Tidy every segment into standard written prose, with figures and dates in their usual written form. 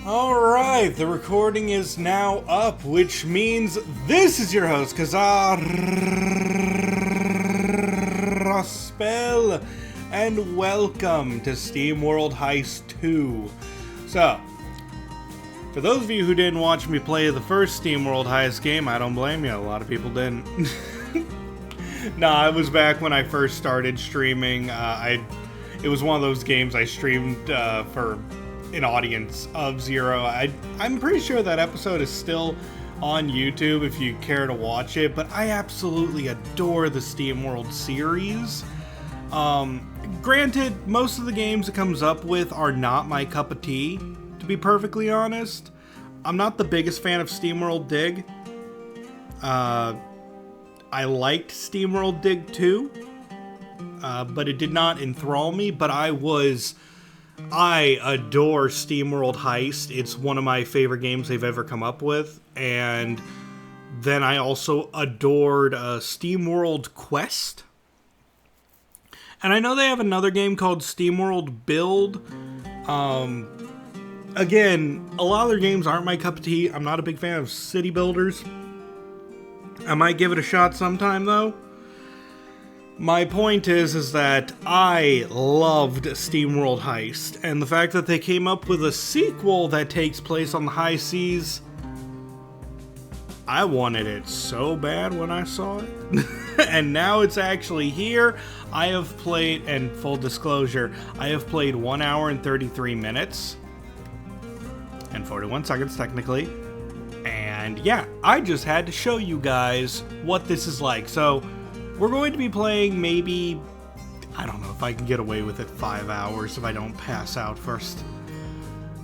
Alright, the recording is now up, which means this is your host, Kazar Rospel, and welcome to Steamworld Heist 2. So, for those of you who didn't watch me play the first Steamworld Heist game, I don't blame you, a lot of people didn't. Nah, it was back when I first started streaming. It was one of those games I streamed for an audience of 0. I'm pretty sure that episode is still on YouTube if you care to watch it, but I absolutely adore the Steamworld series. Granted, most of the games it comes up with are not my cup of tea, to be perfectly honest. I'm not the biggest fan of Steamworld Dig. I liked Steamworld Dig 2, but it did not enthrall me, but I adore Steamworld Heist. It's one of my favorite games they've ever come up with. And then I also adored Steamworld Quest. And I know they have another game called Steamworld Build. Again, a lot of their games aren't my cup of tea. I'm not a big fan of city builders. I might give it a shot sometime, though. My point is that I loved Steamworld Heist, and the fact that they came up with a sequel that takes place on the high seas, I wanted it so bad when I saw it. And now it's actually here. I have played, and full disclosure, I have played 1 hour and 33 minutes. And 41 seconds, technically. And yeah, I just had to show you guys what this is like. So, we're going to be playing maybe, I don't know if I can get away with it, 5 hours if I don't pass out first.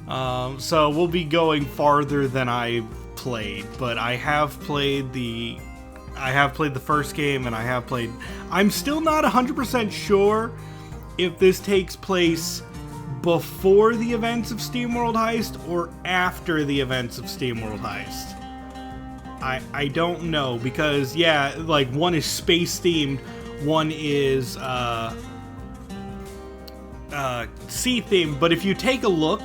So we'll be going farther than I played, but I have played the first game, and I'm still not 100% sure if this takes place before the events of Steamworld Heist or after the events of Steamworld Heist. I don't know, because, yeah, like, one is space-themed, one is, sea-themed, but if you take a look,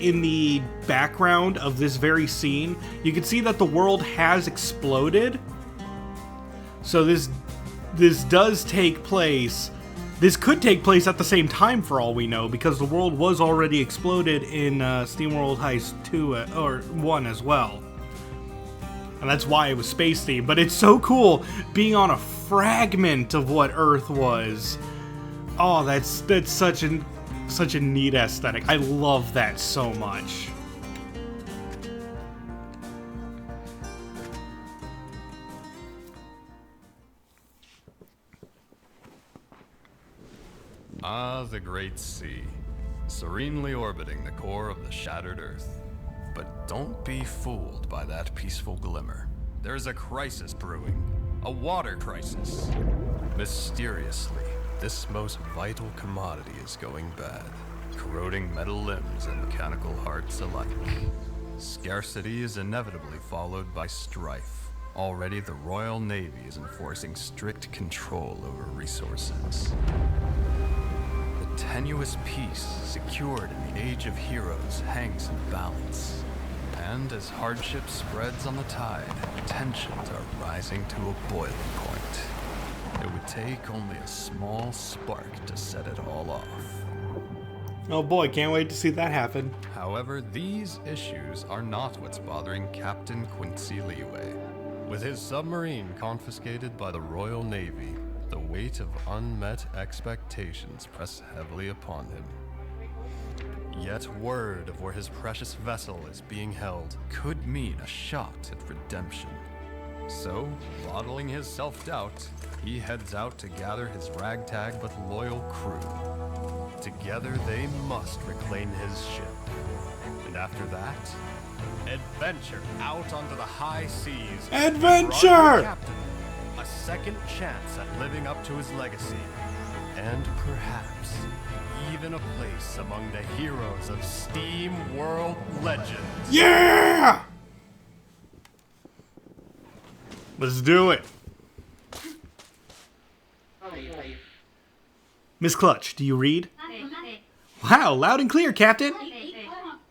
in the background of this very scene, you can see that the world has exploded. So this does take place. This could take place at the same time for all we know, because the world was already exploded in, Steamworld Heist 2, or 1 as well. And that's why it was space themed. But it's so cool being on a fragment of what Earth was. Oh, that's such a neat aesthetic. I love that so much. Ah, the great sea, serenely orbiting the core of the shattered Earth. But don't be fooled by that peaceful glimmer. There's a crisis brewing. A water crisis. Mysteriously, this most vital commodity is going bad, corroding metal limbs and mechanical hearts alike. Scarcity is inevitably followed by strife. Already the Royal Navy is enforcing strict control over resources. The tenuous peace secured in the Age of Heroes hangs in balance. And as hardship spreads on the tide, tensions are rising to a boiling point. It would take only a small spark to set it all off. Oh boy, can't wait to see that happen. However, these issues are not what's bothering Captain Quincy Leeway. With his submarine confiscated by the Royal Navy, the weight of unmet expectations press heavily upon him. Yet word of where his precious vessel is being held could mean a shot at redemption. So, bottling his self-doubt, he heads out to gather his ragtag but loyal crew. Together they must reclaim his ship. And after that, adventure out onto the high seas. Adventure! Captain, a second chance at living up to his legacy. And perhaps even a place among the heroes of Steamworld legends. Yeah! Let's do it. Miss Clutch, do you read? Wow, loud and clear, Captain.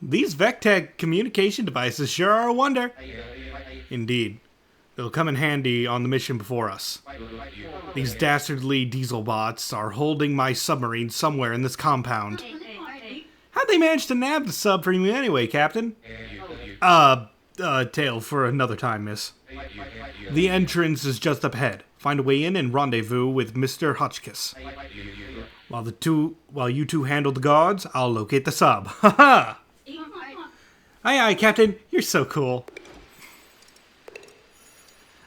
These VecTech communication devices sure are a wonder. Indeed. They'll come in handy on the mission before us. These dastardly diesel bots are holding my submarine somewhere in this compound. How'd they manage to nab the sub from you anyway, Captain? Tale for another time, miss. The entrance is just up ahead. Find a way in and rendezvous with Mr. Hotchkiss. While you two handle the guards, I'll locate the sub. Ha ha! Aye aye, Captain. You're so cool.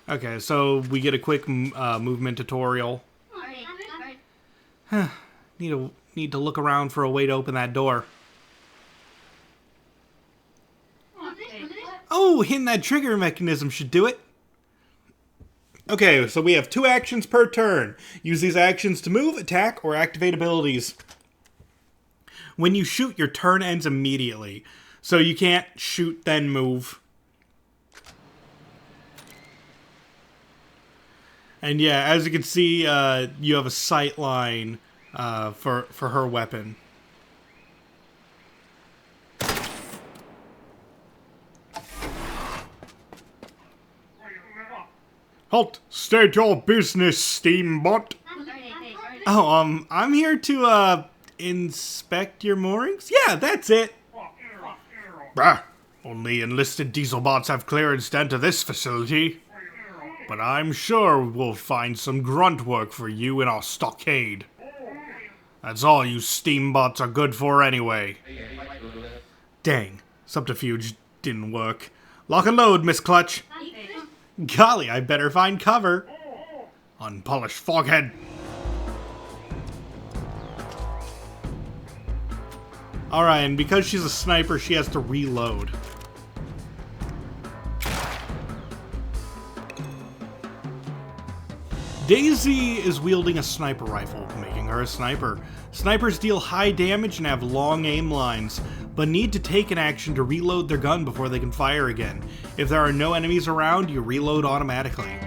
Okay, so we get a quick movement tutorial. Need to look around for a way to open that door. Oh, hitting that trigger mechanism should do it. Okay, so we have 2 actions per turn. Use these actions to move, attack, or activate abilities. When you shoot, your turn ends immediately. So you can't shoot, then move. And yeah, as you can see, you have a sight line for her weapon. Halt! State your business, Steambot! Oh, I'm here to, inspect your moorings? Yeah, that's it! Bah! Only enlisted diesel bots have clearance to enter this facility. But I'm sure we'll find some grunt work for you in our stockade. That's all you steambots are good for anyway. Dang, subterfuge didn't work. Lock and load, Miss Clutch. Golly, I better find cover. Unpolished foghead. Alright, and because she's a sniper, she has to reload. Daisy is wielding a sniper rifle, making her a sniper. Snipers deal high damage and have long aim lines, but need to take an action to reload their gun before they can fire again. If there are no enemies around, you reload automatically.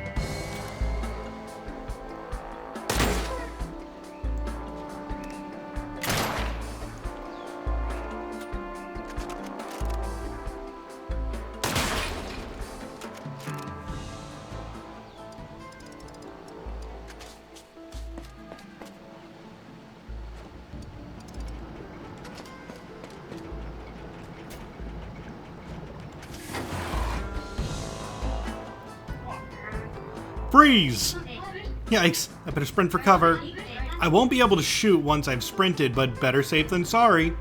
Freeze! Yikes, I better sprint for cover. I won't be able to shoot once I've sprinted, but better safe than sorry.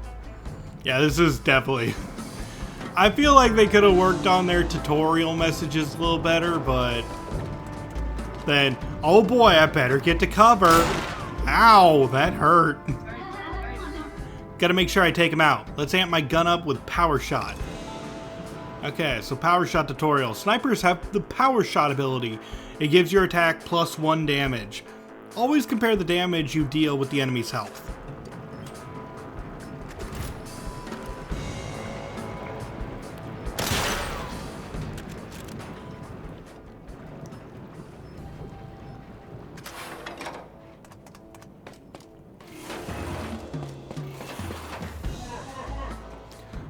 Yeah, this is definitely... I feel like they could have worked on their tutorial messages a little better, but... Then, oh boy, I better get to cover. Ow, that hurt. Gotta make sure I take him out. Let's amp my gun up with Power Shot. Okay, so Power Shot tutorial. Snipers have the Power Shot ability. It gives your attack +1 damage. Always compare the damage you deal with the enemy's health.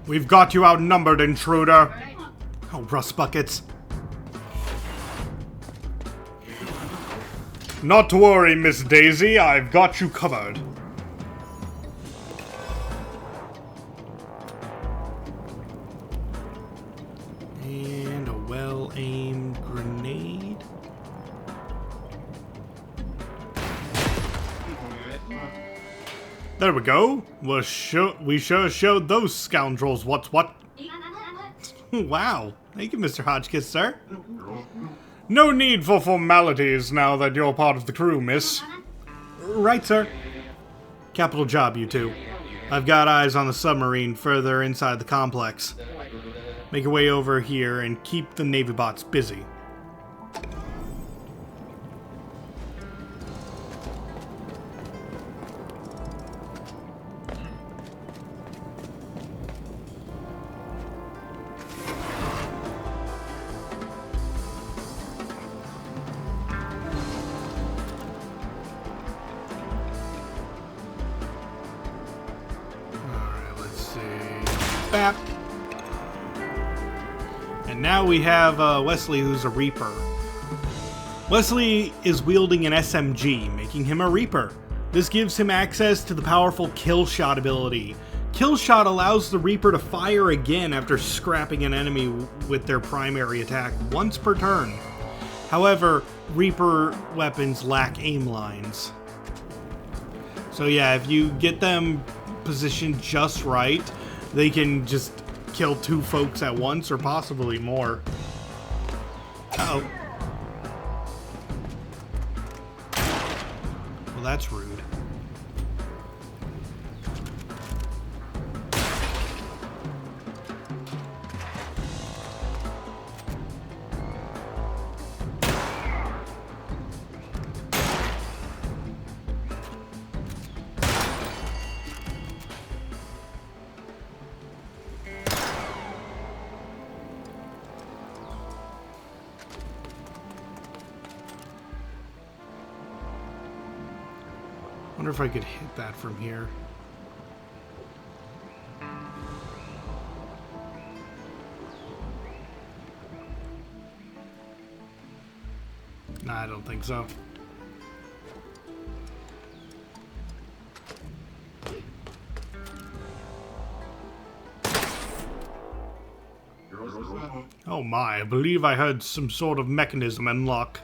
We've got you outnumbered, intruder. Oh, rust buckets. Not to worry, Miss Daisy. I've got you covered. And a well-aimed grenade. There we go. We sure showed those scoundrels what's what. Wow. Thank you, Mr. Hotchkiss, sir. No need for formalities now that you're part of the crew, miss. Right, sir. Capital job, you two. I've got eyes on the submarine further inside the complex. Make your way over here and keep the Navy bots busy. bap. And now we have Wesley, who's a Reaper. Wesley is wielding an SMG, making him a Reaper. This gives him access to the powerful Kill Shot ability. Kill Shot allows the Reaper to fire again after scrapping an enemy with their primary attack once per turn. However, Reaper weapons lack aim lines. So yeah, if you get them positioned just right, they can just kill 2 folks at once or possibly more. Uh-oh. Well, that's rude. Wonder if I could hit that from here. Nah, I don't think so. Oh my, I believe I heard some sort of mechanism unlock.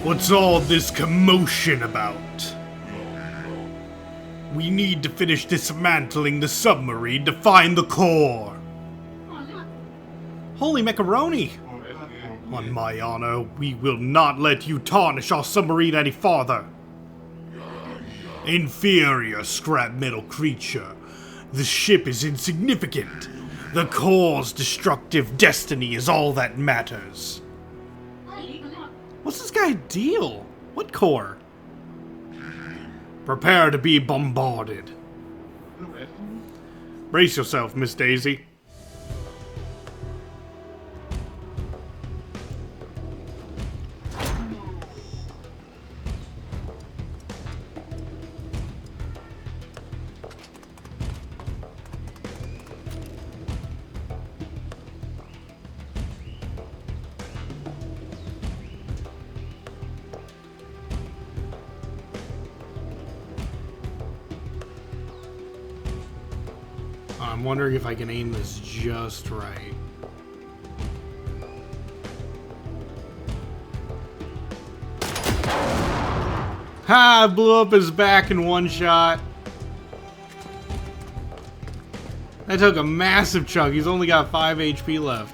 What's all this commotion about? We need to finish dismantling the submarine to find the core. Holy macaroni! On my honor, we will not let you tarnish our submarine any farther. Inferior scrap metal creature. The ship is insignificant. The core's destructive destiny is all that matters. What's this guy deal? What core? Prepare to be bombarded. Brace yourself, Miss Daisy. I'm wondering if I can aim this just right. Ha! I blew up his back in one shot. That took a massive chunk. He's only got 5 HP left.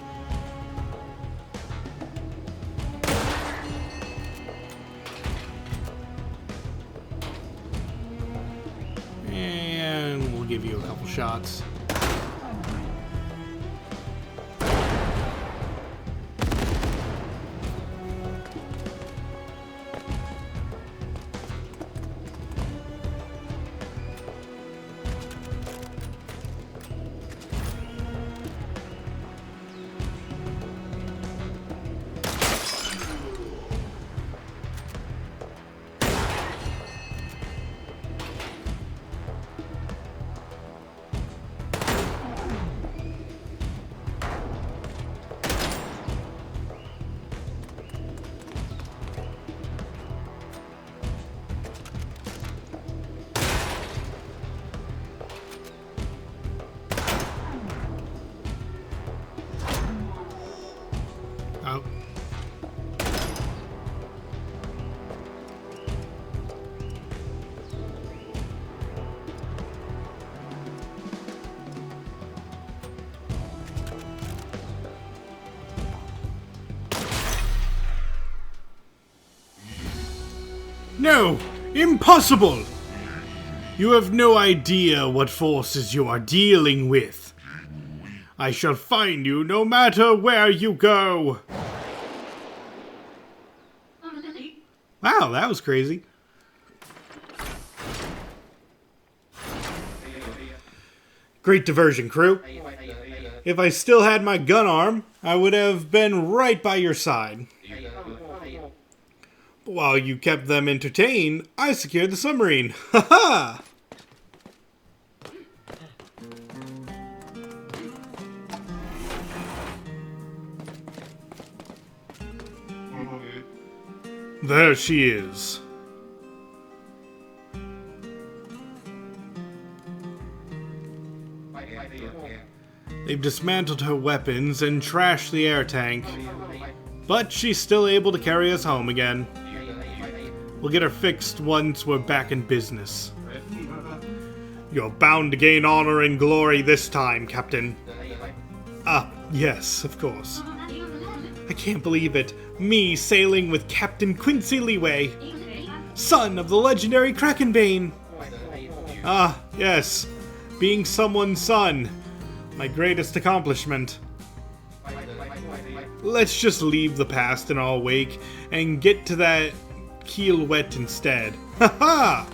And we'll give you a couple shots. Oh. No! Impossible! You have no idea what forces you are dealing with. I shall find you no matter where you go. Wow, that was crazy. Great diversion, crew. If I still had my gun arm, I would have been right by your side. But while you kept them entertained, I secured the submarine. Ha ha! There she is. They've dismantled her weapons and trashed the air tank. But she's still able to carry us home again. We'll get her fixed once we're back in business. You're bound to gain honor and glory this time, Captain. Ah, yes, of course. I can't believe it. Me sailing with Captain Quincy Leeway, son of the legendary Krakenbane. Ah, yes. Being someone's son. My greatest accomplishment. Let's just leave the past in our wake and get to that keel wet instead. Ha ha!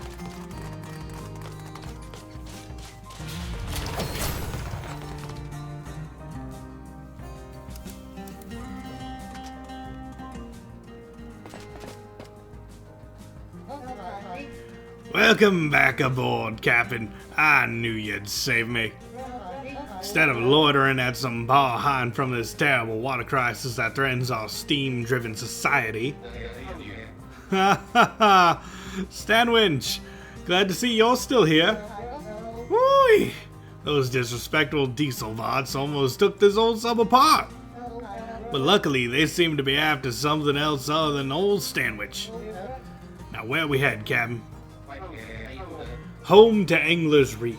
Welcome back aboard, Captain. I knew you'd save me. Instead of loitering at some bar hiding from this terrible water crisis that threatens our steam-driven society. Ha ha ha! Stanwinch, glad to see you're still here. Whoo! Those disrespectful diesel bots almost took this old sub apart. But luckily, they seem to be after something else other than old Stanwich. Now, where we head, Captain? Home to Angler's Reef.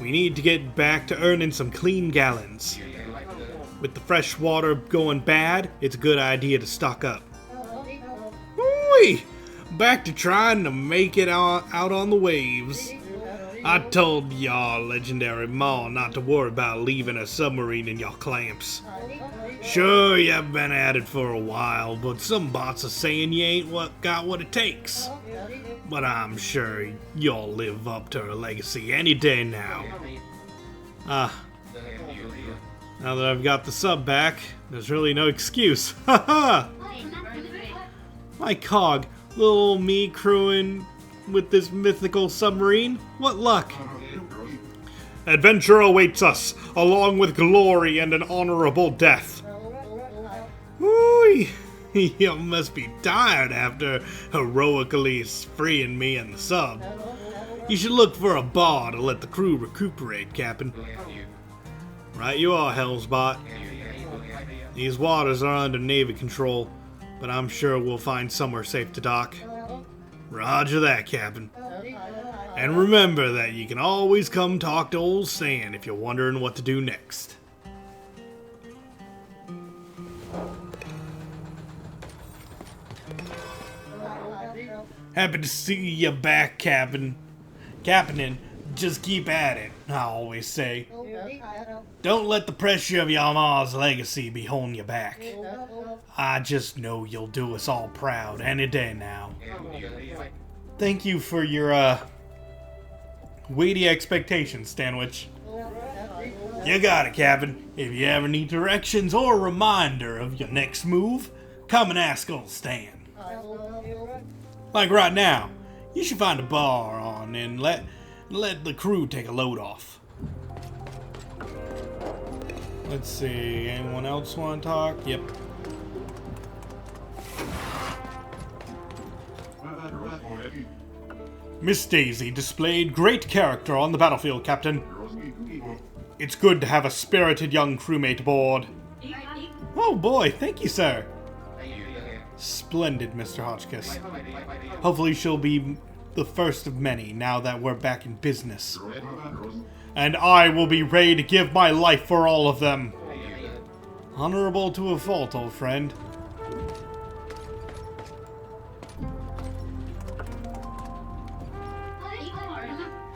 We need to get back to earning some clean gallons. With the fresh water going bad, it's a good idea to stock up. Whee! Back to trying to make it out on the waves. I told y'all legendary Ma not to worry about leaving a submarine in y'all clamps. Sure, you've been at it for a while, but some bots are saying you ain't got what it takes. But I'm sure you'll live up to her legacy any day now. Now that I've got the sub back, there's really no excuse. Ha ha! My cog, little old me crewing with this mythical submarine. What luck! Adventure awaits us, along with glory and an honorable death. Woo! You must be tired after heroically freeing me and the sub. You should look for a bar to let the crew recuperate, Captain. Right you are, Hellsbot. These waters are under Navy control, but I'm sure we'll find somewhere safe to dock. Roger that, Captain. And remember that you can always come talk to old Stan if you're wondering what to do next. Happy to see you back, Captain. Captain, just keep at it, I always say. Don't let the pressure of your ma's legacy be holding you back. I just know you'll do us all proud any day now. Thank you for your, weighty expectations, Stanwich. You got it, Captain. If you ever need directions or a reminder of your next move, come and ask old Stan. Like right now, you should find a bar on and let the crew take a load off. Let's see, anyone else want to talk? Yep. Miss Daisy displayed great character on the battlefield, Captain. It's good to have a spirited young crewmate aboard. Oh boy, thank you, sir. Splendid, Mr. Hotchkiss. Hopefully she'll be the first of many now that we're back in business. And I will be ready to give my life for all of them. Honorable to a fault, old friend.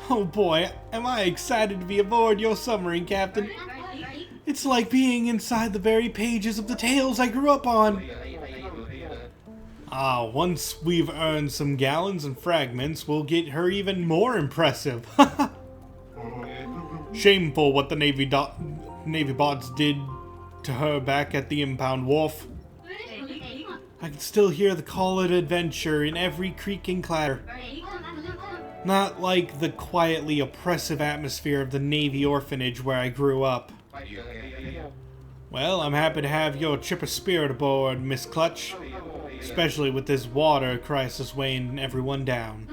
Oh boy, am I excited to be aboard your submarine, Captain. It's like being inside the very pages of the tales I grew up on. Once we've earned some gallons and fragments, we'll get her even more impressive. Shameful what the Navy bots did to her back at the impound wharf. I can still hear the call of adventure in every creaking clatter. Not like the quietly oppressive atmosphere of the Navy orphanage where I grew up. Well, I'm happy to have your chip of spirit aboard, Miss Clutch. Especially with this water crisis weighing everyone down.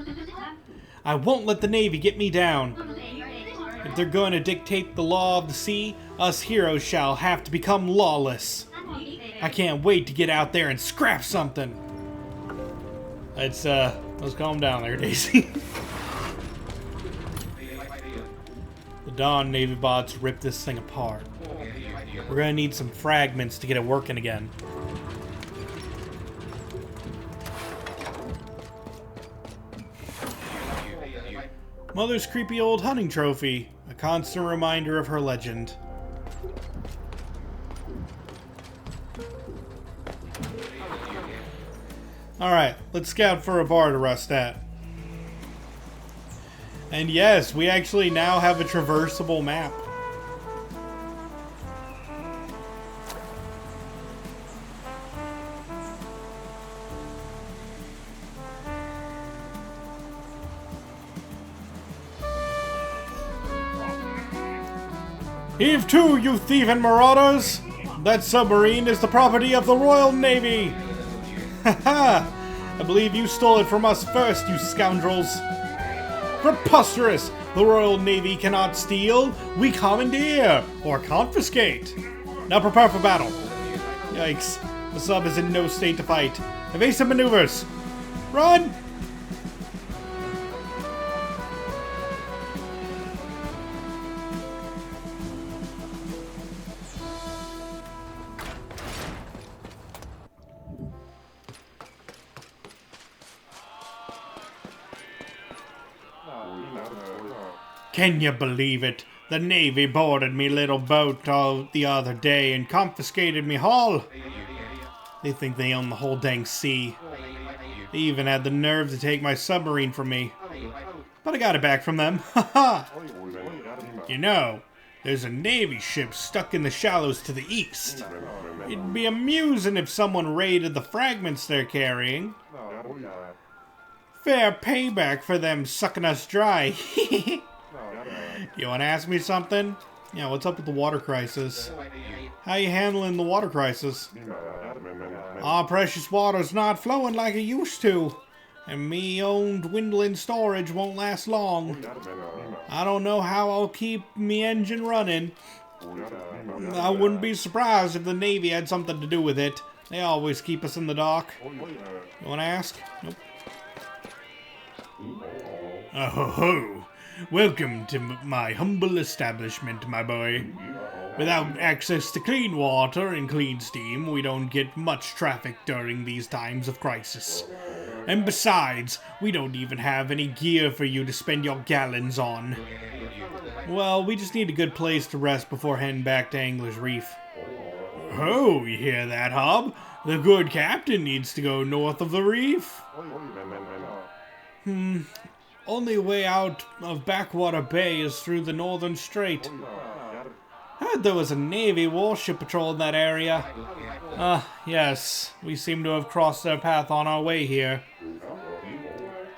I won't let the Navy get me down. If they're going to dictate the law of the sea, us heroes shall have to become lawless. I can't wait to get out there and scrap something. Let's calm down there, Daisy. The Dawn Navy bots ripped this thing apart. We're gonna need some fragments to get it working again. Mother's creepy old hunting trophy, a constant reminder of her legend. Alright, let's scout for a bar to rest at. And yes, we actually now have a traversable map. Heave to, you thieving marauders! That submarine is the property of the Royal Navy! Haha! I believe you stole it from us first, you scoundrels! Preposterous! The Royal Navy cannot steal, we commandeer, or confiscate! Now prepare for battle! Yikes, the sub is in no state to fight. Evasive maneuvers! Run! Can you believe it? The Navy boarded me little boat the other day and confiscated me hull. They think they own the whole dang sea. They even had the nerve to take my submarine from me. But I got it back from them. Haha! You know, there's a Navy ship stuck in the shallows to the east. It'd be amusing if someone raided the fragments they're carrying. Fair payback for them sucking us dry. You want to ask me something? Yeah, what's up with the water crisis? How you handling the water crisis? Our precious water's not flowing like it used to. And me own dwindling storage won't last long. I don't know how I'll keep me engine running. I wouldn't be surprised if the Navy had something to do with it. They always keep us in the dark. You want to ask? Nope. Oh ho ho! Welcome to my humble establishment, my boy. Without access to clean water and clean steam, we don't get much traffic during these times of crisis. And besides, we don't even have any gear for you to spend your gallons on. Well, we just need a good place to rest before heading back to Angler's Reef. Oh, you hear that, Hob? The good captain needs to go north of the reef. Only way out of Backwater Bay is through the Northern Strait. Heard there was a Navy warship patrolling that area. Yes, we seem to have crossed their path on our way here.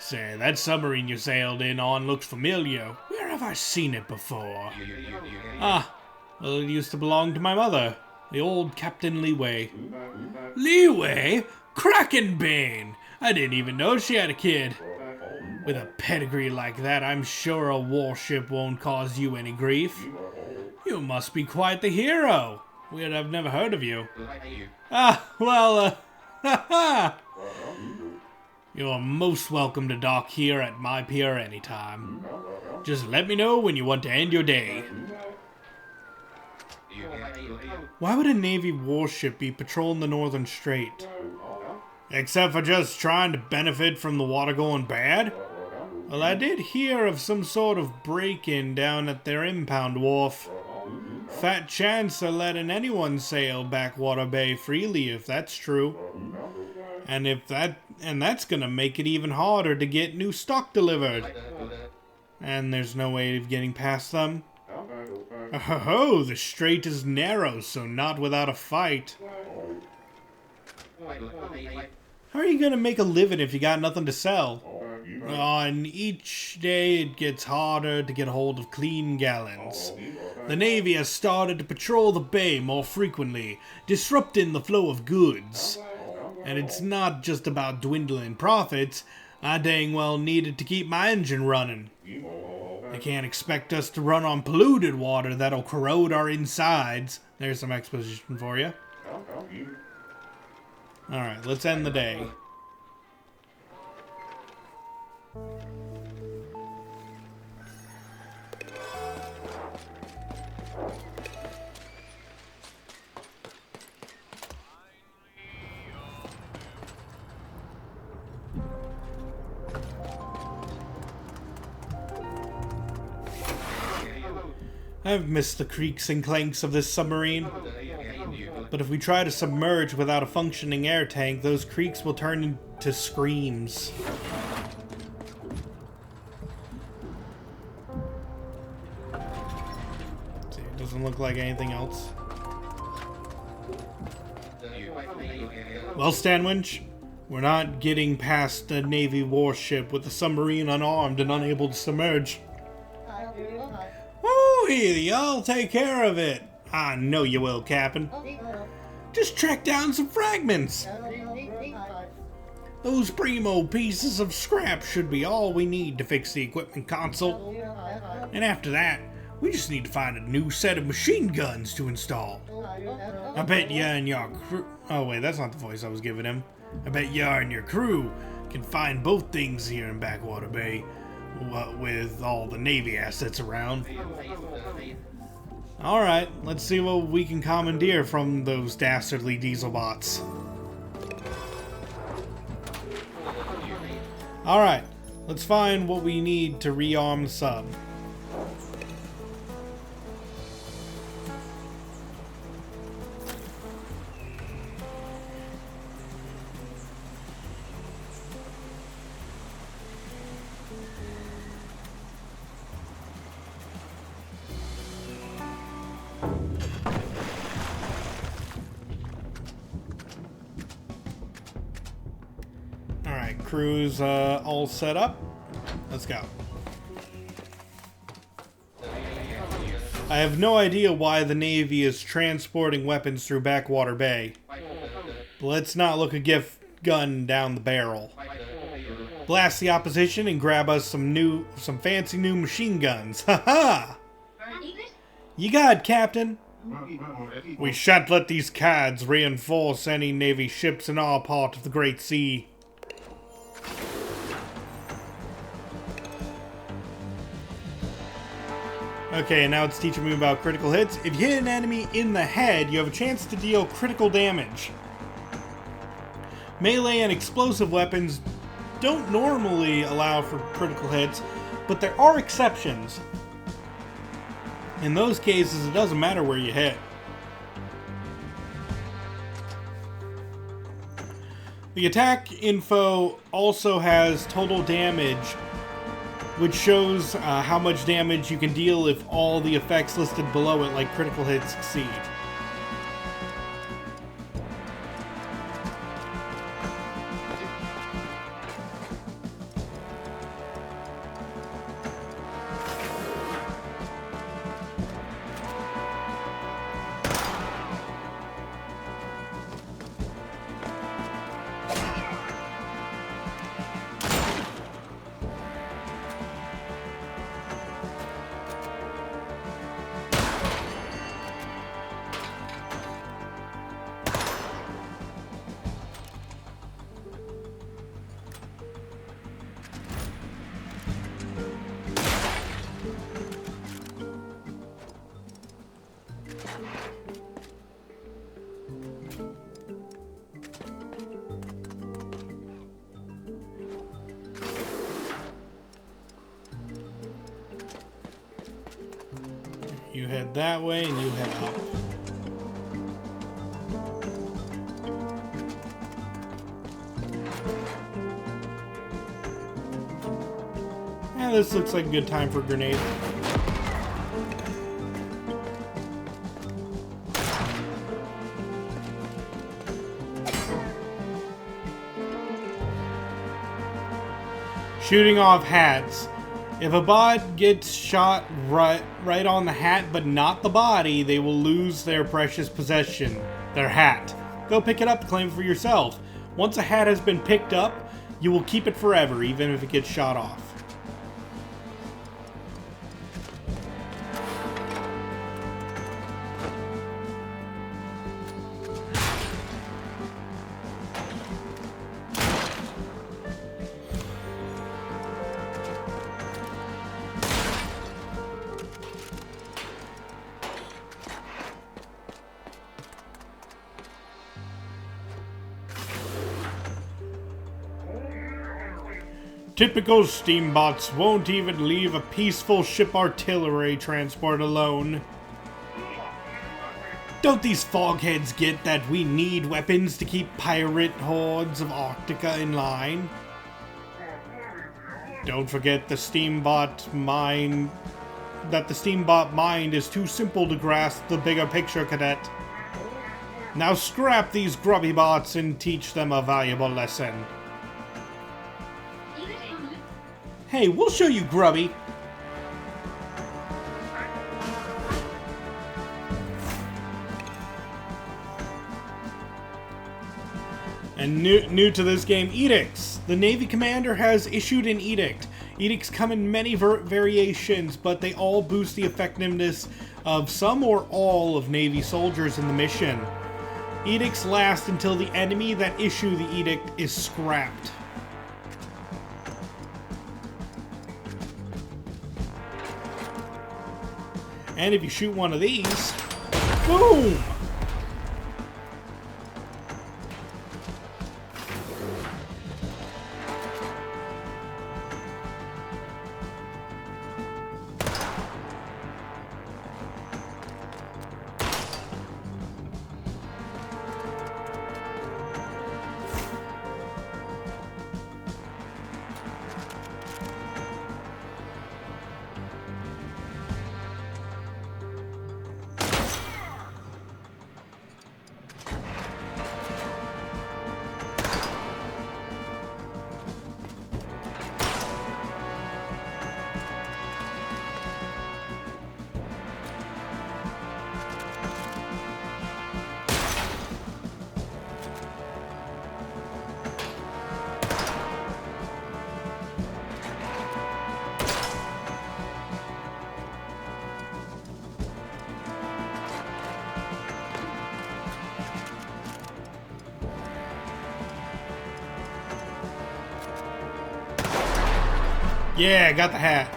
Say, that submarine you sailed in on looks familiar. Where have I seen it before? Well, it used to belong to my mother, the old Captain Leeway. Leeway? Krakenbane! I didn't even know she had a kid. With a pedigree like that, I'm sure a warship won't cause you any grief. You must be quite the hero. Weird, I've never heard of you. You're most welcome to dock here at my pier anytime. Just let me know when you want to end your day. Why would a Navy warship be patrolling the Northern Strait? Except for just trying to benefit from the water going bad? Well, I did hear of some sort of break-in down at their impound wharf. Fat chance of letting anyone sail Backwater Bay freely if that's true. And that's gonna make it even harder to get new stock delivered. And there's no way of getting past them. Oh, the strait is narrow, so not without a fight. How are you gonna make a living if you got nothing to sell? On each day it gets harder to get hold of clean gallons. The Navy has started to patrol the bay more frequently, disrupting the flow of goods. And it's not just about dwindling profits. I dang well needed to keep my engine running. They can't expect us to run on polluted water that'll corrode our insides. There's some exposition for you. Alright, let's end the day. I've missed the creaks and clanks of this submarine. But if we try to submerge without a functioning air tank, those creaks will turn into screams. See, it doesn't look like anything else. Well, Stanwinch, we're not getting past a Navy warship with the submarine unarmed and unable to submerge. Oh, Healy, I'll take care of it. I know you will, Captain. Just track down some fragments. Those primo pieces of scrap should be all we need to fix the equipment console. And after that, we just need to find a new set of machine guns to install. I bet you and your crew... Oh, wait, that's not the voice I was giving him. I bet you and your crew can find both things here in Backwater Bay. What with all the Navy assets around. Alright, let's see what we can commandeer from those dastardly diesel bots. Alright, let's find what we need to rearm the sub. Crew's all set up. Let's go. I have no idea why the Navy is transporting weapons through Backwater Bay. But let's not look a gift gun down the barrel. Blast the opposition and grab us some fancy new machine guns. Haha! You got it, Captain. We shan't let these cads reinforce any Navy ships in our part of the Great Sea. Okay, now it's teaching me about critical hits. If you hit an enemy in the head, you have a chance to deal critical damage. Melee and explosive weapons don't normally allow for critical hits, but there are exceptions. In those cases, it doesn't matter where you hit. The attack info also has total damage, which shows how much damage you can deal if all the effects listed below it, like critical hits, succeed. You head that way, and you head up. Yeah, this looks like a good time for a grenade. Shooting off hats. If a bot gets shot right on the hat but not the body, they will lose their precious possession, their hat. Go pick it up and claim it for yourself. Once a hat has been picked up, you will keep it forever, even if it gets shot off. Typical steambots won't even leave a peaceful ship artillery transport alone. Don't these fogheads get that we need weapons to keep pirate hordes of Arctica in line? Don't forget the steambot mind is too simple to grasp the bigger picture, cadet. Now scrap these grubby bots and teach them a valuable lesson. Hey, we'll show you, Grubby. And new to this game, edicts. The Navy commander has issued an edict. Edicts come in many variations, but they all boost the effectiveness of some or all of Navy soldiers in the mission. Edicts last until the enemy that issue the edict is scrapped. And if you shoot one of these, boom! Yeah, got the hat.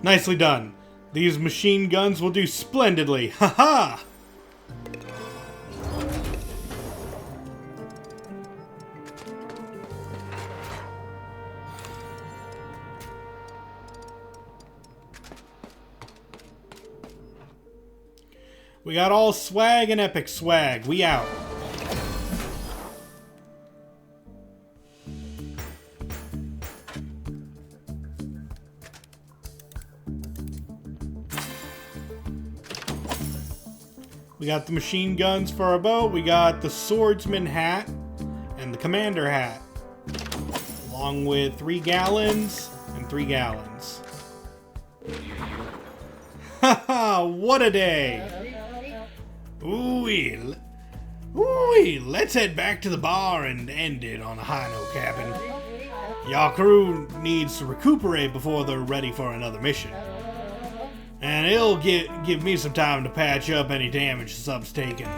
Nicely done. These machine guns will do splendidly. Haha! We got all swag and epic swag. We out. We got the machine guns for our boat. We got the swordsman hat and the commander hat, along with 3 gallons and 3 gallons. Haha, what a day! Ooh, Ooh, let's head back to the bar and end it on a high note, Captain. Your crew needs to recuperate before they're ready for another mission. And it'll give me some time to patch up any damage the sub's taken.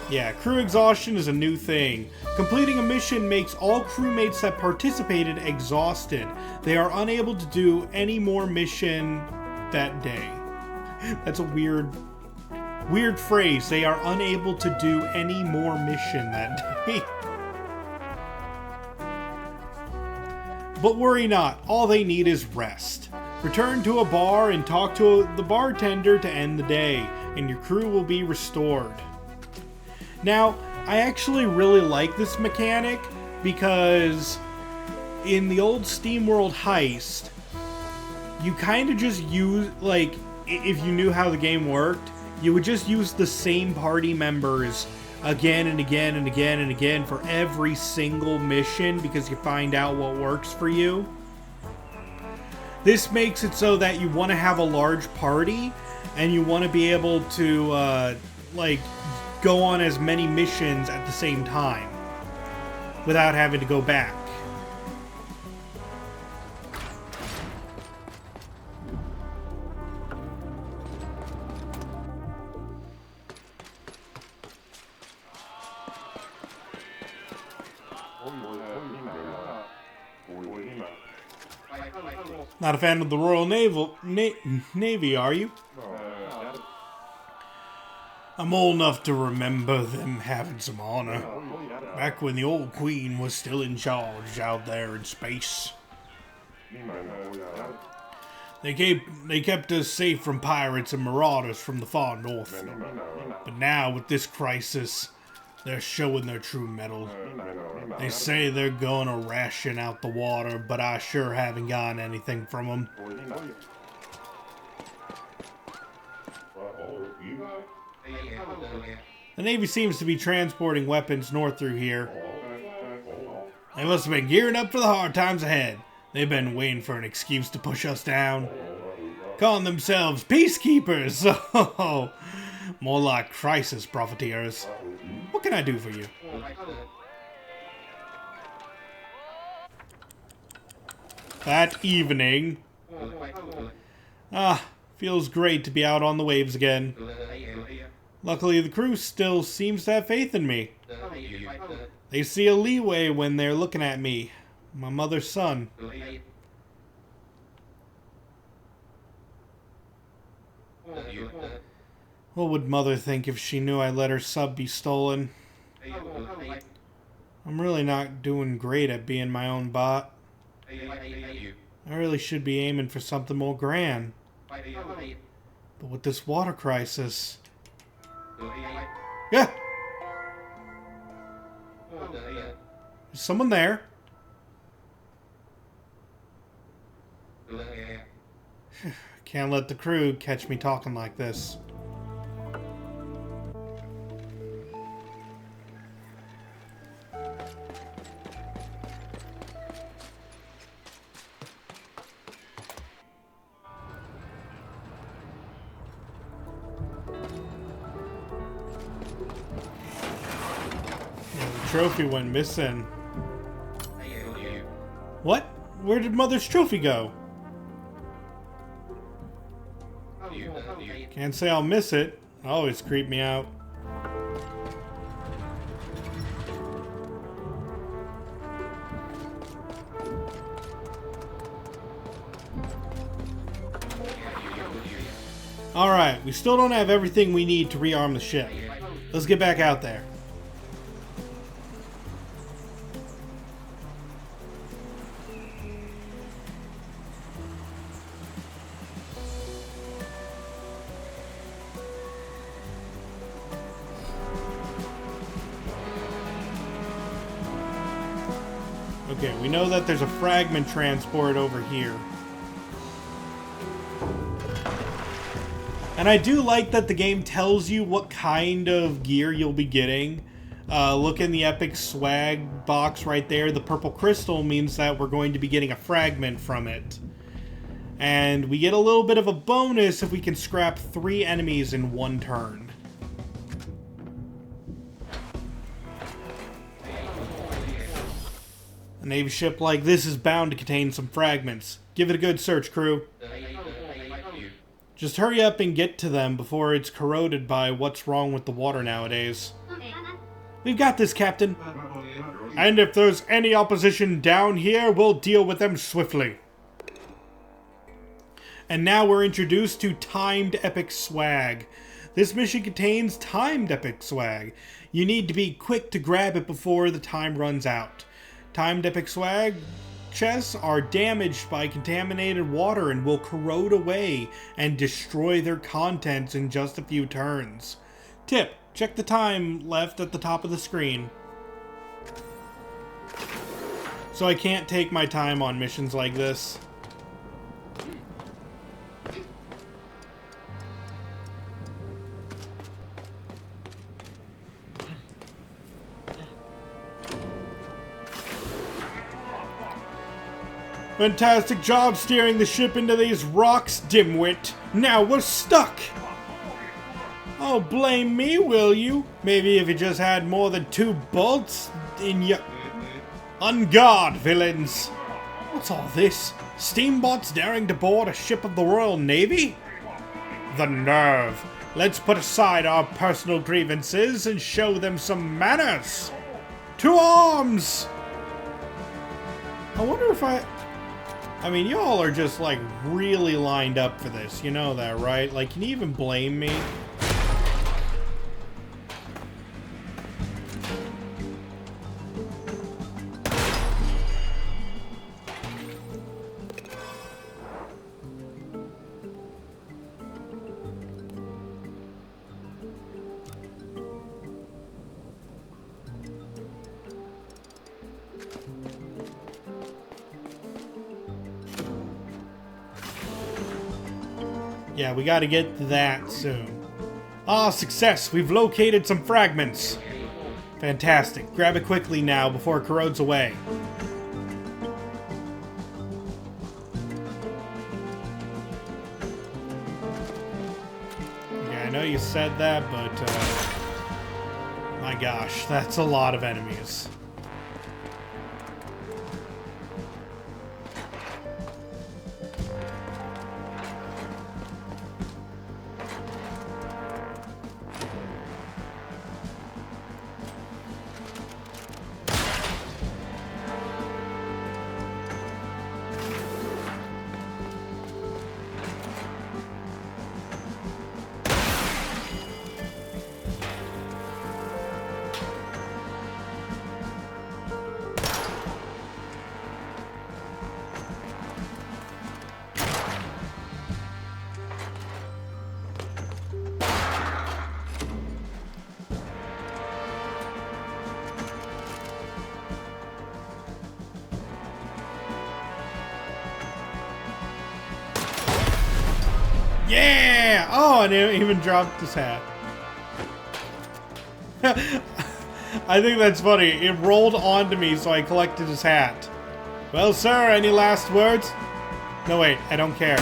Yeah, crew exhaustion is a new thing. Completing a mission makes all crewmates that participated exhausted. They are unable to do any more mission that day. That's a weird phrase. They are unable to do any more mission that day. But worry not, all they need is rest. Return to a bar and talk to the bartender to end the day, and your crew will be restored. Now, I actually really like this mechanic because in the old Steamworld Heist, you kind of just use, like, if you knew how the game worked, you would just use the same party members again and again and again and again for every single mission because you find out what works for you. This makes it so that you want to have a large party and you want to be able to, like, go on as many missions at the same time without having to go back. Not a fan of the Royal Navy, are you? I'm old enough to remember them having some honor. Back when the old Queen was still in charge out there in space. They kept us safe from pirates and marauders from the far north. But now, with this crisis, they're showing their true mettle. They say they're going to ration out the water, but I sure haven't gotten anything from them. The Navy seems to be transporting weapons north through here. They must have been gearing up for the hard times ahead. They've been waiting for an excuse to push us down. Calling themselves peacekeepers. Oh, more like crisis profiteers. What can I do for you? That evening. Feels great to be out on the waves again. Luckily, the crew still seems to have faith in me. They see a leeway when they're looking at me, my mother's son. What would Mother think if she knew I let her sub be stolen? I'm really not doing great at being my own bot. I really should be aiming for something more grand. But with this water crisis... Yeah! There's someone there. Can't let the crew catch me talking like this. Trophy went missing. What? Where did Mother's trophy go? Can't say I'll miss it. Always creep me out. Alright, we still don't have everything we need to rearm the ship. Let's get back out there. Okay, we know that there's a fragment transport over here. And I do like that the game tells you what kind of gear you'll be getting. Look in the epic swag box right there. The purple crystal means that we're going to be getting a fragment from it. And we get a little bit of a bonus if we can scrap 3 enemies in 1 turn. A Navy ship like this is bound to contain some fragments. Give it a good search, crew. Just hurry up and get to them before it's corroded by what's wrong with the water nowadays. We've got this, Captain. And if there's any opposition down here, we'll deal with them swiftly. And now we're introduced to Timed Epic Swag. This mission contains Timed Epic Swag. You need to be quick to grab it before the time runs out. Timed Epic Swag chests are damaged by contaminated water and will corrode away and destroy their contents in just a few turns. Tip: check the time left at the top of the screen. So I can't take my time on missions like this. Fantastic job steering the ship into these rocks, dimwit. Now we're stuck. Oh, blame me, will you? Maybe if you just had more than 2 bolts in your... On guard, villains. What's all this? Steambots daring to board a ship of the Royal Navy? The nerve. Let's put aside our personal grievances and show them some manners. To arms! I wonder if I mean, y'all are just, like, really lined up for this. You know that, right? Like, can you even blame me? Yeah, we gotta get to that soon. Ah, success! We've located some fragments! Fantastic. Grab it quickly now before it corrodes away. Yeah, I know you said that, but, my gosh, that's a lot of enemies. Yeah! Oh, and it even dropped his hat. I think that's funny. It rolled onto me, so I collected his hat. Well, sir, any last words? No, wait, I don't care.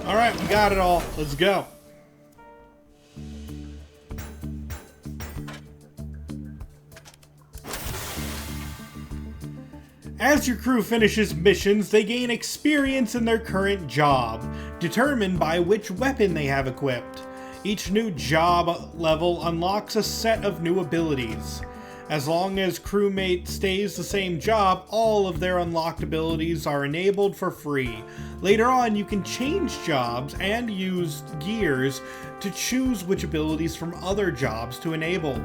Alright, we got it all. Let's go. As your crew finishes missions, they gain experience in their current job, determined by which weapon they have equipped. Each new job level unlocks a set of new abilities. As long as crewmate stays the same job, all of their unlocked abilities are enabled for free. Later on, you can change jobs and use gears to choose which abilities from other jobs to enable.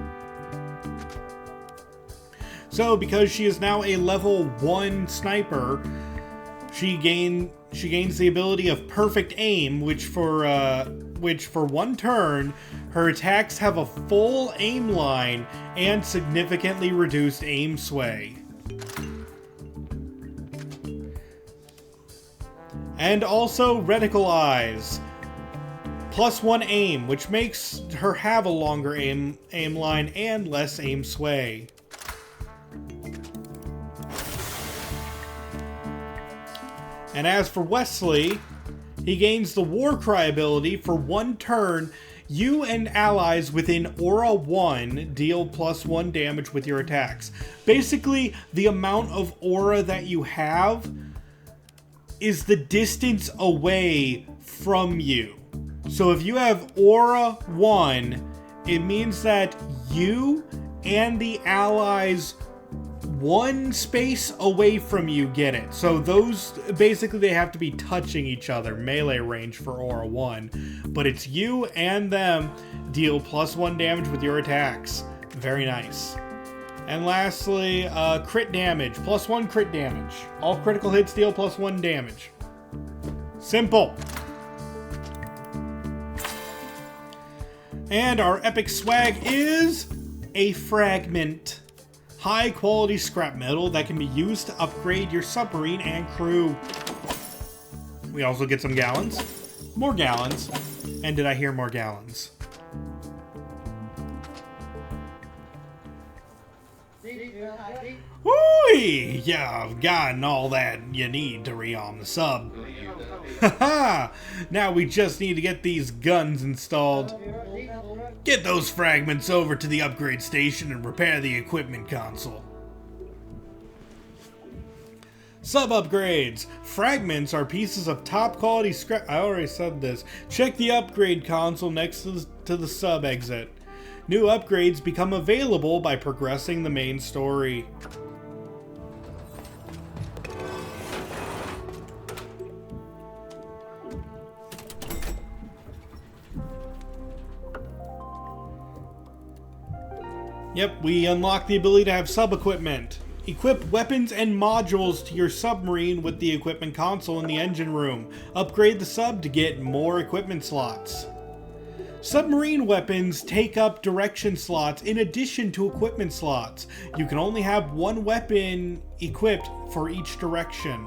So, because she is now a level 1 sniper, she gains the ability of perfect aim, which for one turn, her attacks have a full aim line and significantly reduced aim sway. And also reticle eyes. +1 aim, which makes her have a longer aim line and less aim sway. And as for Wesley, he gains the Warcry ability. For one turn, you and allies within Aura 1 deal +1 damage with your attacks. Basically, the amount of aura that you have is the distance away from you. So if you have Aura 1, it means that you and the allies 1 space away from you get it. So those, basically they have to be touching each other, melee range for Aura 1. But it's you and them deal +1 damage with your attacks. Very nice. And lastly, crit damage. +1 crit damage. All critical hits deal +1 damage. Simple. And our epic swag is a fragment. High quality scrap metal that can be used to upgrade your submarine and crew. We also get some gallons. More gallons. And did I hear more gallons? Woo-wee! Yeah, I've gotten all that you need to rearm the sub. Haha! Now we just need to get these guns installed. Get those fragments over to the upgrade station and repair the equipment console. Sub upgrades. Fragments are pieces of top quality scrap. I already said this. Check the upgrade console next to the sub exit. New upgrades become available by progressing the main story. Yep, we unlock the ability to have sub-equipment. Equip weapons and modules to your submarine with the equipment console in the engine room. Upgrade the sub to get more equipment slots. Submarine weapons take up direction slots in addition to equipment slots. You can only have one weapon equipped for each direction.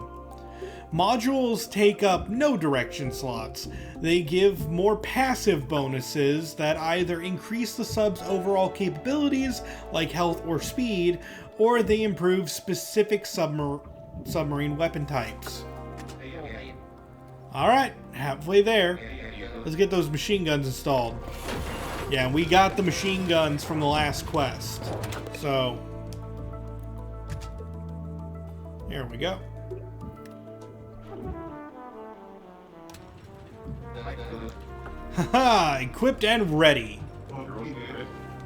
Modules take up no direction slots. They give more passive bonuses that either increase the sub's overall capabilities, like health or speed, or they improve specific submarine weapon types. Alright, halfway there. Let's get those machine guns installed. Yeah, we got the machine guns from the last quest. So, here we go. Haha, equipped and ready.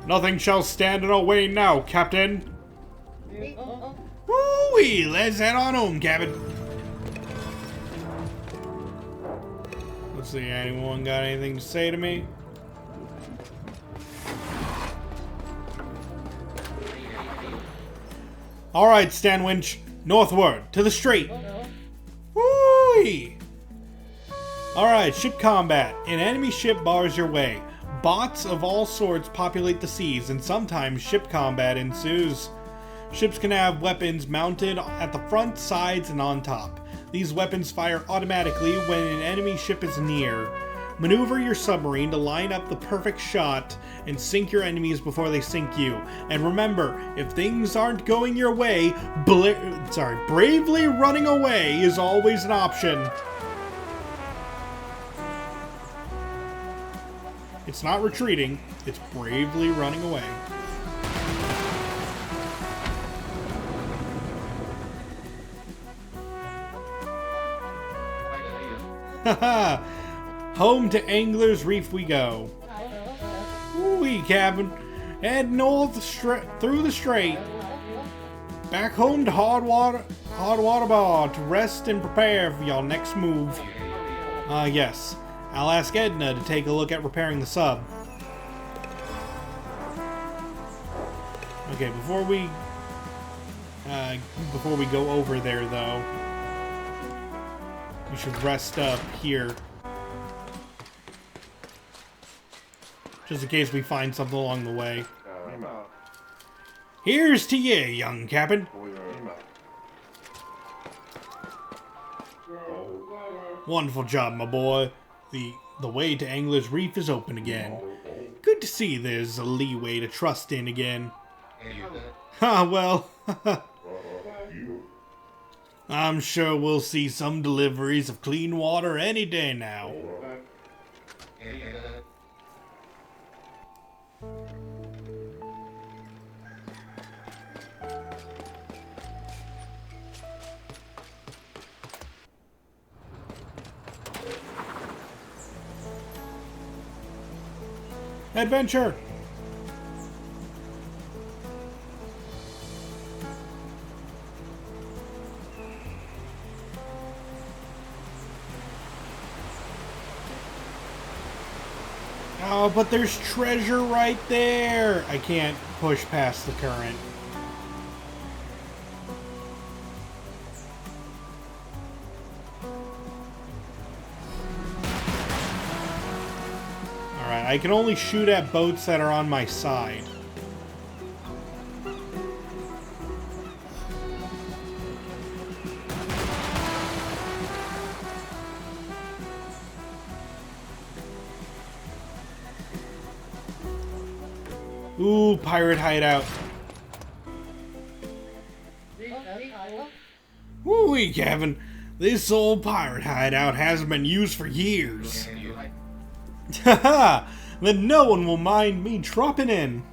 Nothing shall stand in our way now, Captain. Woo-wee, let's head on home, Captain. Let's see, anyone got anything to say to me? Alright, Stanwinch, northward, to the strait. Woo-wee! Alright, ship combat. An enemy ship bars your way. Bots of all sorts populate the seas, and sometimes ship combat ensues. Ships can have weapons mounted at the front, sides, and on top. These weapons fire automatically when an enemy ship is near. Maneuver your submarine to line up the perfect shot and sink your enemies before they sink you. And remember, if things aren't going your way, bravely running away is always an option. It's not retreating, it's bravely running away. Haha! Home to Angler's Reef we go. Woo-wee, cabin. Head north through the strait. Back home to Hardwater Bar to rest and prepare for your next move. Yes. I'll ask Edna to take a look at repairing the sub. Okay, before we go over there, though, we should rest up here. Just in case we find something along the way. Here's to you, young captain. Wonderful job, my boy. The way to Angler's Reef is open again. Good to see there's a leeway to trust in again. Well, I'm sure we'll see some deliveries of clean water any day now. Adventure! Oh, but there's treasure right there! I can't push past the current. Alright, I can only shoot at boats that are on my side. Ooh, pirate hideout. Woo-wee, Kevin. This old pirate hideout hasn't been used for years. Haha, then no one will mind me dropping in.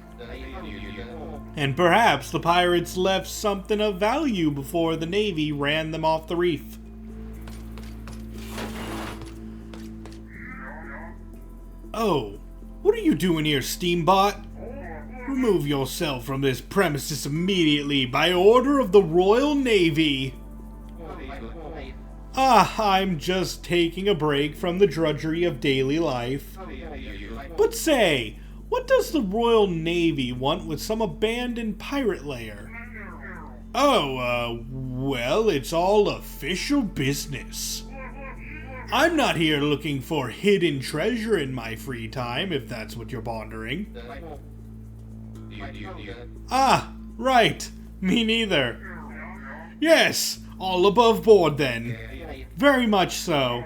And perhaps the pirates left something of value before the Navy ran them off the reef. Oh, what are you doing here, Steambot? Remove yourself from this premises immediately by order of the Royal Navy. I'm just taking a break from the drudgery of daily life. But say, what does the Royal Navy want with some abandoned pirate lair? Oh, well, it's all official business. I'm not here looking for hidden treasure in my free time, if that's what you're pondering. Right. Me neither. Yes, all above board then. Very much so.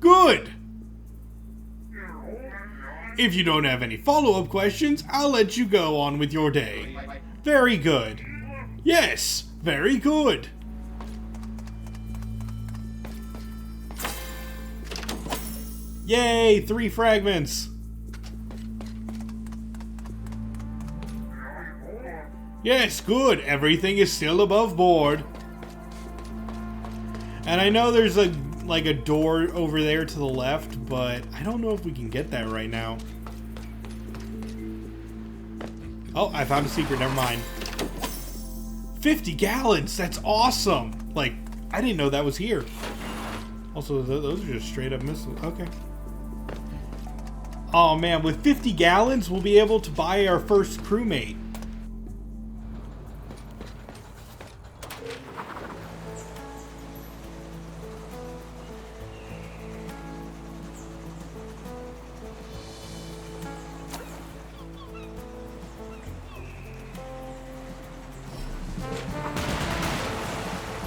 Good. If you don't have any follow-up questions, I'll let you go on with your day. Very good. Yes, very good. Yay, 3 fragments. Yes, good. Everything is still above board. And I know there's a door over there to the left, but I don't know if we can get that right now. Oh, I found a secret. Never mind. 50 gallons. That's awesome. Like, I didn't know that was here. Also, those are just straight up missiles. Okay. Oh, man. With 50 gallons, we'll be able to buy our first crewmate.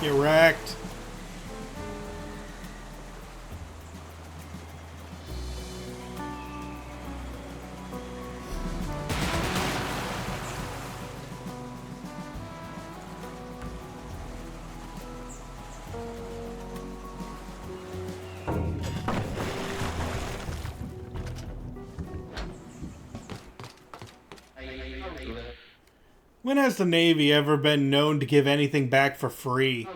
Get wrecked. When has the Navy ever been known to give anything back for free?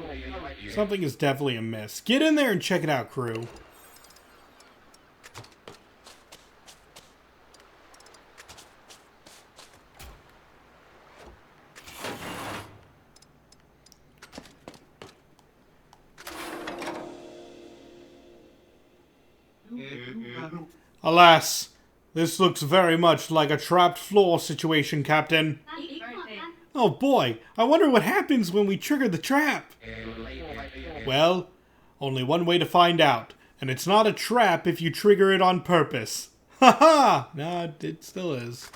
Something is definitely amiss. Get in there and check it out, crew. Alas, this looks very much like a trapped floor situation, Captain. Oh boy, I wonder what happens when we trigger the trap. Well, only one way to find out, and it's not a trap if you trigger it on purpose. Haha! No, it still is.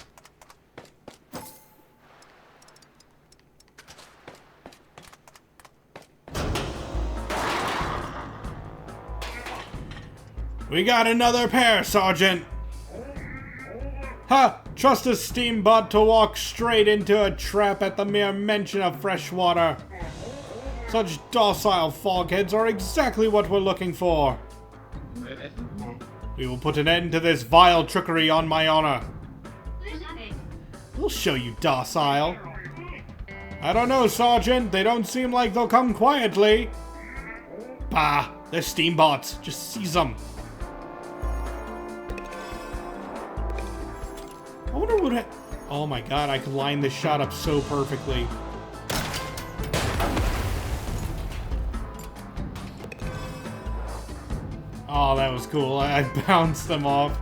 We got another pair, Sergeant! Ha! Trust a steambot to walk straight into a trap at the mere mention of fresh water. Such docile fogheads are exactly what we're looking for. We will put an end to this vile trickery on my honor. We'll show you docile. I don't know, Sergeant. They don't seem like they'll come quietly. Bah, they're steambots. Just seize them. I wonder what oh my god, I could line this shot up so perfectly. Oh, that was cool. I bounced them off.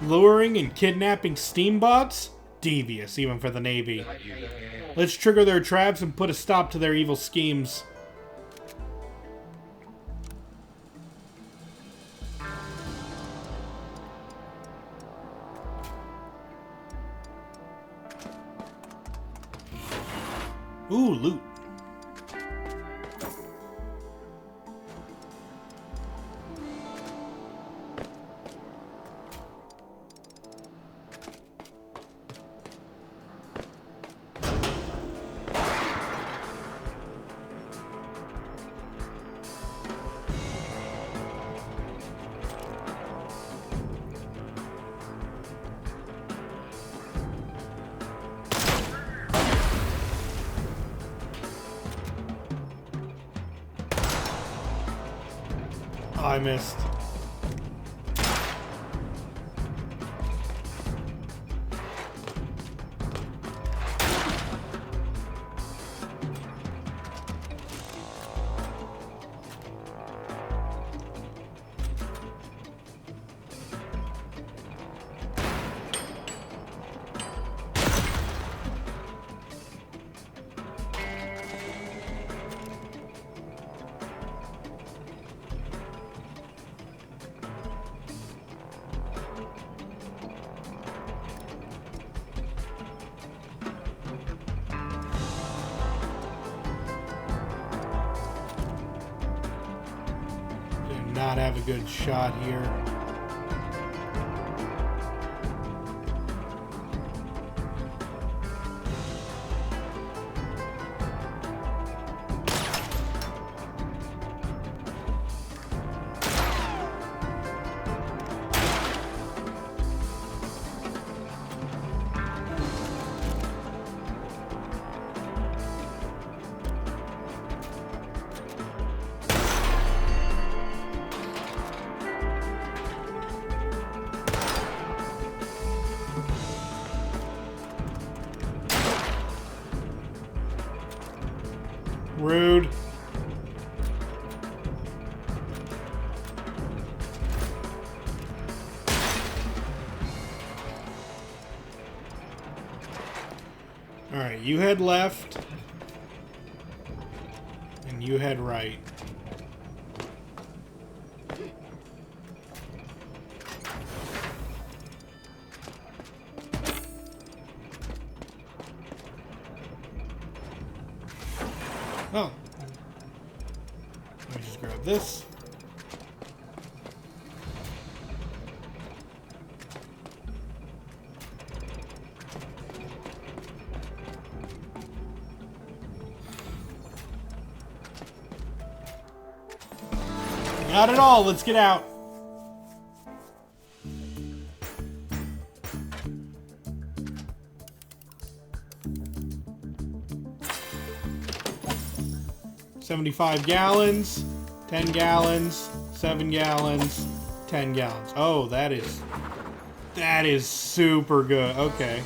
Luring and kidnapping steambots? Devious, even for the Navy. Let's trigger their traps and put a stop to their evil schemes. Ooh, loot. I missed. Not have a good shot here. Rude. Alright, you head left. And you head right. Oh. Let me just grab this. Not at all. Let's get out. $75 gallons, 10 gallons, 7 gallons, 10 gallons. Oh, that is super good. Okay.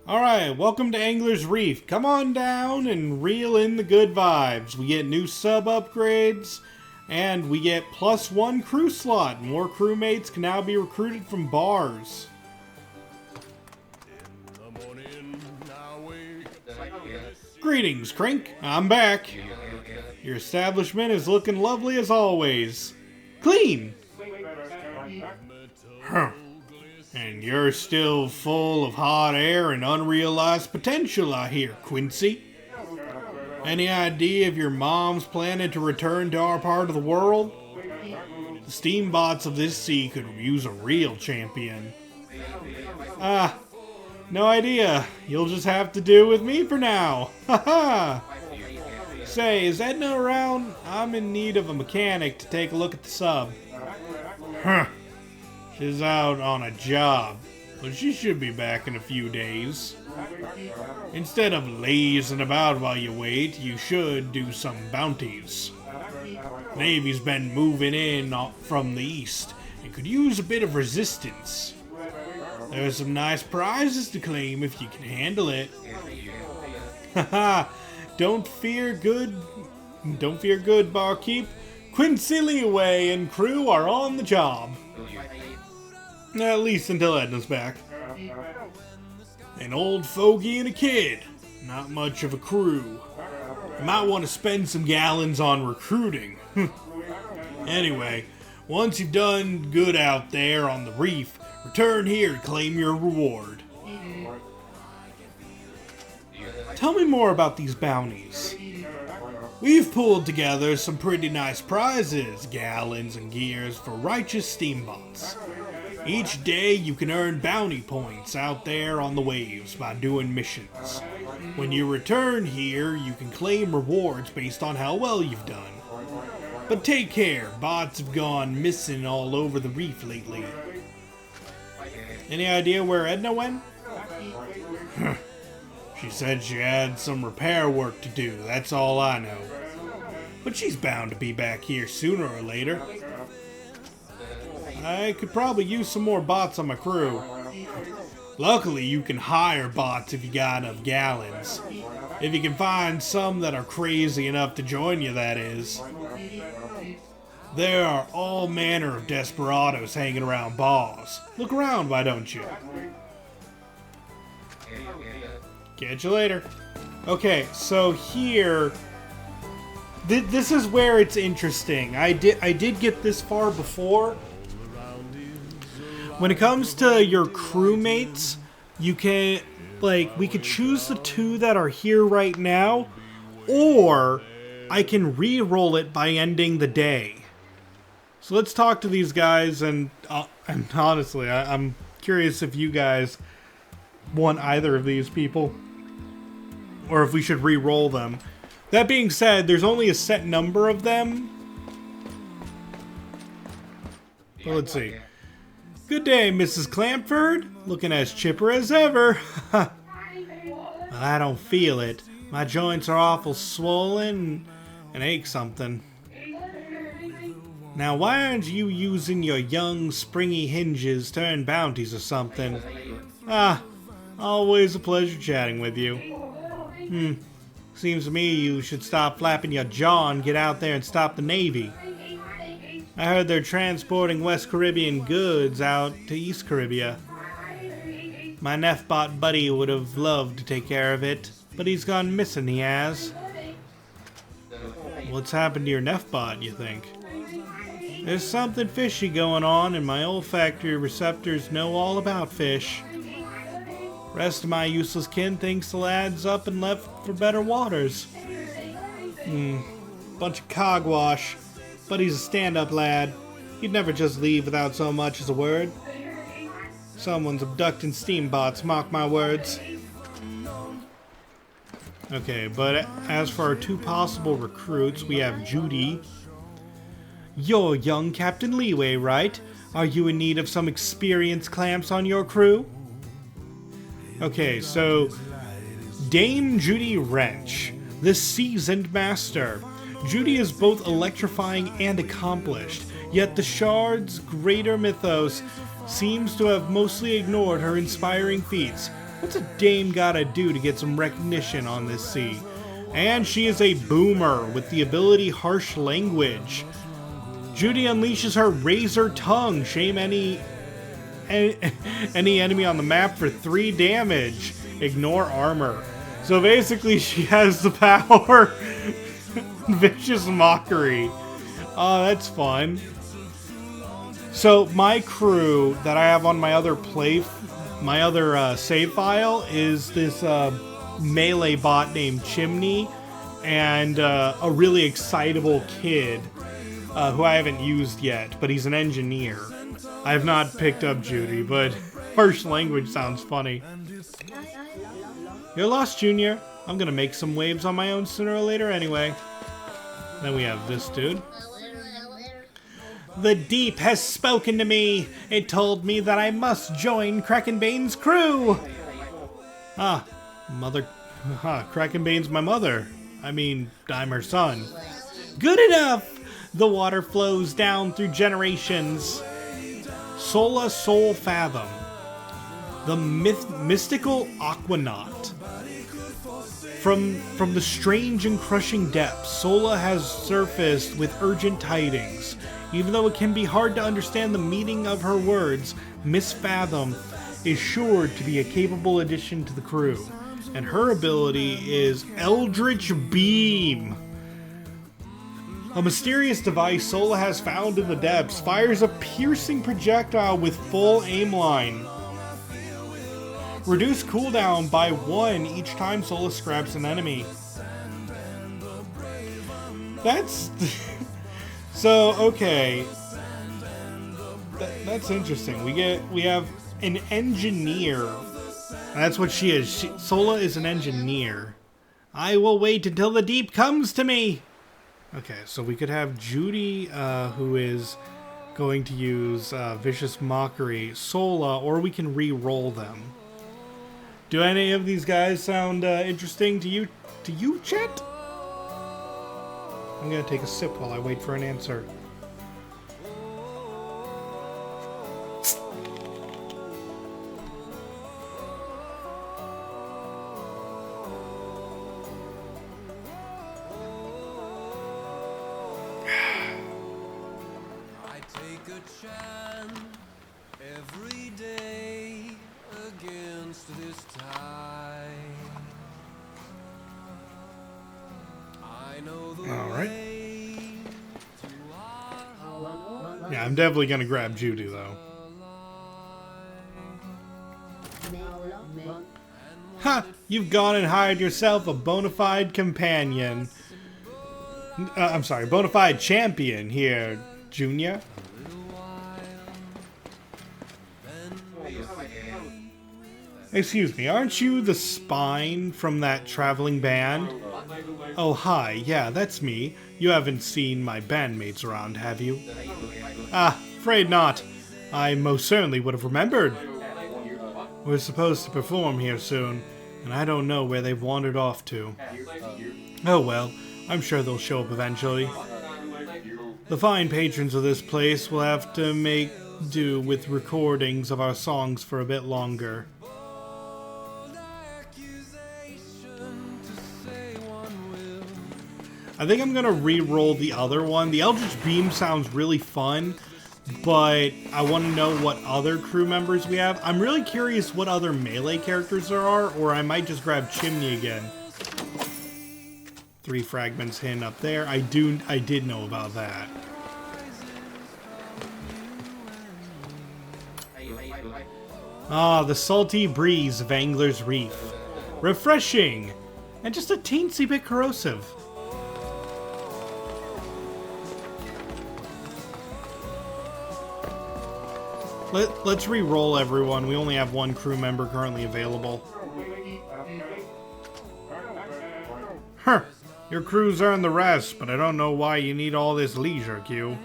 Alright, welcome to Angler's Reef. Come on down and reel in the good vibes. We get new sub upgrades, and we get +1 crew slot. More crewmates can now be recruited from bars. Greetings, Crink. I'm back. Your establishment is looking lovely as always. Clean! Huh. And you're still full of hot air and unrealized potential, I hear, Quincy. Any idea if your mom's planning to return to our part of the world? The steambots of this sea could use a real champion. No idea. You'll just have to do with me for now. Haha! Say, is Edna around? I'm in need of a mechanic to take a look at the sub. Huh. She's out on a job, but she should be back in a few days. Instead of lazing about while you wait, you should do some bounties. Navy's been moving in from the east and could use a bit of resistance. There's some nice prizes to claim if you can handle it. Haha, don't fear good, barkeep. Quincy Leeway and crew are on the job. At least until Edna's back. An old fogey and a kid. Not much of a crew. You might want to spend some gallons on recruiting. Anyway, once you've done good out there on the reef, return here to claim your reward. Tell me more about these bounties. We've pulled together some pretty nice prizes, gallons and gears for righteous steambots. Each day you can earn bounty points out there on the waves by doing missions. When you return here, you can claim rewards based on how well you've done. But take care, bots have gone missing all over the reef lately. Any idea where Edna went? She said she had some repair work to do, that's all I know. But she's bound to be back here sooner or later. I could probably use some more bots on my crew. Luckily, you can hire bots if you got enough gallons. If you can find some that are crazy enough to join you, that is. There are all manner of desperados hanging around bars. Look around, why don't you? Catch you later. Okay, so here... This is where it's interesting. I did get this far before. When it comes to your crewmates, you can, we could choose the 2 that are here right now, or I can re-roll it by ending the day. So let's talk to these guys, and honestly, I'm curious if you guys want either of these people, or if we should re-roll them. That being said, there's only a set number of them. Well, let's see. Good day, Mrs. Clampford. Looking as chipper as ever. Well, I don't feel it. My joints are awful swollen and ache something. Now, why aren't you using your young, springy hinges to earn bounties or something? Always a pleasure chatting with you. Seems to me you should stop flapping your jaw and get out there and stop the Navy. I heard they're transporting West Caribbean goods out to East Caribbean. My Nefbot buddy would have loved to take care of it, but he's gone missing, he has. What's happened to your Nefbot, you think? There's something fishy going on, and my olfactory receptors know all about fish. Rest of my useless kin thinks the lad's up and left for better waters. Bunch of cogwash. But he's a stand-up lad. He'd never just leave without so much as a word. Someone's abducting steambots, mark my words. Okay, but as for our 2 possible recruits, we have Judy. You're young Captain Leeway, right? Are you in need of some experienced clamps on your crew? Okay, so Dame Judy Wrench, the seasoned master. Judy is both electrifying and accomplished, yet the Shard's greater mythos seems to have mostly ignored her inspiring feats. What's a dame gotta do to get some recognition on this sea? And she is a boomer with the ability Harsh Language. Judy unleashes her razor tongue. Shame any enemy on the map for 3 damage. Ignore armor. So basically she has the power Vicious Mockery. Oh, that's fun. So my crew that I have on my other save file is this melee bot named Chimney and a really excitable kid who I haven't used yet, but he's an engineer. I have not picked up Judy, but Harsh Language sounds funny. You're lost, Junior. I'm gonna make some waves on my own sooner or later anyway. Then we have this dude. The deep has spoken to me. It told me that I must join Krakenbane's crew. Krakenbane's my mother. I mean, I'm her son. Good enough. The water flows down through generations. Sola Soul Fathom. The mystical Aquanaut. From the strange and crushing depths, Sola has surfaced with urgent tidings. Even though it can be hard to understand the meaning of her words, Miss Fathom is sure to be a capable addition to the crew. And her ability is Eldritch Beam. A mysterious device Sola has found in the depths fires a piercing projectile with full aim line. Reduce cooldown by 1 each time Sola scraps an enemy. That's... So, okay. That's interesting. We have an engineer. That's what she is. Sola is an engineer. I will wait until the deep comes to me. Okay, so we could have Judy, who is going to use Vicious Mockery, Sola, or we can re-roll them. Do any of these guys sound interesting to you? To you, Chet? I'm gonna take a sip while I wait for an answer. I take a chance every day against this tide. I know the All right. Yeah, I'm definitely gonna grab Judy though. Ha! You've gone and hired yourself a bona fide companion. I'm sorry, bona fide champion here, Junior. Excuse me, aren't you the spine from that traveling band? Oh, hi, yeah, that's me. You haven't seen my bandmates around, have you? Ah, afraid not. I most certainly would have remembered. We're supposed to perform here soon, and I don't know where they've wandered off to. Oh well, I'm sure they'll show up eventually. The fine patrons of this place will have to make do with recordings of our songs for a bit longer. I think I'm gonna re-roll the other one. The Eldritch Beam sounds really fun, but I want to know what other crew members we have. I'm really curious what other melee characters there are, or I might just grab Chimney again. 3 fragments hidden up there. I did know about that. Ah, the salty breeze of Angler's Reef. Refreshing! And just a teensy bit corrosive. Let's re-roll everyone. We only have 1 crew member currently available. Huh. Your crew's earned the rest, but I don't know why you need all this leisure, Q.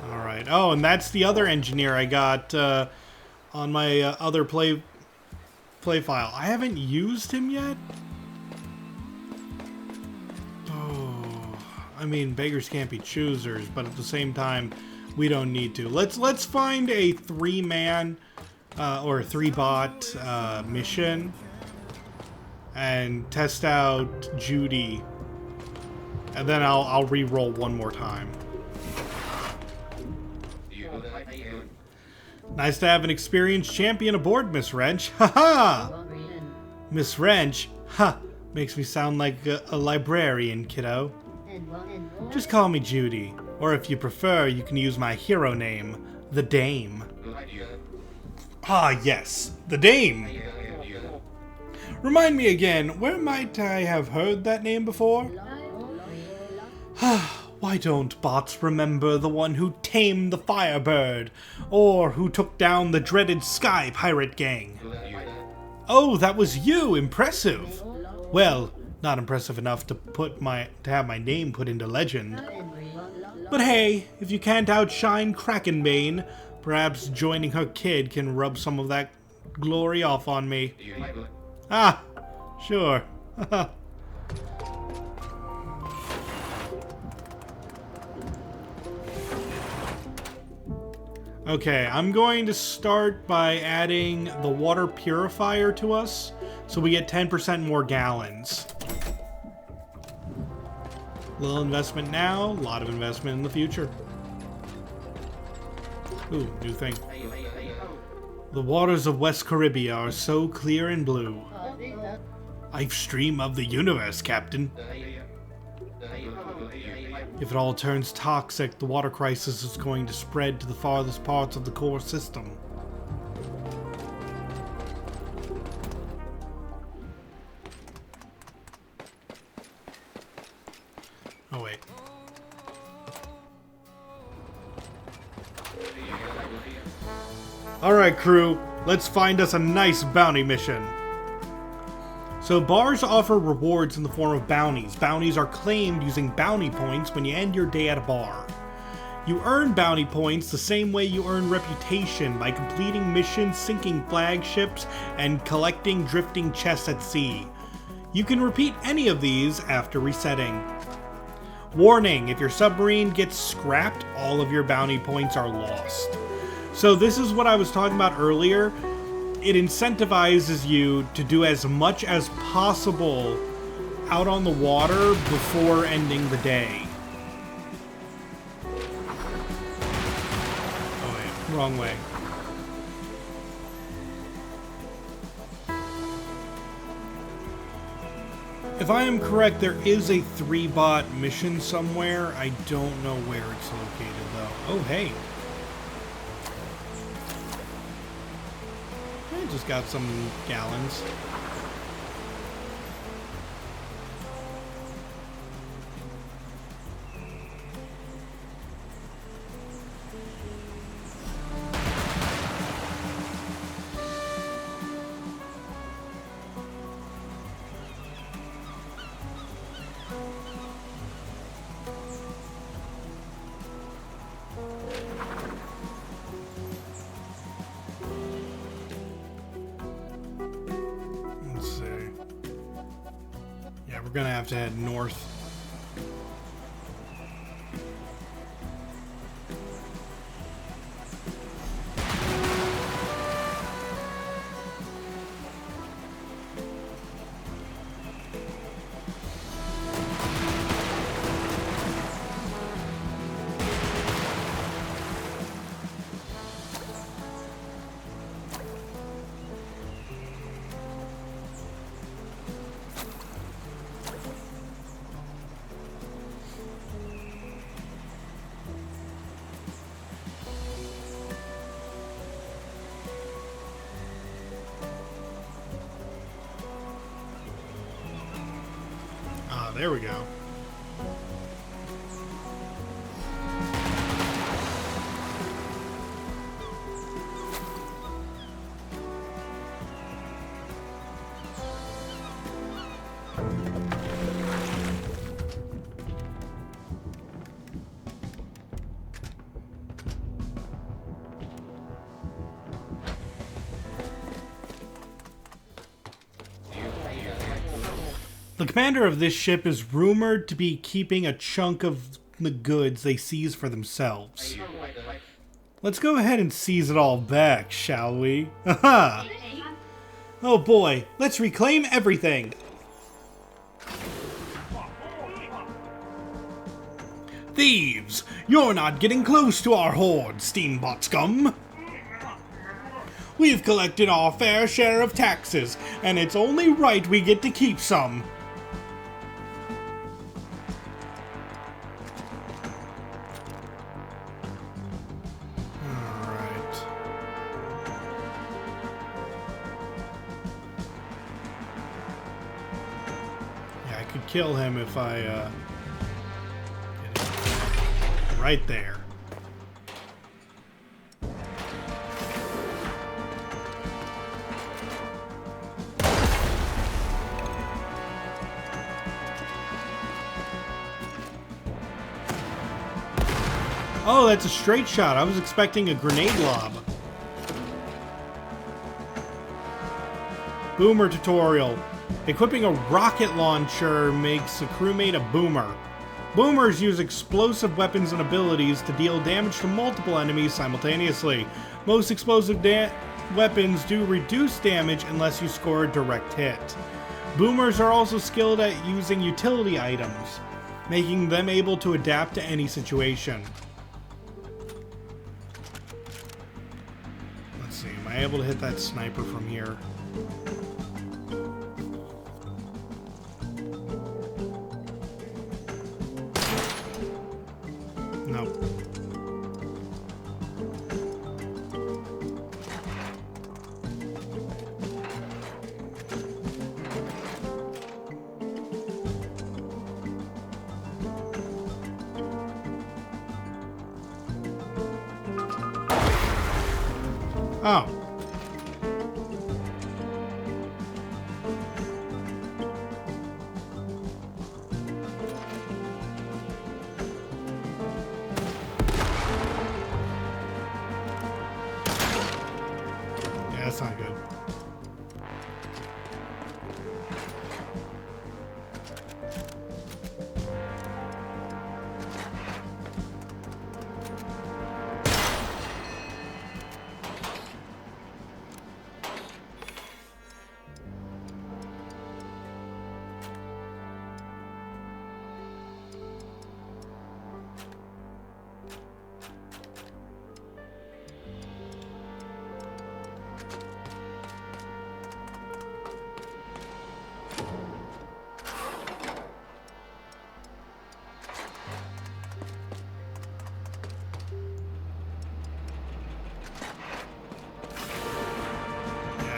Alright. Oh, and that's the other engineer I got on my other play file. I haven't used him yet? I mean, beggars can't be choosers, but at the same time, We don't need to. Let's find a 3-man or 3-bot mission and test out Judy, and then I'll re-roll one more time. Nice to have an experienced champion aboard, Miss Wrench. Haha! Miss Wrench? Ha! Makes me sound like a librarian, kiddo. Just call me Judy. Or if you prefer, you can use my hero name, the Dame. Ah, yes, the Dame! Remind me again, where might I have heard that name before? Why don't bots remember the one who tamed the Firebird, or who took down the dreaded Sky Pirate Gang? Oh, that was you! Impressive! Well, not impressive enough to have my name put into legend. But hey, if you can't outshine Krakenbane, perhaps joining her kid can rub some of that glory off on me. Ah, sure. Okay, I'm going to start by adding the water purifier to us, so we get 10% more gallons. Little investment now, a lot of investment in the future. Ooh, new thing. The waters of West Caribbean are so clear and blue. Life stream of the universe, Captain. If it all turns toxic, the water crisis is going to spread to the farthest parts of the core system. Oh, wait. Alright, crew. Let's find us a nice bounty mission. So bars offer rewards in the form of bounties. Bounties are claimed using bounty points when you end your day at a bar. You earn bounty points the same way you earn reputation, by completing missions, sinking flagships, and collecting drifting chests at sea. You can repeat any of these after resetting. Warning, if your submarine gets scrapped, all of your bounty points are lost. So this is what I was talking about earlier. It incentivizes you to do as much as possible out on the water before ending the day. Oh wait, wrong way. If I am correct, there is a 3-bot mission somewhere. I don't know where it's located though. Oh hey. I just got some gallons. We're gonna have to head north. There we go. The commander of this ship is rumored to be keeping a chunk of the goods they seize for themselves. Let's go ahead and seize it all back, shall we? Aha! Oh boy, let's reclaim everything! Thieves! You're not getting close to our hoard, Steambot scum! We've collected our fair share of taxes, and it's only right we get to keep some. Alright. Yeah, I could kill him if I, get him right there. Oh, that's a straight shot. I was expecting a grenade lob. Boomer tutorial. Equipping a rocket launcher makes a crewmate a boomer. Boomers use explosive weapons and abilities to deal damage to multiple enemies simultaneously. Most explosive weapons do reduce damage unless you score a direct hit. Boomers are also skilled at using utility items, making them able to adapt to any situation. Am I able to hit that sniper from here? No. Oh. That's not good.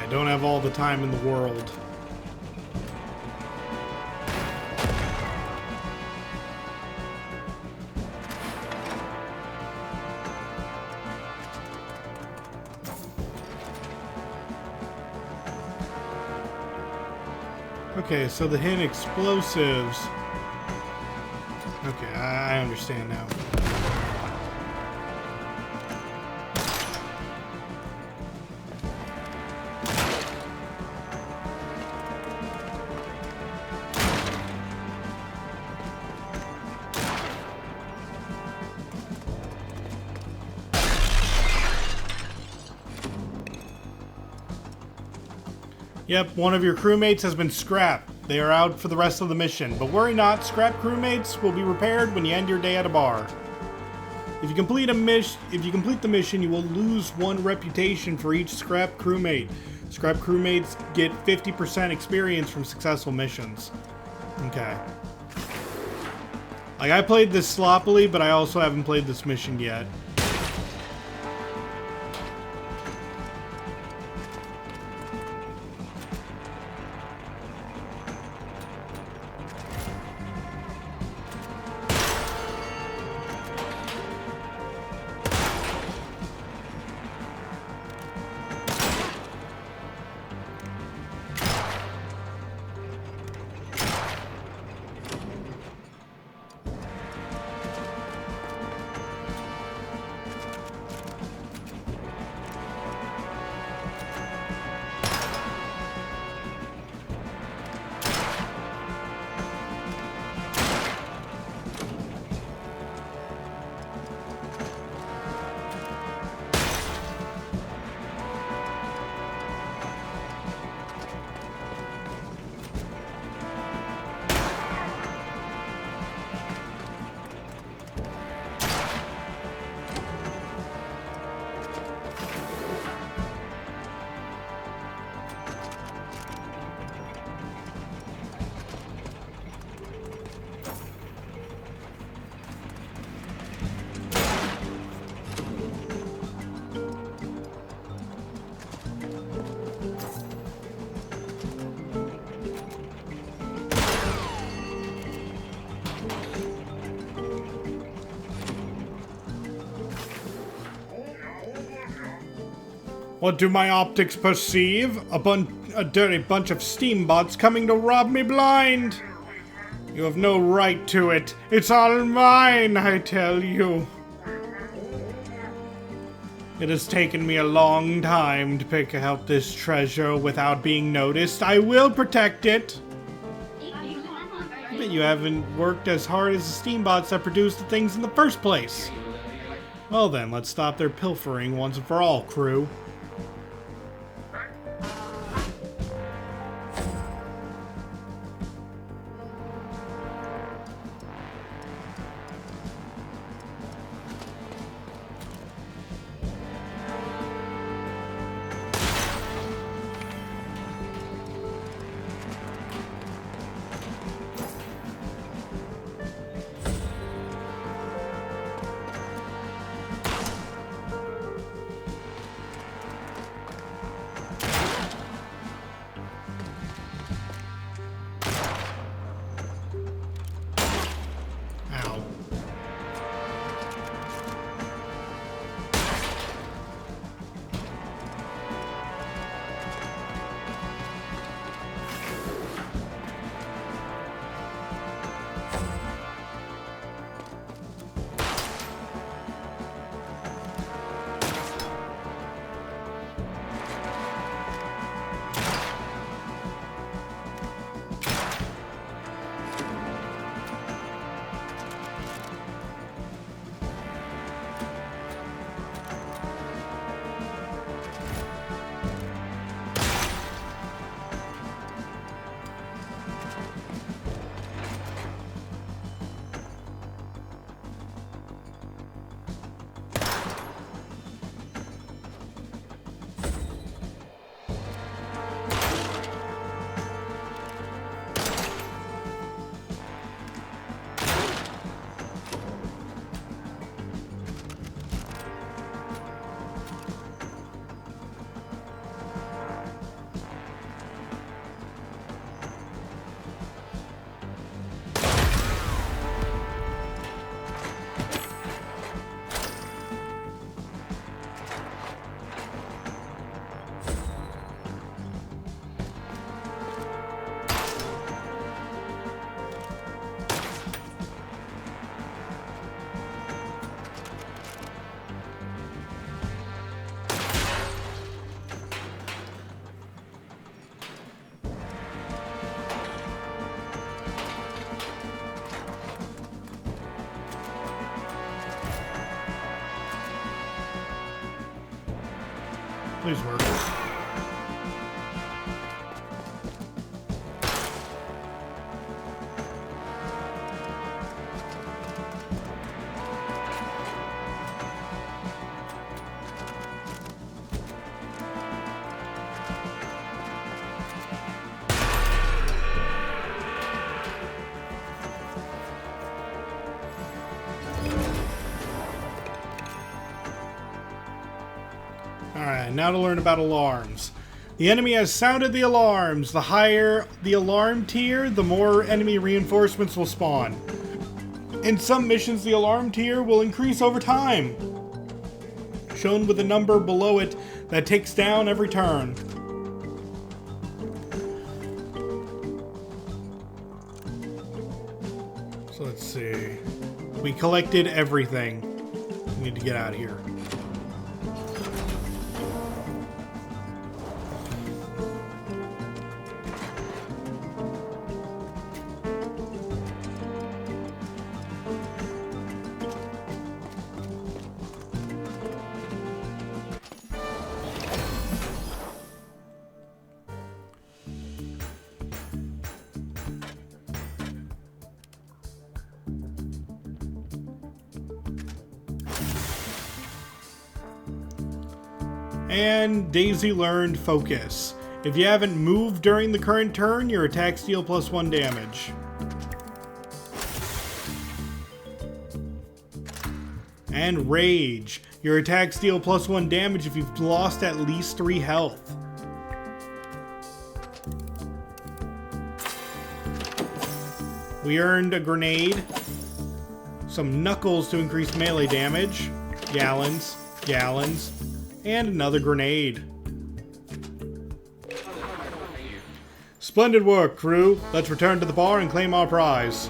I don't have all the time in the world. Okay, so the hidden explosives. Okay, I understand now. Yep, one of your crewmates has been scrapped. They are out for the rest of the mission. But worry not, scrap crewmates will be repaired when you end your day at a bar. If you complete the mission, you will lose 1 reputation for each scrap crewmate. Scrap crewmates get 50% experience from successful missions. Okay. Like, I played this sloppily, but I also haven't played this mission yet. What do my optics perceive? A dirty bunch of steambots coming to rob me blind! You have no right to it. It's all mine, I tell you. It has taken me a long time to pick out this treasure without being noticed. I will protect it. But you haven't worked as hard as the steambots that produced the things in the first place. Well then, let's stop their pilfering once and for all, crew. Ow. Please work. Alright, now to learn about alarms. The enemy has sounded the alarms. The higher the alarm tier, the more enemy reinforcements will spawn. In some missions, the alarm tier will increase over time, shown with a number below it that ticks down every turn. So let's see. We collected everything. We need to get out of here. And Daisy learned Focus. If you haven't moved during the current turn, your attacks deal +1 damage. And Rage. Your attacks deal +1 damage if you've lost at least 3 health. We earned a grenade, some knuckles to increase melee damage, gallons, And another grenade. Splendid work, crew. Let's return to the bar and claim our prize.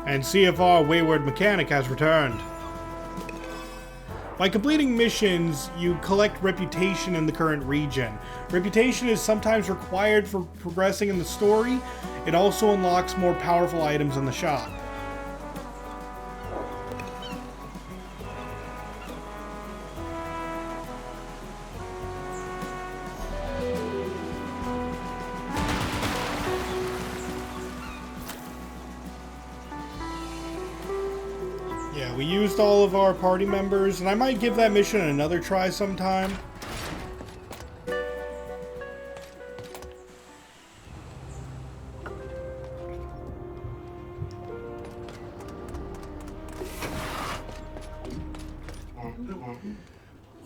And see if our wayward mechanic has returned. By completing missions, you collect reputation in the current region. Reputation is sometimes required for progressing in the story. It also unlocks more powerful items in the shop. Yeah, we used all of our party members, and I might give that mission another try sometime.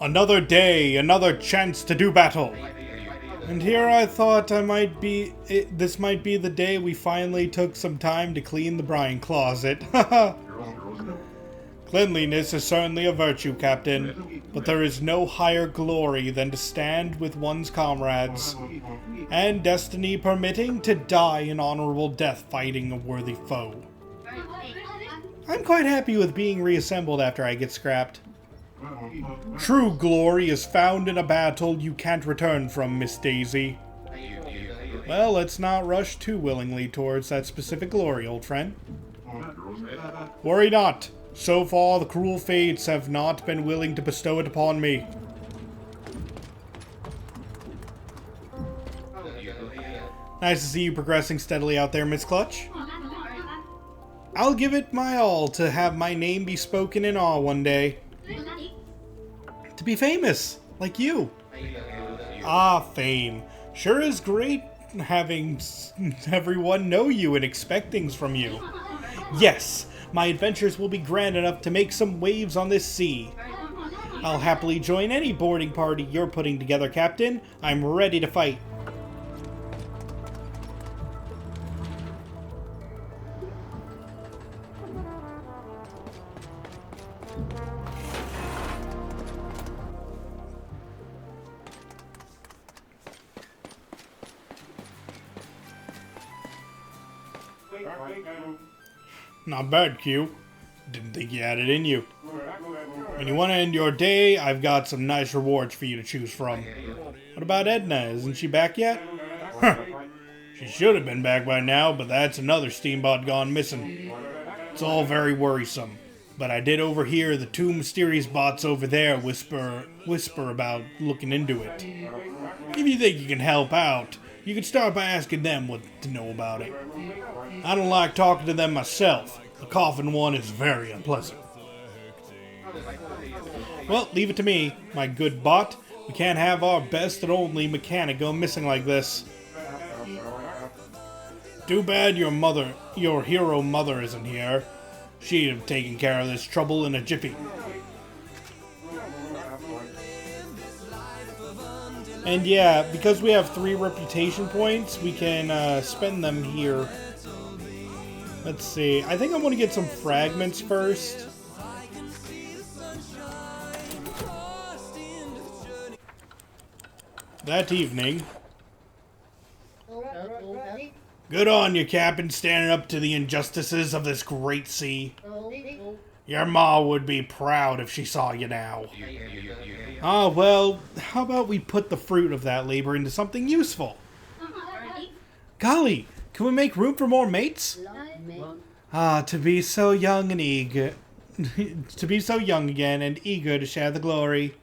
Another day, another chance to do battle. And here I thought this might be the day we finally took some time to clean the brine closet. Haha. Cleanliness is certainly a virtue, Captain, but there is no higher glory than to stand with one's comrades, and destiny permitting, to die an honorable death fighting a worthy foe. I'm quite happy with being reassembled after I get scrapped. True glory is found in a battle you can't return from, Miss Daisy. Well, let's not rush too willingly towards that specific glory, old friend. Worry not. So far, the cruel fates have not been willing to bestow it upon me. Nice to see you progressing steadily out there, Miss Clutch. I'll give it my all to have my name be spoken in awe one day. To be famous, like you. Ah, fame. Sure is great having everyone know you and expect things from you. Yes, my adventures will be grand enough to make some waves on this sea. I'll happily join any boarding party you're putting together, Captain. I'm ready to fight. Not bad, Q. Didn't think you had it in you. When you want to end your day, I've got some nice rewards for you to choose from. What about Edna? Isn't she back yet? Huh. She should have been back by now, but that's another Steambot gone missing. It's all very worrisome. But I did overhear the two mysterious bots over there whisper about looking into it. If you think you can help out, you can start by asking them what to know about it. I don't like talking to them myself. The coffin one is very unpleasant. Well, leave it to me, my good bot. We can't have our best and only mechanic go missing like this. Too bad your hero mother isn't here. She'd have taken care of this trouble in a jiffy. And yeah, because we have 3 reputation points, we can spend them here. Let's see. I think I want to get some fragments first. That evening. Good on you, Captain, standing up to the injustices of this great sea. Your ma would be proud if she saw you now. Ah, well, how about we put the fruit of that labor into something useful? Golly, can we make room for more mates? Ah, to be so young and eager. To be so young again and eager to share the glory.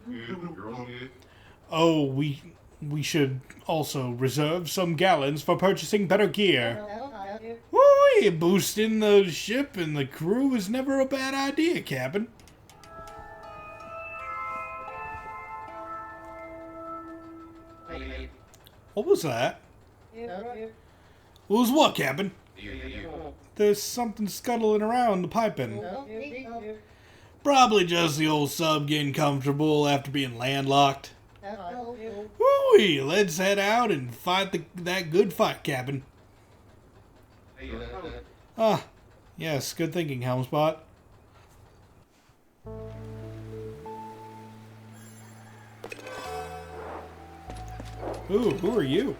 Oh, we should also reserve some gallons for purchasing better gear. Woo, boosting the ship and the crew is never a bad idea, Captain. What was that? What was what, Captain? There's something scuttling around the piping. Probably just the old sub getting comfortable after being landlocked. Woo-wee, let's head out and fight that good fight, Captain. Ah, yes, good thinking, Helmspot. Ooh, who are you?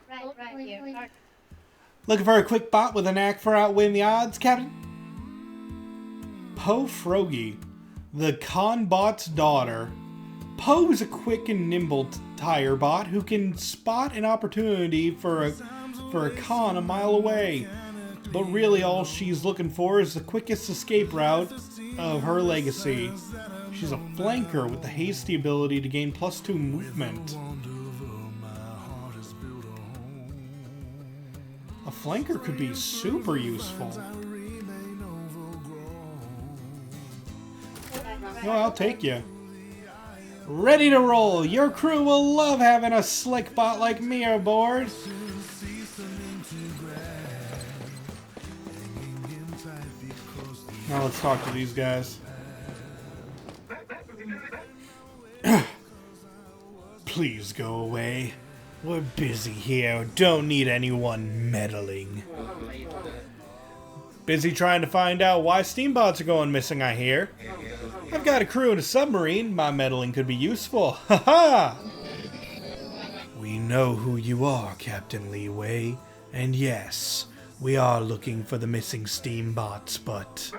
Right here. Looking for a quick bot with a knack for outweighing the odds, Captain? Poe Frogie, the con bot's daughter. Poe is a quick and nimble tire bot who can spot an opportunity for a con a mile away. But really all she's looking for is the quickest escape route of her legacy. She's a flanker with the hasty ability to gain +2 movement. A flanker could be super useful. No, I'll take you. Ready to roll. Your crew will love having a slick bot like me aboard. Now let's talk to these guys. Please go away. We're busy here. Don't need anyone meddling. Busy trying to find out why steambots are going missing, I hear. I've got a crew in a submarine. My meddling could be useful. Ha ha! We know who you are, Captain Leeway. And yes, we are looking for the missing steambots, but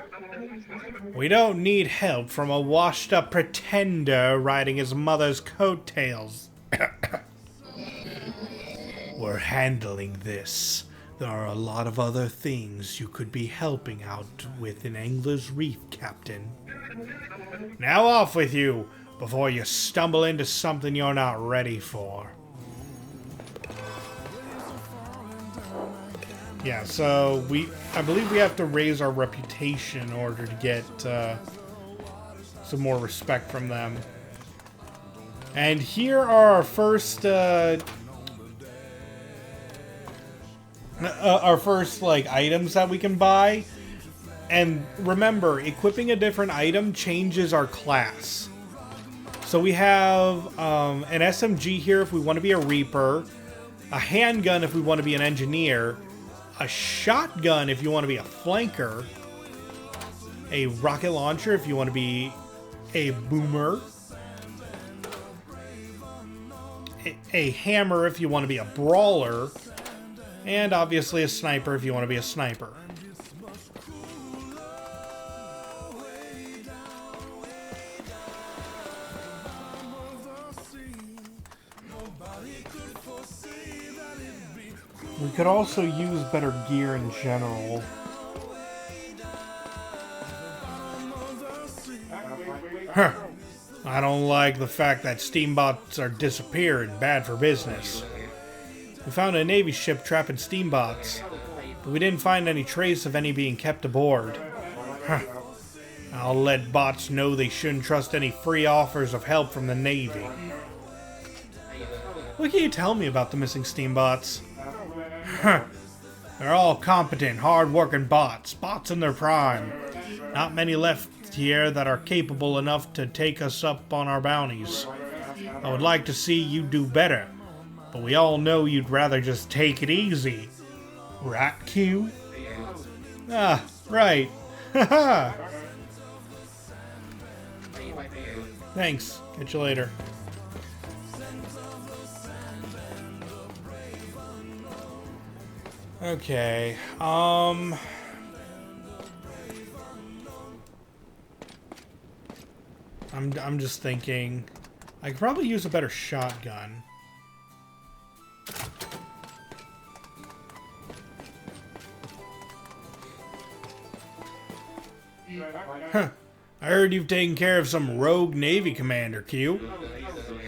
we don't need help from a washed-up pretender riding his mother's coattails. We're handling this. There are a lot of other things you could be helping out with in Angler's Reef, Captain. Now off with you, before you stumble into something you're not ready for. Yeah, so I believe we have to raise our reputation in order to get some more respect from them. And here are our first like items that we can buy. And remember, equipping a different item changes our class. So we have an SMG here if we want to be a Reaper, a handgun if we want to be an engineer, a shotgun if you want to be a flanker, a rocket launcher if you want to be a boomer, a hammer if you want to be a brawler, and obviously a sniper if you want to be a sniper. We could also use better gear in general. Huh. I don't like the fact that steambots are disappearing. Bad for business. We found a Navy ship trapping steambots, but we didn't find any trace of any being kept aboard. Huh. I'll let bots know they shouldn't trust any free offers of help from the Navy. What can you tell me about the missing steambots? Huh. They're all competent, hard-working bots. Bots in their prime. Not many left here that are capable enough to take us up on our bounties. I would like to see you do better, but we all know you'd rather just take it easy. Right, Q? Ah, right. Haha. Thanks. Catch you later. Okay, I'm just thinking I could probably use a better shotgun. Huh. I heard you've taken care of some rogue Navy commander, Q.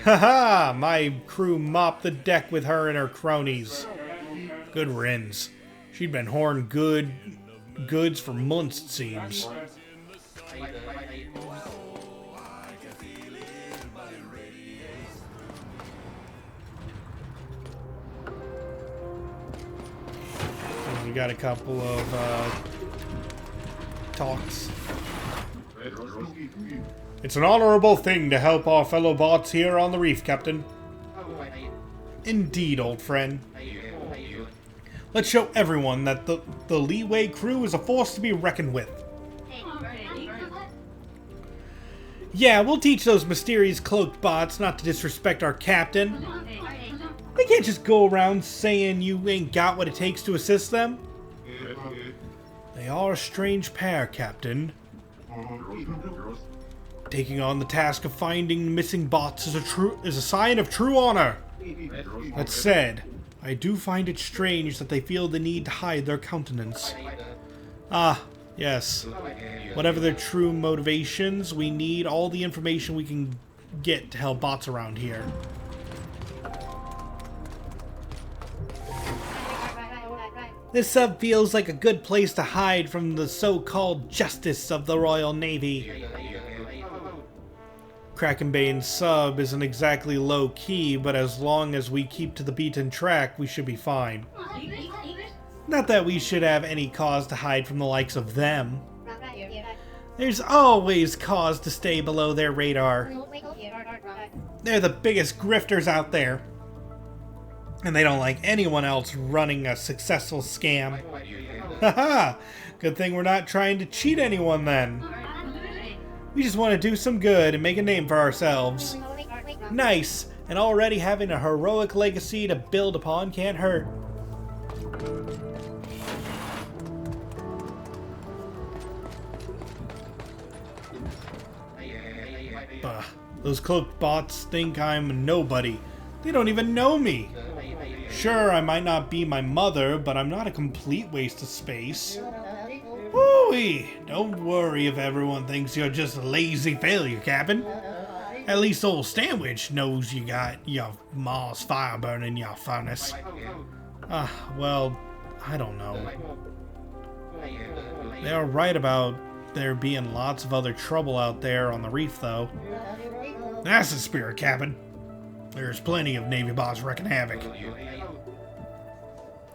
Haha, my crew mopped the deck with her and her cronies. Good riddance. She'd been hoarding goods for months, it seems. We got a couple of talks. It's an honorable thing to help our fellow bots here on the reef, Captain. Indeed, old friend. Let's show everyone that the Leeway crew is a force to be reckoned with. Yeah, we'll teach those mysterious cloaked bots not to disrespect our captain. They can't just go around saying you ain't got what it takes to assist them. They are a strange pair, Captain. Taking on the task of finding missing bots is a sign of true honor. That said, I do find it strange that they feel the need to hide their countenance. Ah, yes. Whatever their true motivations, we need all the information we can get to help bots around here. This sub feels like a good place to hide from the so-called justice of the Royal Navy. Krakenbane's sub isn't exactly low-key, but as long as we keep to the beaten track, we should be fine. Not that we should have any cause to hide from the likes of them. There's always cause to stay below their radar. They're the biggest grifters out there. And they don't like anyone else running a successful scam. Haha! Good thing we're not trying to cheat anyone then. We just want to do some good and make a name for ourselves. Nice! And already having a heroic legacy to build upon can't hurt. Those cloaked bots think I'm a nobody. They don't even know me. Sure, I might not be my mother, but I'm not a complete waste of space. Woo-wee! Don't worry if everyone thinks you're just a lazy failure, Captain. At least old Stanwich knows you got your Mars fire burning your furnace. Well, I don't know. They are right about there being lots of other trouble out there on the reef, though. That's the spirit, Captain. There's plenty of Navy bots wrecking havoc.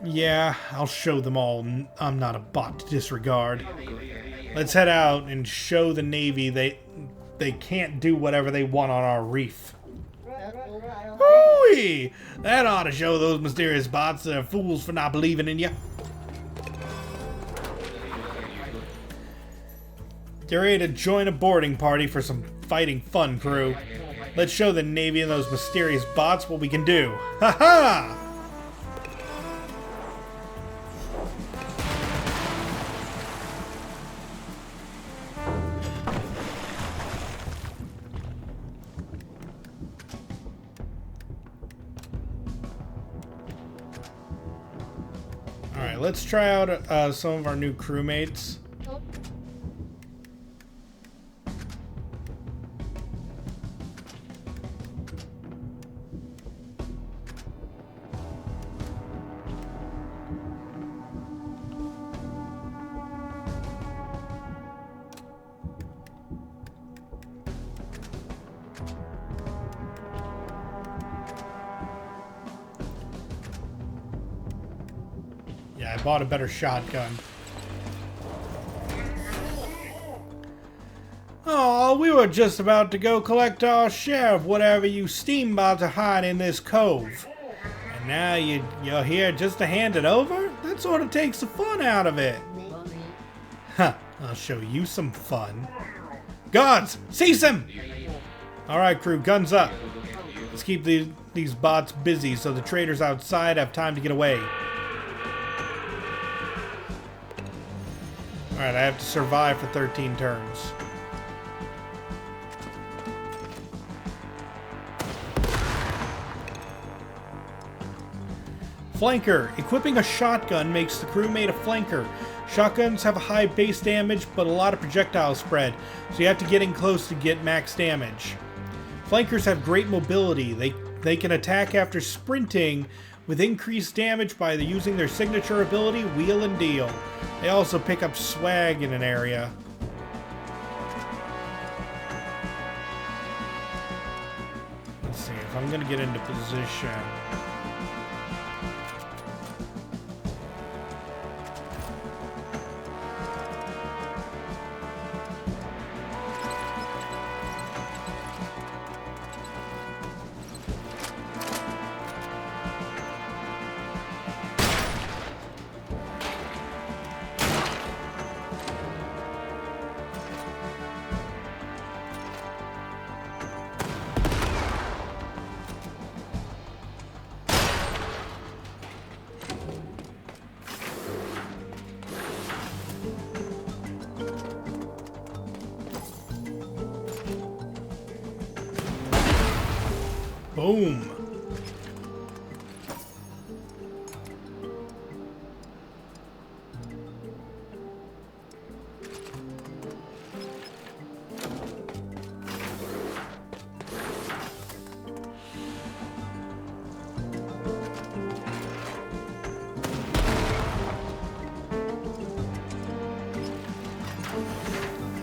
Yeah, I'll show them all I'm not a bot to disregard. Let's head out and show the Navy they can't do whatever they want on our reef. Hooey! That ought to show those mysterious bots they're fools for not believing in you. Get ready to join a boarding party for some fighting fun, crew. Let's show the Navy and those mysterious bots what we can do. Ha ha! Alright, let's try out some of our new crewmates. Yeah, I bought a better shotgun. Oh, we were just about to go collect our share of whatever you steambots are hiding in this cove. And now you're here just to hand it over? That sort of takes the fun out of it. Huh, I'll show you some fun. Guards, seize him! Alright, crew, guns up. Let's keep these bots busy so the traders outside have time to get away. Alright, I have to survive for 13 turns. Flanker. Equipping a shotgun makes the crewmate a flanker. Shotguns have a high base damage, but a lot of projectile spread, so you have to get in close to get max damage. Flankers have great mobility. They can attack after sprinting with increased damage by using their signature ability, Wheel and Deal. They also pick up swag in an area. Let's see if I'm gonna get into position. Boom.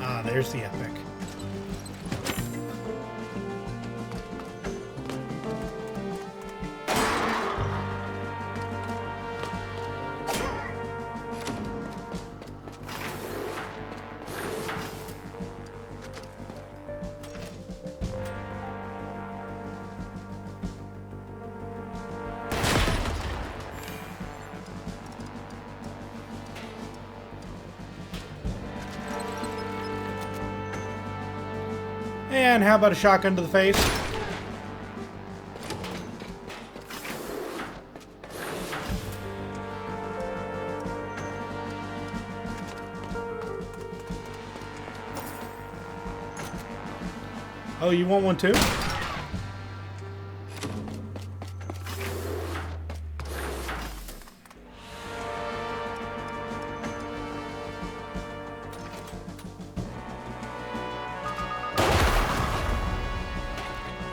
Ah, there's the epic. And how about a shotgun to the face? Oh, you want one too?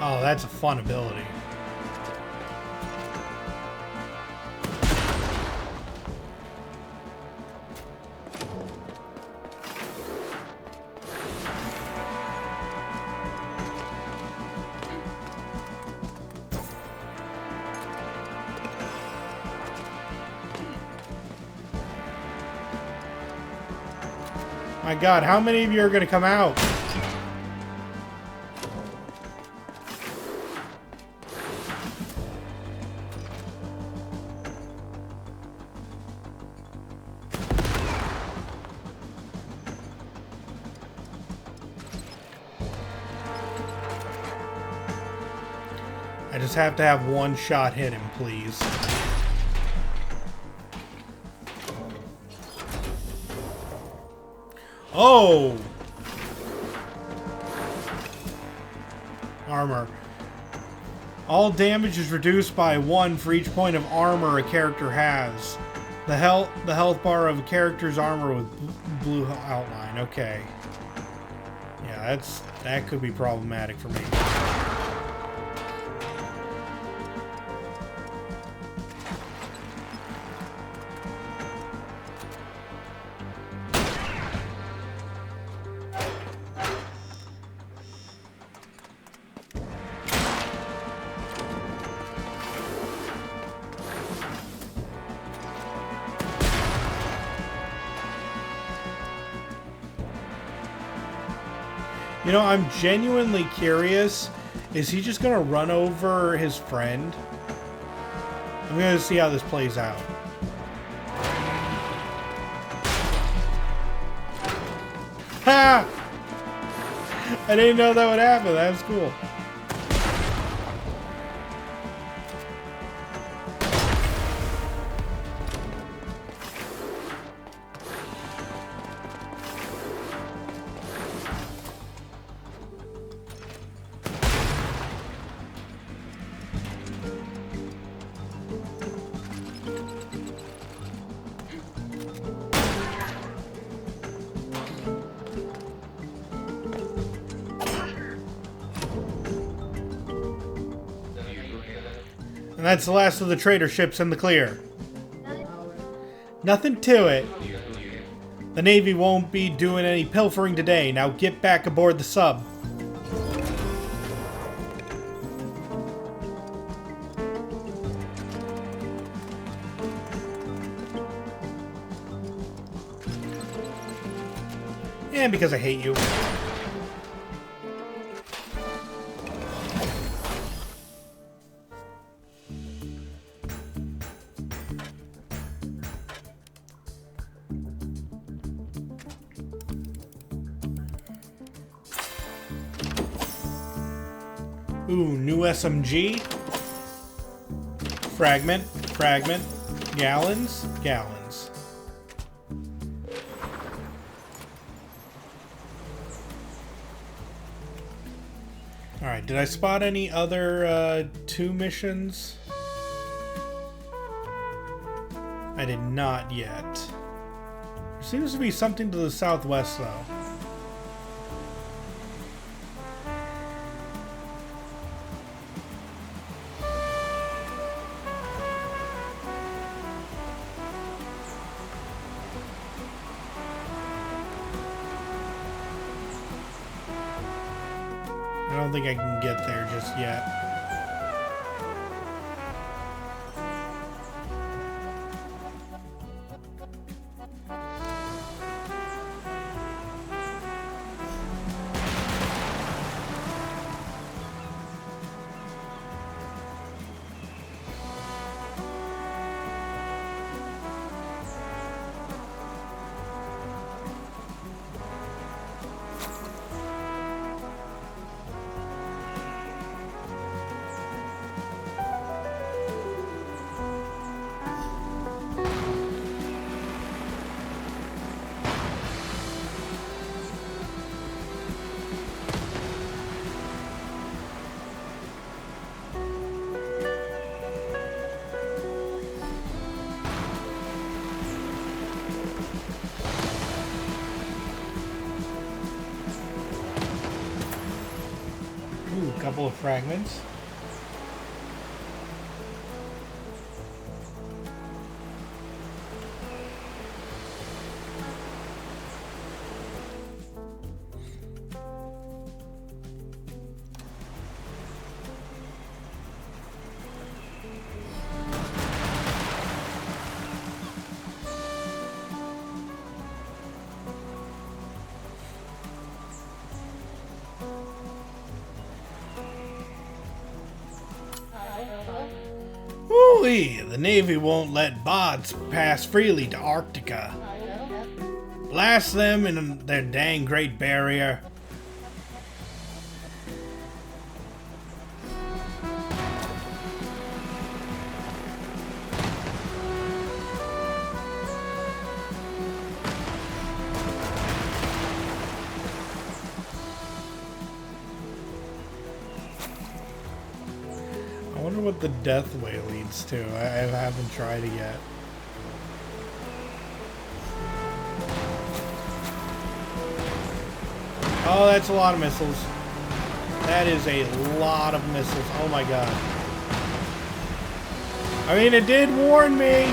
Oh, that's a fun ability. My God, how many of you are going to come out? I just have to have one shot hit him, please. Oh! Armor. All damage is reduced by 1 for each point of armor a character has. The health bar of a character's armor with blue outline. Okay. Yeah, that could be problematic for me. You know, I'm genuinely curious. Is he just gonna run over his friend? I'm gonna see how this plays out. Ha! I didn't know that would happen. That was cool. And that's the last of the trader ships in the clear. Nothing to it. The Navy won't be doing any pilfering today. Now get back aboard the sub. And because I hate you. Ooh, new SMG. Fragment, fragment. Gallons, gallons. Alright, Did I spot any other 2 missions? I did not yet. There seems to be something to the southwest, though. I don't think I can get there just yet. Ooh, a couple of fragments. Ooh-wee, the Navy won't let bots pass freely to Arctica. Blast them in their dang Great Barrier. I wonder what the Deathway leads to. I haven't tried it yet. Oh, that's a lot of missiles. That is a lot of missiles. Oh my god. I mean, it did warn me.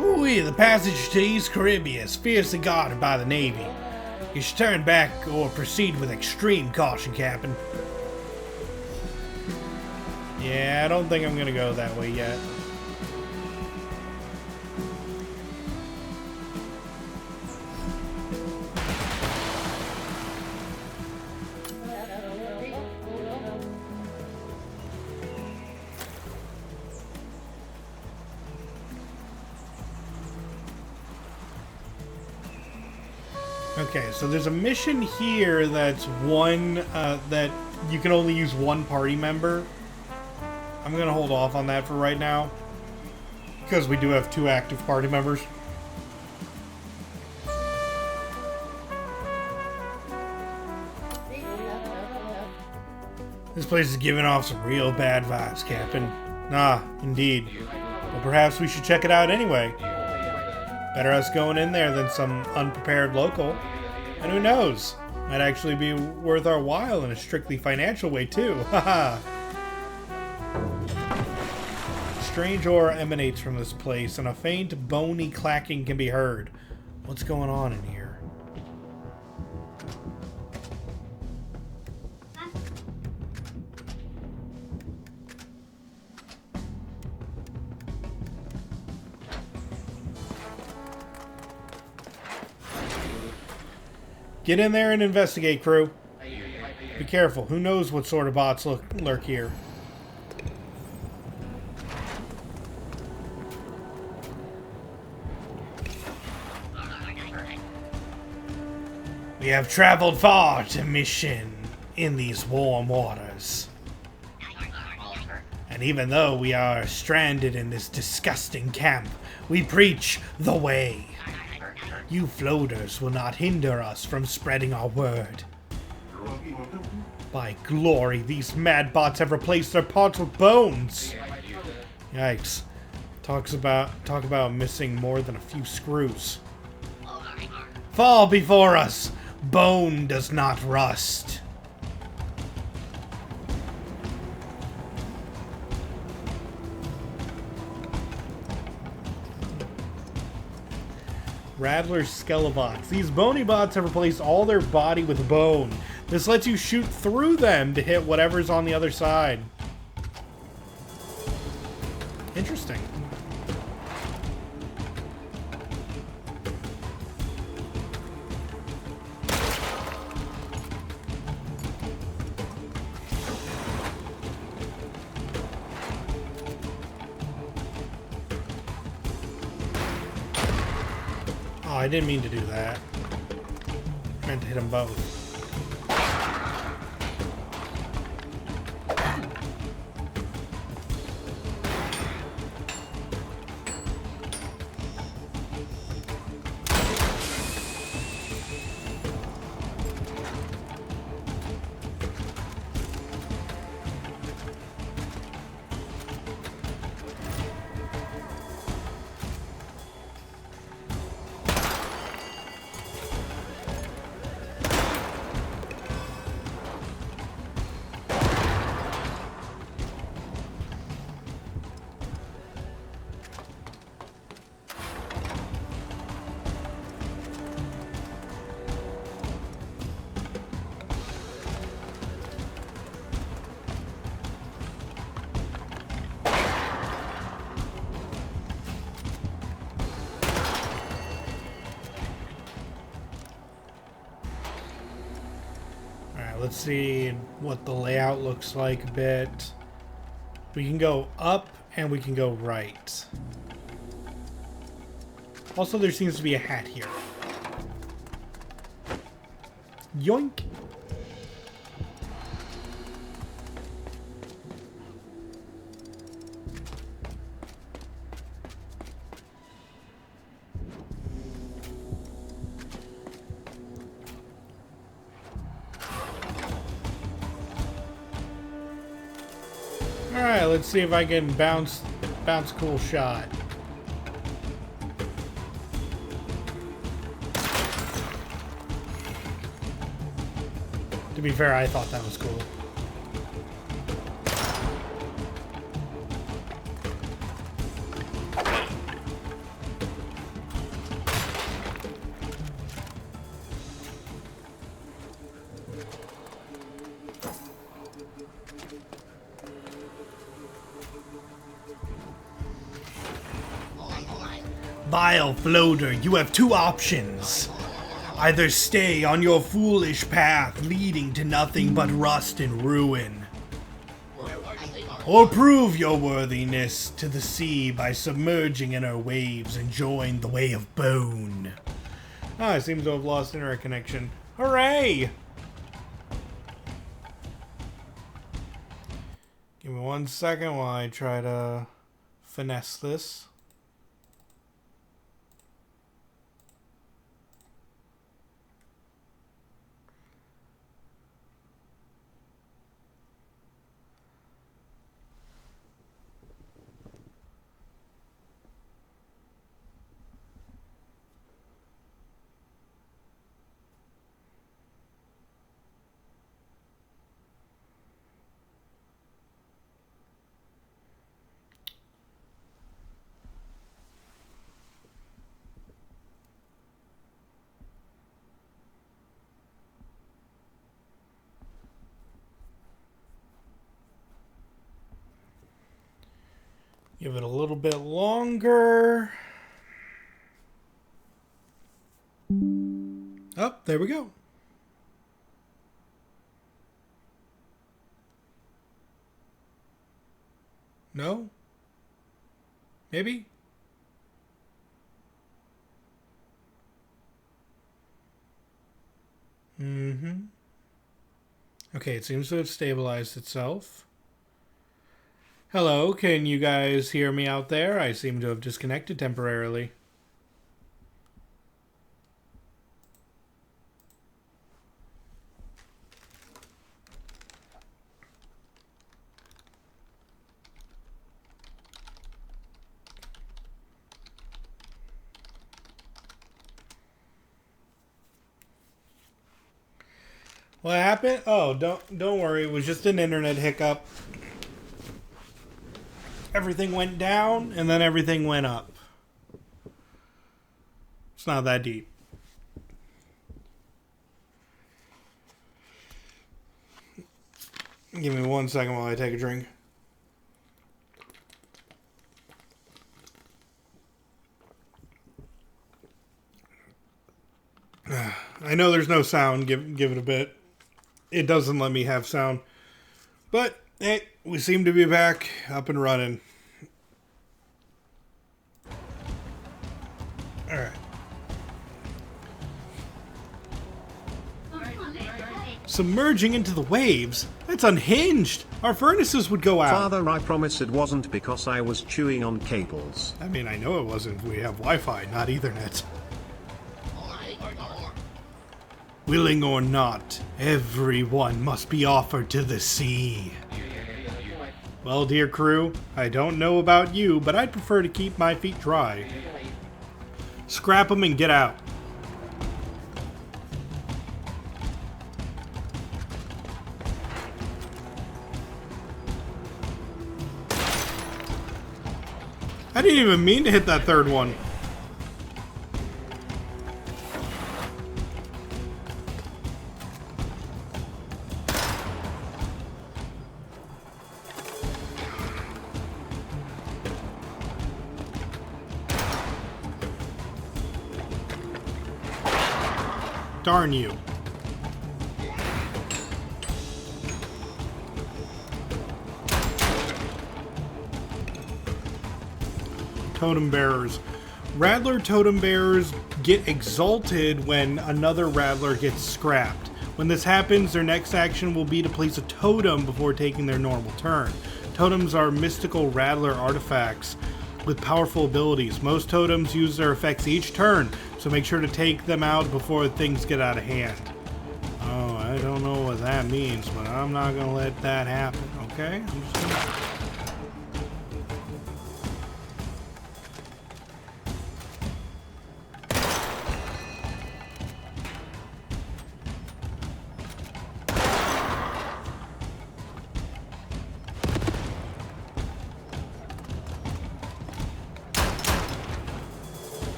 Ooh-wee, the passage to East Caribbean is fiercely guarded by the Navy. You should turn back or proceed with extreme caution, Captain. Yeah, I don't think I'm gonna go that way yet. Okay, so there's a mission here that's one that you can only use one party member. I'm gonna hold off on that for right now because we do have 2 active party members. This place is giving off some real bad vibes, Captain. Ah, indeed. Well, perhaps we should check it out anyway. Better us going in there than some unprepared local. And who knows? Might actually be worth our while in a strictly financial way, too. Haha. Strange aura emanates from this place, and a faint, bony clacking can be heard. What's going on in here? Get in there and investigate, crew. Be careful. Who knows what sort of bots lurk here. We have traveled far to mission in these warm waters. And even though we are stranded in this disgusting camp, we preach the way. You floaters will not hinder us from spreading our word. By glory, these mad bots have replaced their pots with bones. Yikes. Talk about missing more than a few screws. Fall before us. Bone does not rust. Rattler Skelebots. These bony bots have replaced all their body with bone. This lets you shoot through them to hit whatever's on the other side. Interesting. Oh, I didn't mean to do that. I meant to hit them both. Let's see what the layout looks like a bit. We can go up and we can go right. Also, there seems to be a hat here. Yoink! Alright, let's see if I can bounce cool shot. To be fair, I thought that was cool. Vile floater, you have two options. Either stay on your foolish path leading to nothing but rust and ruin, or prove your worthiness to the sea by submerging in her waves and join the way of bone. Ah, I seem to have lost internet connection. Hooray! Give me 1 second while I try to finesse this. Give it a little bit longer. Oh, there we go. No? Maybe? Okay, it seems to have stabilized itself. Hello, can you guys hear me out there? I seem to have disconnected temporarily. What happened? Oh, don't worry. It was just an internet hiccup. Everything went down and then everything went up. It's not that deep. Give me 1 second while I take a drink. I know there's no sound. Give it a bit. It doesn't let me have sound. But, hey, we seem to be back up and running. Alright. Submerging into the waves? That's unhinged! Our furnaces would go out. Father, I promise it wasn't because I was chewing on cables. I mean, I know it wasn't. We have Wi-Fi, not Ethernet. Willing or not, everyone must be offered to the sea. Well, dear crew, I don't know about you, but I'd prefer to keep my feet dry. Scrap them and get out. I didn't even mean to hit that third one. Darn you. Totem bearers. Rattler totem bearers get exalted when another rattler gets scrapped. When this happens, their next action will be to place a totem before taking their normal turn. Totems are mystical rattler artifacts with powerful abilities. Most totems use their effects each turn, so make sure to take them out before things get out of hand. Oh, I don't know what that means, but I'm not gonna let that happen, okay? I'm just gonna...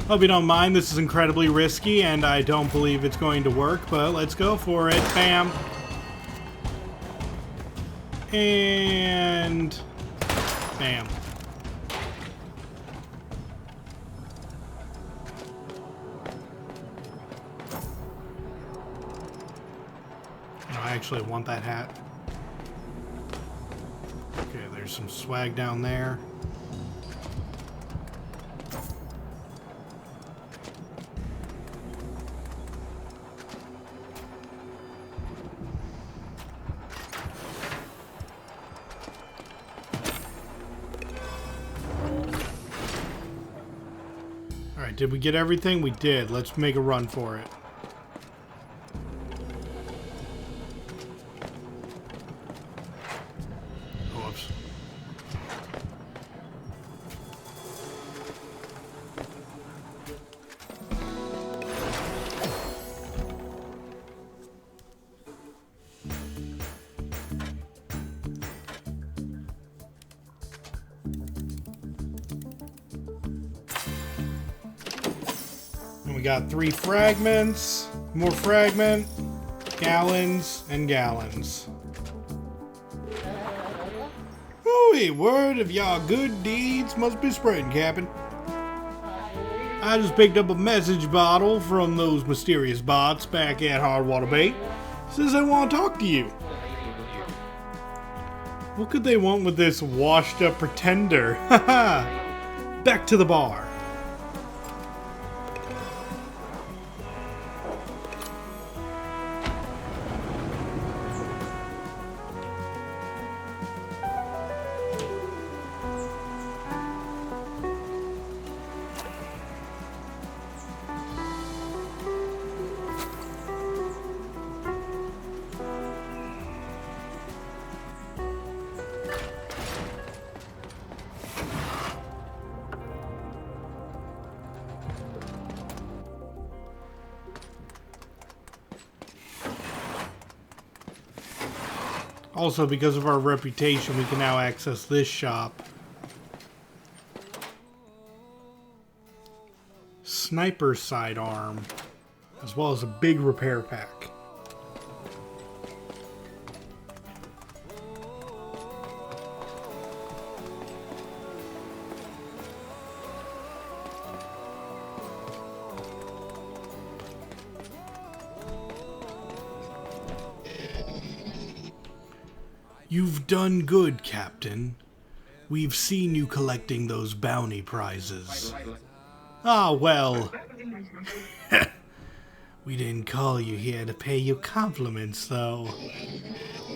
Hope you don't mind, this is incredibly risky and I don't believe it's going to work, but let's go for it. Bam. And... bam. I actually want that hat. Okay, there's some swag down there. Alright, did we get everything? We did. Let's make a run for it. Whoops. We got 3 fragments, more fragment, gallons, and gallons. Ooh, word of y'all good deeds must be spreading, Captain. I just picked up a message bottle from those mysterious bots back at Hardwater Bay. Says they want to talk to you. What could they want with this washed up pretender? Haha. back to the bar. Also, because of our reputation, we can now access this shop. Sniper sidearm, as well as a big repair pack. You've done good, Captain. We've seen you collecting those bounty prizes. Ah, well. We didn't call you here to pay you compliments, though.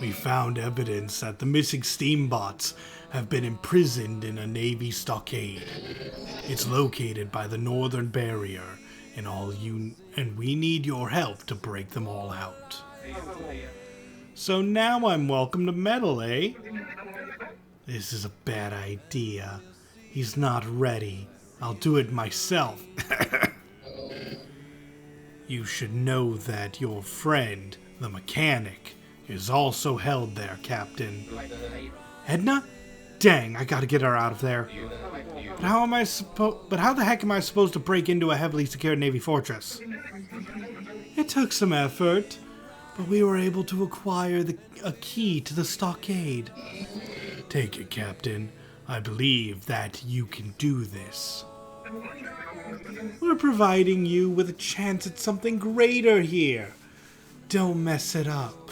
We found evidence that the missing steambots have been imprisoned in a Navy stockade. It's located by the northern barrier, and we need your help to break them all out. So now I'm welcome to meddle, eh? This is a bad idea. He's not ready. I'll do it myself. You should know that your friend, the mechanic, is also held there, Captain. Edna? Dang, I gotta get her out of there. But how the heck am I supposed to break into a heavily secured Navy fortress? It took some effort. But we were able to acquire a key to the stockade. Take it, Captain. I believe that you can do this. We're providing you with a chance at something greater here. Don't mess it up.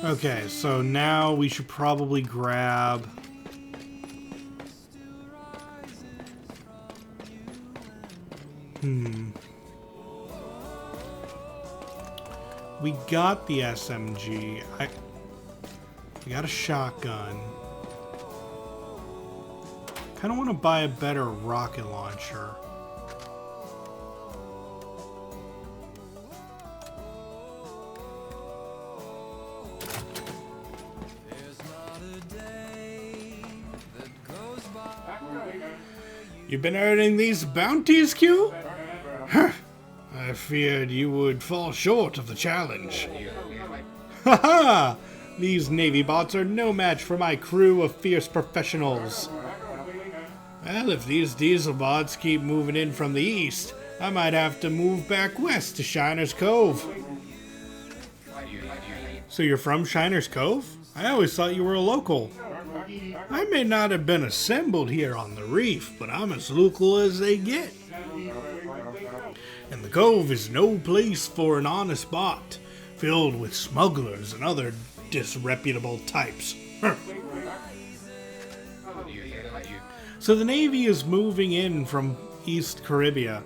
Okay, so now we should probably grab... We got the SMG. We got a shotgun. Kind of want to buy a better rocket launcher. You've been earning these bounties, Q? I feared you would fall short of the challenge. Haha! These Navy bots are no match for my crew of fierce professionals. Well, if these diesel bots keep moving in from the east, I might have to move back west to Shiner's Cove. So you're from Shiner's Cove? I always thought you were a local. I may not have been assembled here on the reef, but I'm as local as they get. And the Cove is no place for an honest bot, filled with smugglers and other disreputable types. So the Navy is moving in from East Caribbean,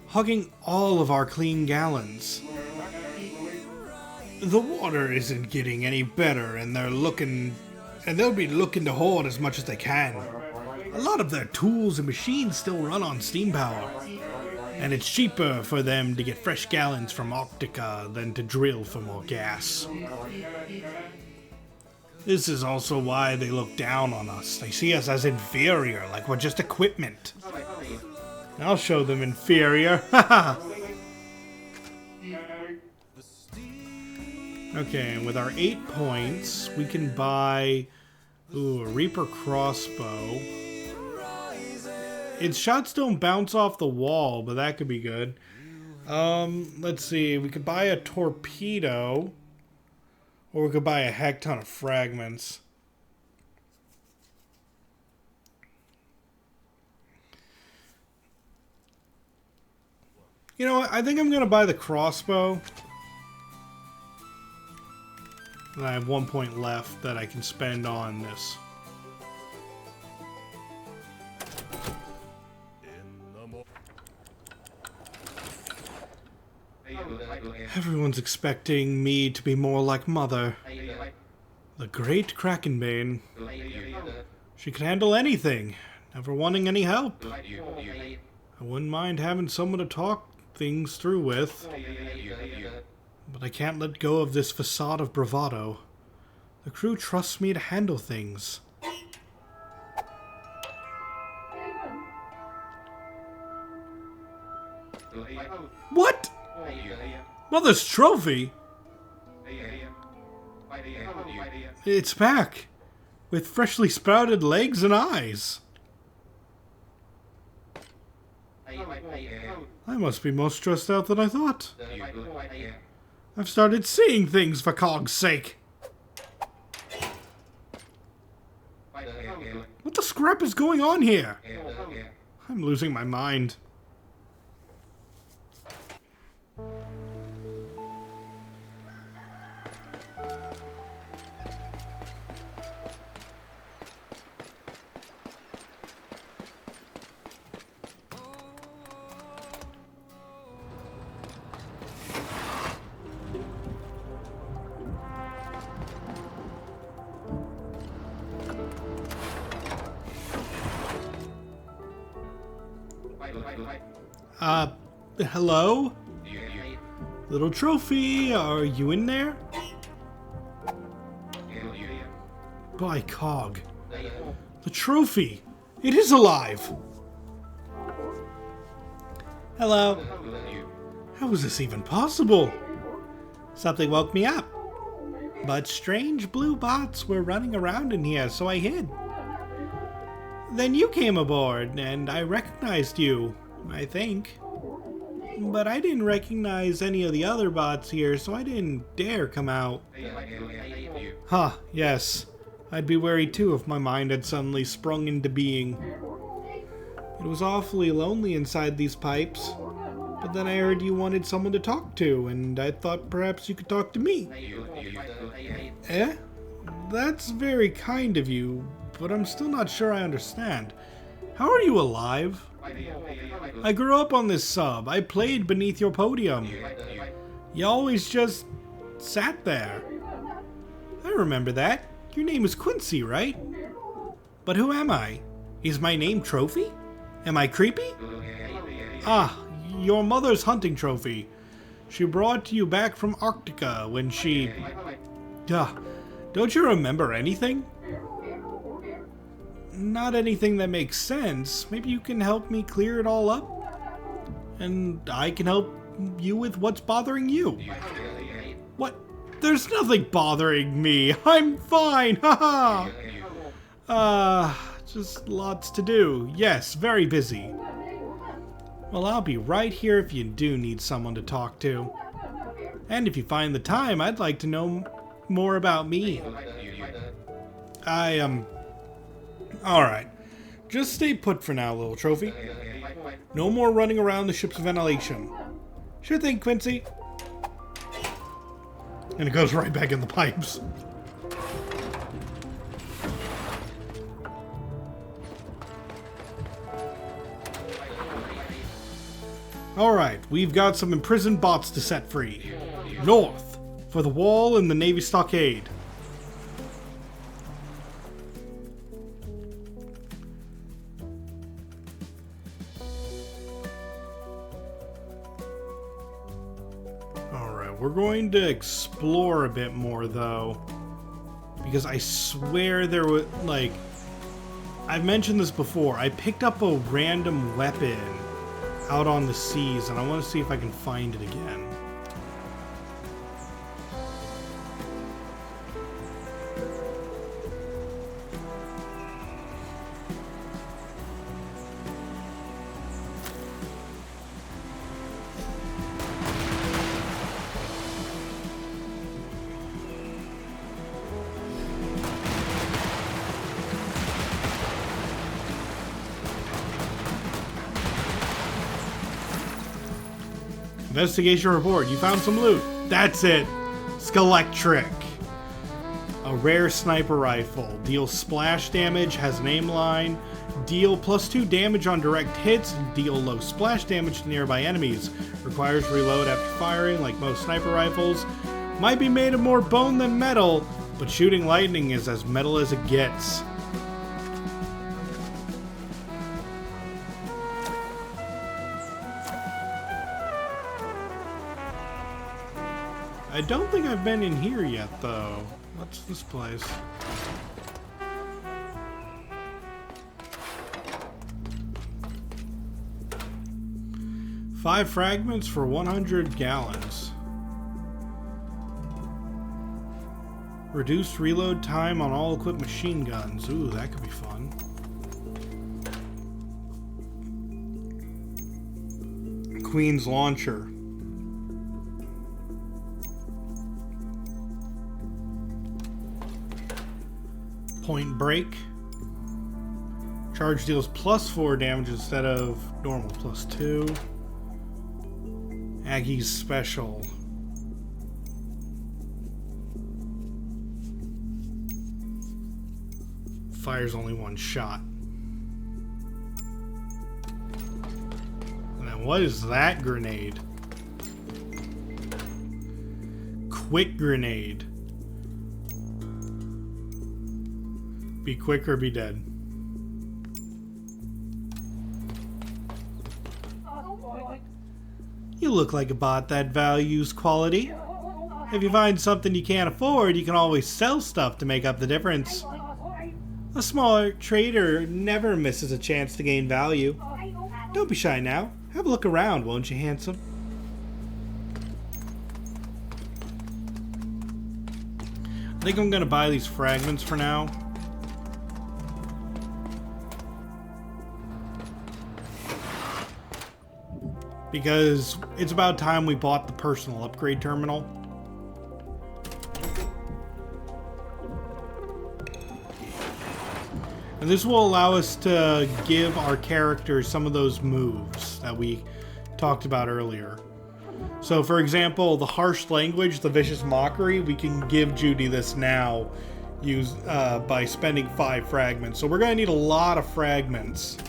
hugging all of our clean gallons. The water isn't getting any better, and they'll be looking to hoard as much as they can. A lot of their tools and machines still run on steam power. And it's cheaper for them to get fresh gallons from Arctica than to drill for more gas. This is also why they look down on us. They see us as inferior, like we're just equipment. I'll show them inferior. Okay, and with our 8 points, we can buy a Reaper crossbow. Its shots don't bounce off the wall, but that could be good. Let's see. We could buy a torpedo. Or we could buy a heck ton of fragments. You know what? I think I'm gonna buy the crossbow. And I have 1 point left that I can spend on this. Everyone's expecting me to be more like Mother. The great Krakenbane. She could handle anything, never wanting any help. I wouldn't mind having someone to talk things through with. But I can't let go of this facade of bravado. The crew trusts me to handle things. What? Mother's trophy? It's back, with freshly sprouted legs and eyes. I must be more stressed out than I thought. I've started seeing things, for Cog's sake. What the scrap is going on here? I'm losing my mind. Hello? Little trophy, are you in there? By Cog. The trophy! It is alive! Hello. How is this even possible? Something woke me up. But strange blue bots were running around in here, so I hid. Then you came aboard, and I recognized you, I think. But I didn't recognize any of the other bots here, so I didn't dare come out. Huh, yes. I'd be worried too if my mind had suddenly sprung into being. It was awfully lonely inside these pipes. But then I heard you wanted someone to talk to, and I thought perhaps you could talk to me. Eh? That's very kind of you, but I'm still not sure I understand. How are you alive? I grew up on this sub. I played beneath your podium. You always just sat there. I remember that. Your name is Quincy, right? But who am I? Is my name Trophy? Am I creepy? Ah, your mother's hunting trophy. She brought you back from Arctica when she... Don't you remember anything? Not anything that makes sense. Maybe you can help me clear it all up? And I can help you with what's bothering you. What? There's nothing bothering me. I'm fine. Haha. Just lots to do. Yes, very busy. Well, I'll be right here if you do need someone to talk to. And if you find the time, I'd like to know more about me. Alright. Just stay put for now, little trophy. No more running around the ship's ventilation. Sure thing, Quincy. And it goes right back in the pipes. Alright, we've got some imprisoned bots to set free. North, for the wall and the Navy stockade. Alright, we're going to explore a bit more, though. Because I swear there was, like... I've mentioned this before. I picked up a random weapon out on the seas, and I want to see if I can find it again. Investigation report. You found some loot. That's it. Skelectric. A rare sniper rifle. Deals splash damage, has an aim line. Deal +2 damage on direct hits. Deal low splash damage to nearby enemies. Requires reload after firing, like most sniper rifles. Might be made of more bone than metal, but shooting lightning is as metal as it gets. I don't think I've been in here yet, though. What's this place? Five fragments for 100 gallons. Reduced reload time on all equipped machine guns. Ooh, that could be fun. Queen's launcher. Point break. Charge deals +4 damage instead of normal +2. Aggie's special. Fires only one shot. And then what is that grenade? Quick grenade. Be quick or be dead. You look like a bot that values quality. If you find something you can't afford, you can always sell stuff to make up the difference. A smaller trader never misses a chance to gain value. Don't be shy now. Have a look around, won't you, handsome? I think I'm gonna buy these fragments for now. Because it's about time we bought the personal upgrade terminal. And this will allow us to give our characters some of those moves that we talked about earlier. So for example, the harsh language, the vicious mockery, we can give Judy this now by spending 5 fragments. So we're going to need a lot of fragments.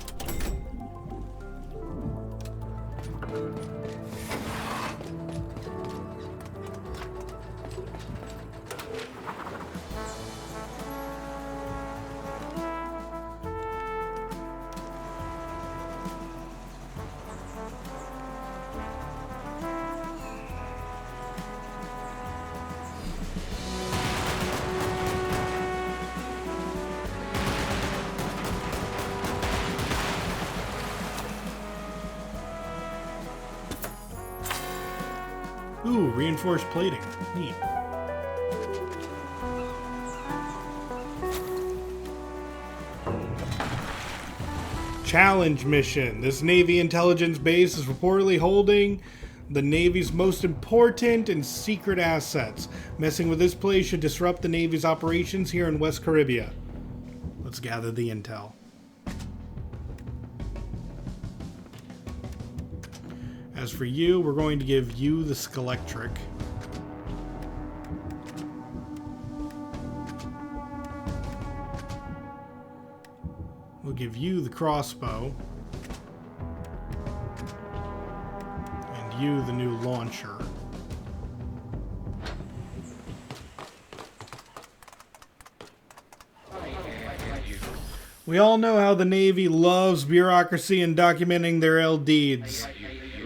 Ooh, reinforced plating. Neat. Challenge mission. This Navy intelligence base is reportedly holding the Navy's most important and secret assets. Messing with this place should disrupt the Navy's operations here in West Caribbean. Let's gather the intel. As for you, we're going to give you the Skelectric. We'll give you the crossbow. And you the new launcher. We all know how the Navy loves bureaucracy and documenting their ill deeds.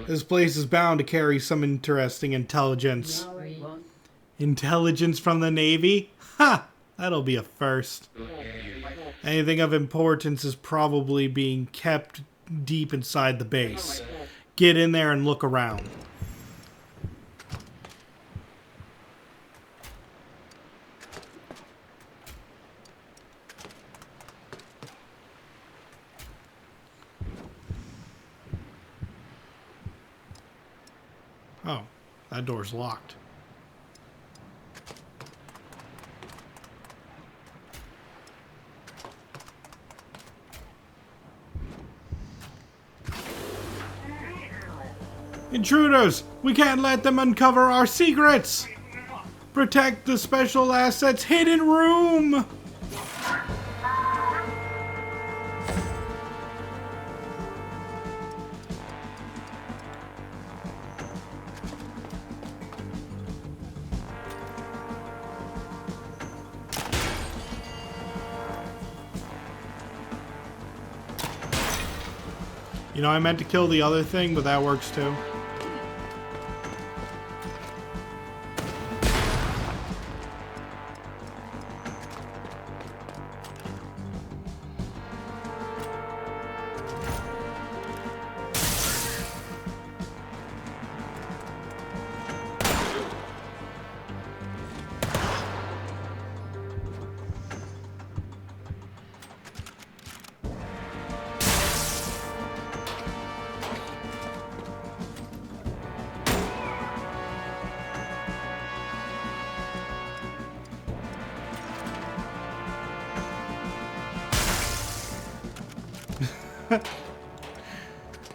This place is bound to carry some interesting intelligence. Intelligence from the Navy? Ha! That'll be a first. Anything of importance is probably being kept deep inside the base. Get in there and look around. Oh, that door's locked. Intruders! We can't let them uncover our secrets! Protect the special assets hidden room! You know, I meant to kill the other thing, but that works too.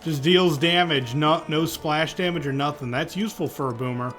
Just deals damage, no splash damage or nothing. That's useful for a boomer.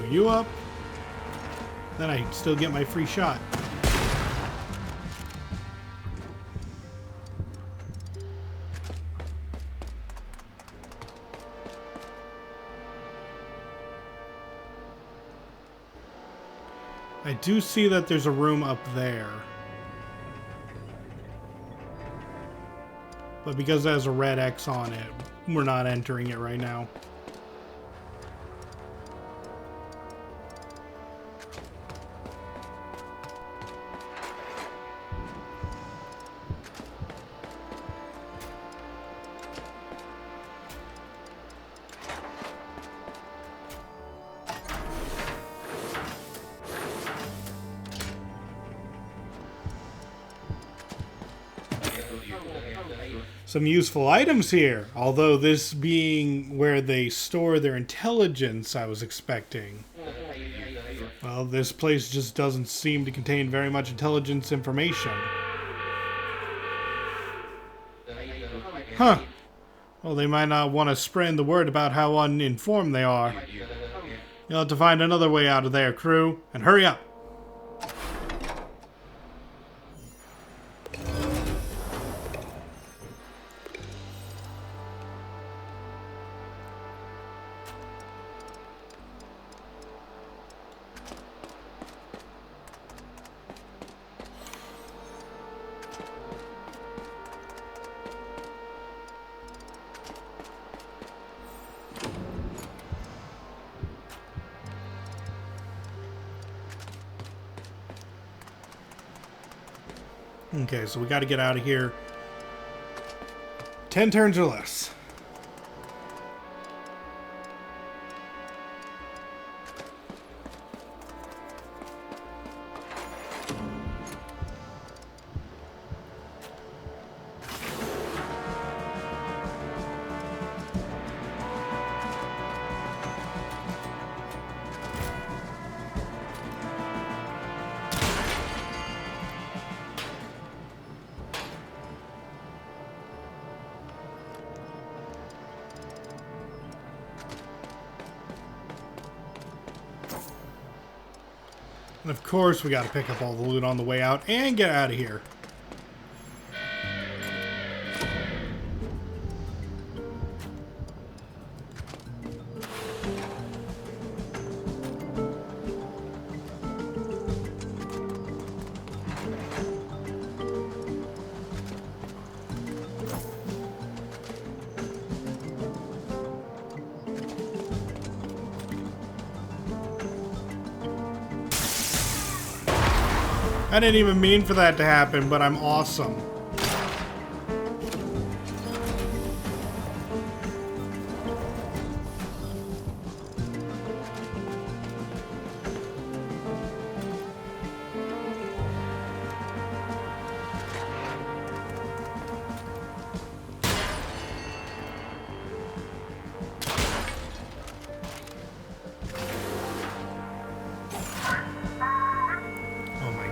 You up, then I still get my free shot. I do see that there's a room up there, but because it has a red X on it, we're not entering it right now. Some useful items here, although this being where they store their intelligence, I was expecting. Well, this place just doesn't seem to contain very much intelligence information. Huh. Well, they might not want to spread the word about how uninformed they are. You'll have to find another way out of there, crew, and hurry up. Okay, so we got to get out of here. 10 turns or less. Of course, we got to pick up all the loot on the way out and get out of here. I didn't even mean for that to happen, but I'm awesome.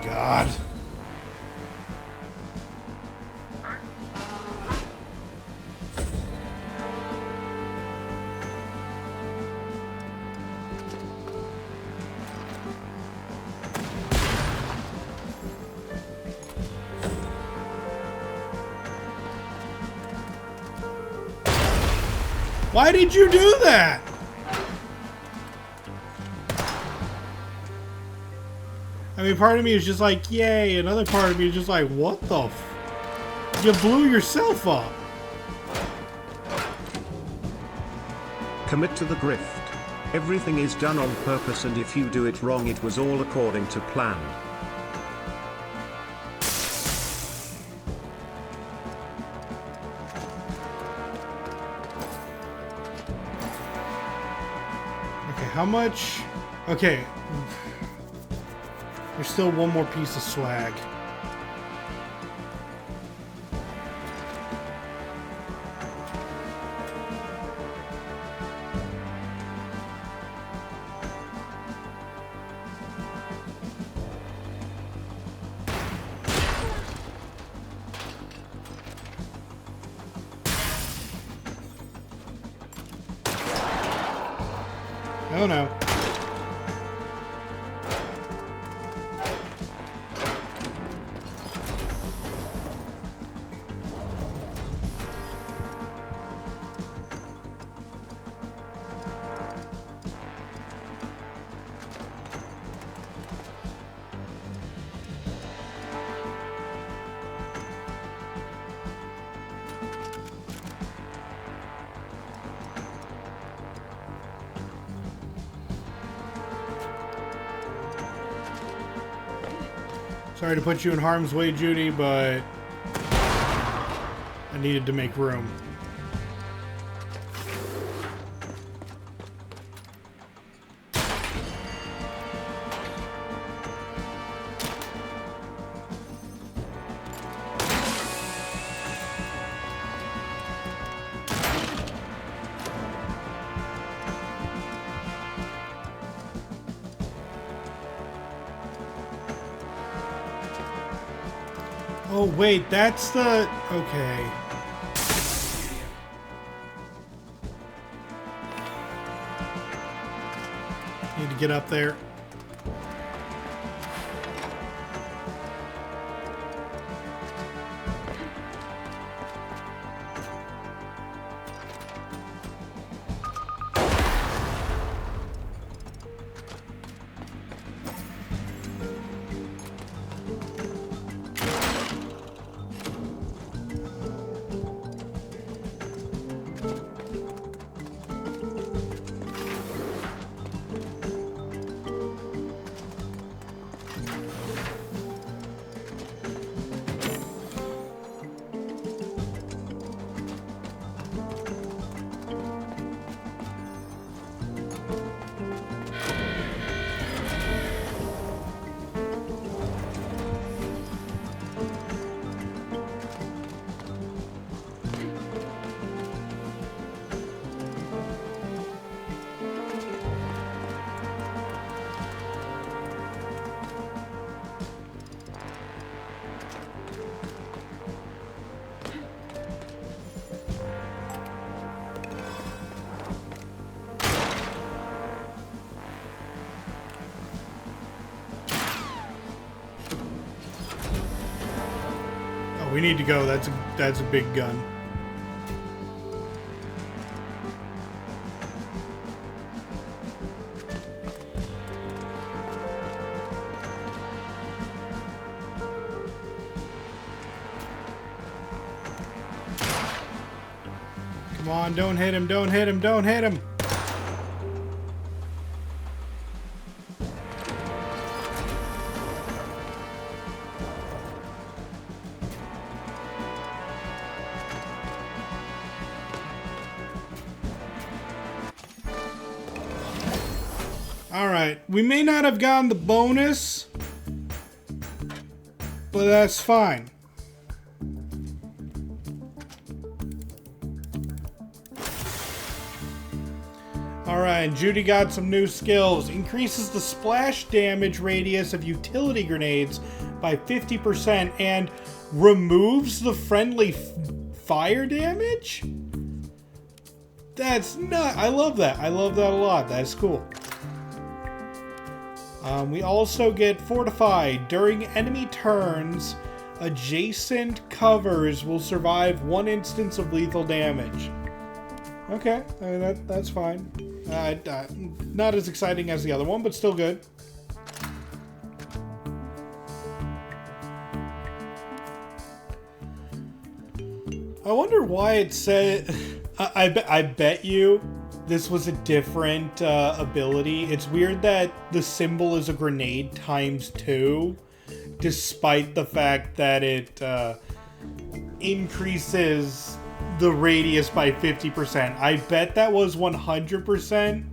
God. Why did you do that? I mean, part of me is just like, yay. Another part of me is just like, what the f... You blew yourself up. Commit to the grift. Everything is done on purpose, and if you do it wrong, it was all according to plan. Okay, how much... Okay. There's still one more piece of swag. Oh no. Sorry to put you in harm's way, Judy, but I needed to make room. Oh, wait, that's the... Okay. Need to get up there. We need to go. That's a big gun. Come on, don't hit him, don't hit him, don't hit him. Alright, we may not have gotten the bonus, but that's fine. Alright, Judy got some new skills. Increases the splash damage radius of utility grenades by 50% and removes the friendly fire damage? That's not... I love that. I love that a lot. That's cool. We also get Fortified. During enemy turns, adjacent covers will survive 1 instance of lethal damage. Okay, I mean, that's fine. Not as exciting as the other one, but still good. I wonder why it said... I bet you this was a different ability. It's weird that the symbol is a grenade times 2, despite the fact that it increases the radius by 50%. I bet that was 100%,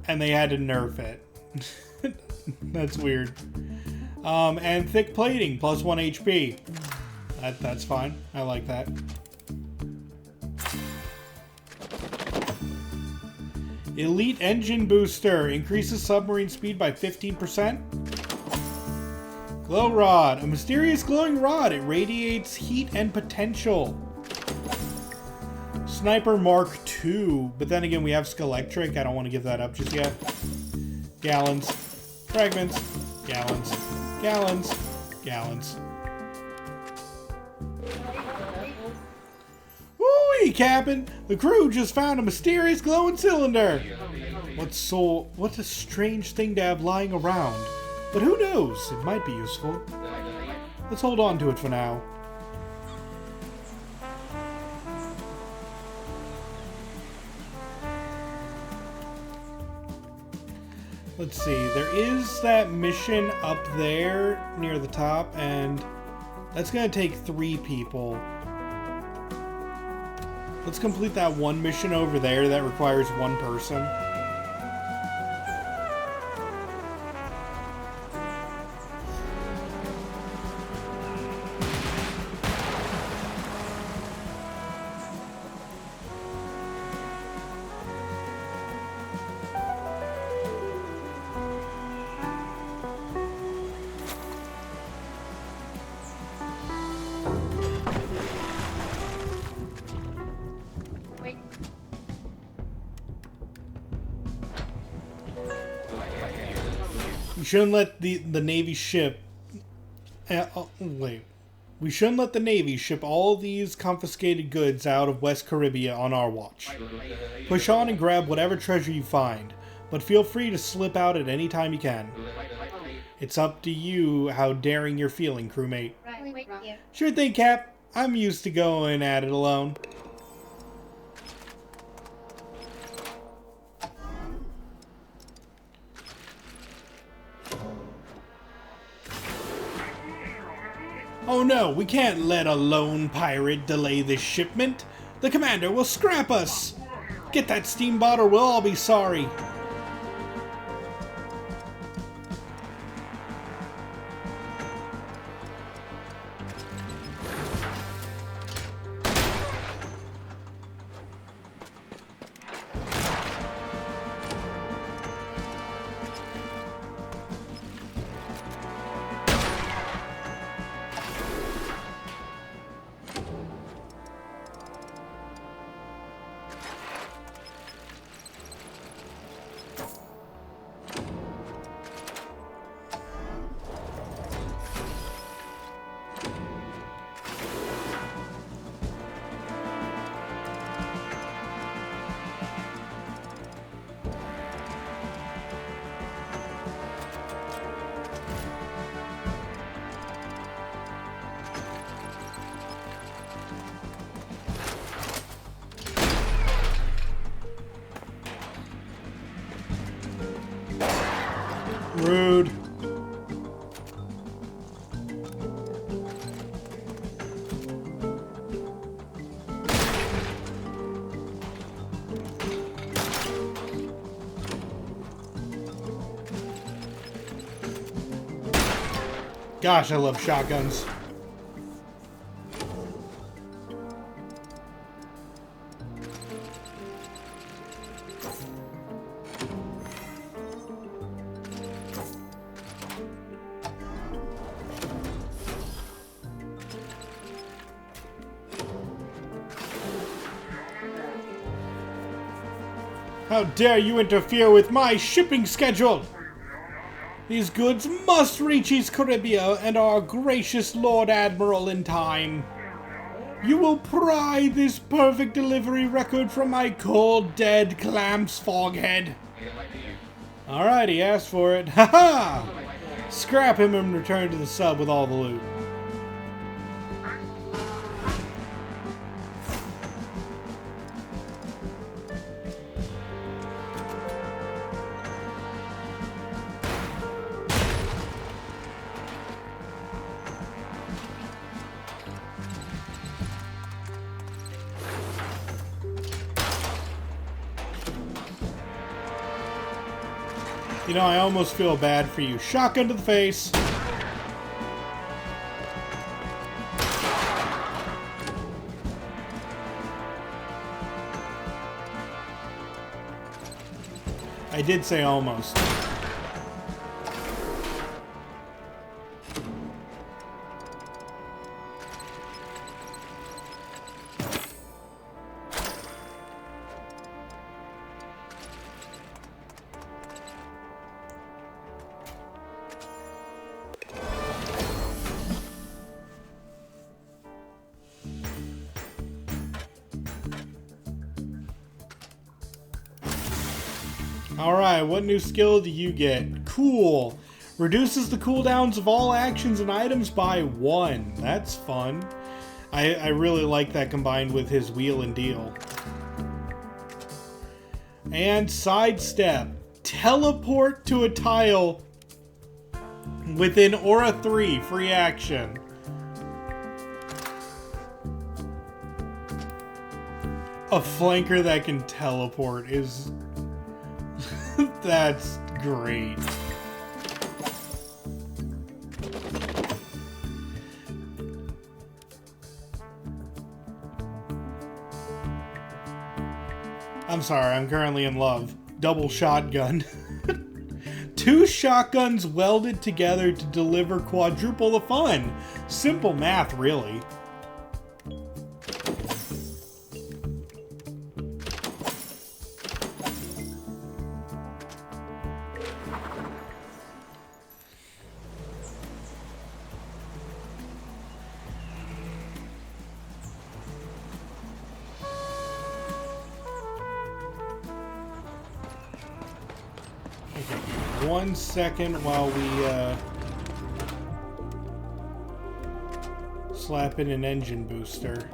and they had to nerf it. That's weird. And thick plating, plus 1 HP. That's fine. I like that. Elite Engine Booster. Increases submarine speed by 15%. Glow Rod. A mysterious glowing rod. It radiates heat and potential. Sniper Mark II. But then again, we have Skelectric. I don't want to give that up just yet. Gallons. Fragments. Gallons. Gallons. Gallons. Woo-wee, Captain! The crew just found a mysterious glowing cylinder! What a strange thing to have lying around. But who knows? It might be useful. Let's hold on to it for now. Let's see, there is that mission up there near the top, and that's gonna take 3 people. Let's complete that one mission over there that requires 1 person. We shouldn't let the Navy ship... wait. We shouldn't let the Navy ship all these confiscated goods out of West Caribbean on our watch. Push on and grab whatever treasure you find, but feel free to slip out at any time you can. It's up to you how daring you're feeling, crewmate. Sure thing, Cap. I'm used to going at it alone. Oh no, we can't let a lone pirate delay this shipment. The commander will scrap us. Get that steamboat or we'll all be sorry. Gosh, I love shotguns. How dare you interfere with my shipping schedule! These goods must reach East Caribia and our gracious Lord Admiral in time. You will pry this perfect delivery record from my cold, dead clamps, foghead. Alright, he asked for it. Haha! Scrap him and return to the sub with all the loot. You know, I almost feel bad for you. Shotgun to the face. I did say almost. Alright, what new skill do you get? Cool. Reduces the cooldowns of all actions and items by 1. That's fun. I really like that combined with his wheel and deal. And sidestep. Teleport to a tile within Aura 3. Free action. A flanker that can teleport is... That's great. I'm sorry, I'm currently in love. Double shotgun. 2 shotguns welded together to deliver quadruple the fun. Simple math, really. Okay, 1 second while we slap in an engine booster.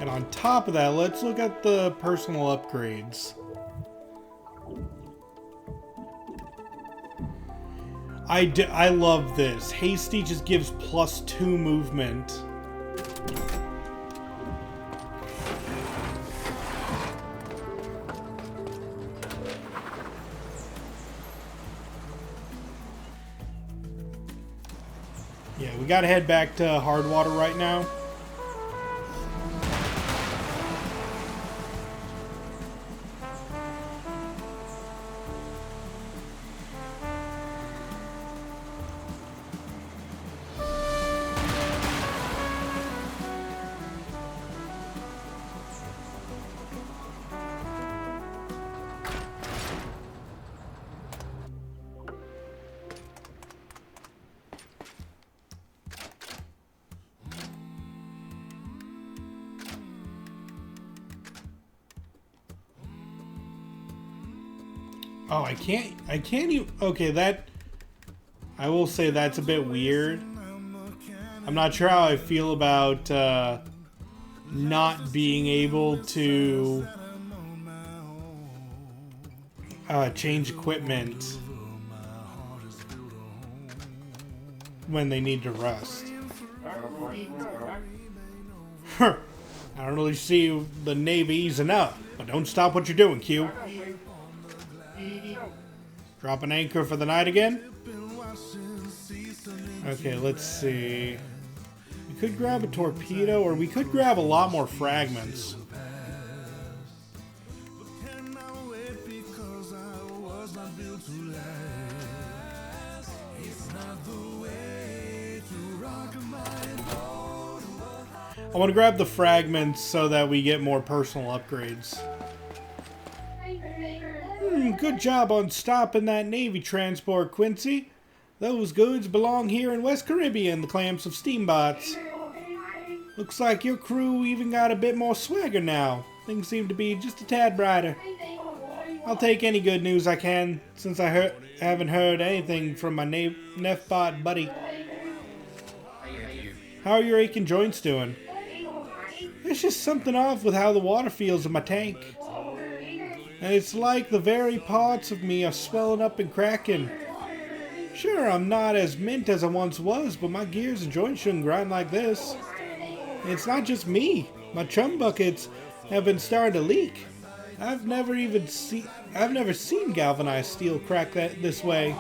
And on top of that, let's look at the personal upgrades. I love this. Hasty just gives +2 movement. Yeah, we gotta head back to Hardwater right now. Oh, I can't even, okay, that, I will say that's a bit weird. I'm not sure how I feel about, not being able to, change equipment when they need to rest. I don't really see the Navy easing up, but don't stop what you're doing, Q. Drop an anchor for the night again. Okay, let's see. We could grab a torpedo, or we could grab a lot more fragments. I want to grab the fragments so that we get more personal upgrades. Good job on stopping that Navy transport, Quincy. Those goods belong here in West Caribbean, the clamps of steamboats. Looks like your crew even got a bit more swagger now. Things seem to be just a tad brighter. I'll take any good news I can, since I haven't heard anything from my Nefbot buddy. How are your aching joints doing? There's just something off with how the water feels in my tank. And it's like the very parts of me are swelling up and cracking. Sure, I'm not as mint as I once was, but my gears and joints shouldn't grind like this. And it's not just me. My chum buckets have been starting to leak. I've never seen galvanized steel crack this way.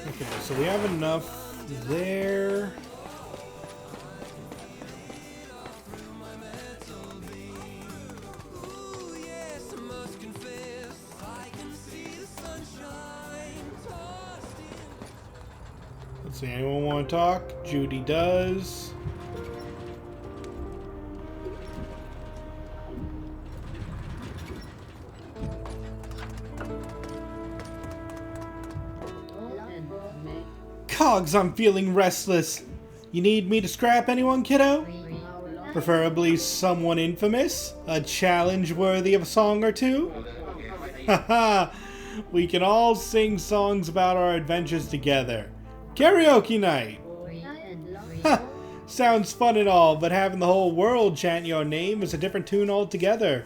Okay, so we have enough there. Let's see, anyone want to talk? Judy does. Cogs, I'm feeling restless. You need me to scrap anyone, kiddo? Preferably someone infamous? A challenge worthy of a song or two? Haha, we can all sing songs about our adventures together. Karaoke night! Ha! Sounds fun and all, but having the whole world chant your name is a different tune altogether.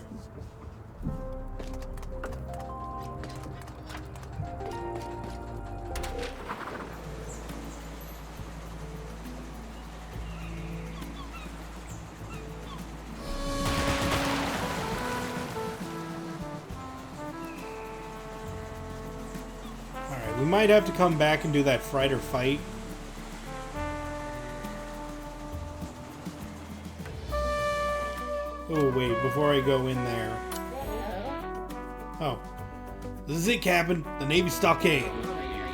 We might have to come back and do that fighter fight. Oh, wait, before I go in there. Oh. This is it, Captain. The Navy stockade.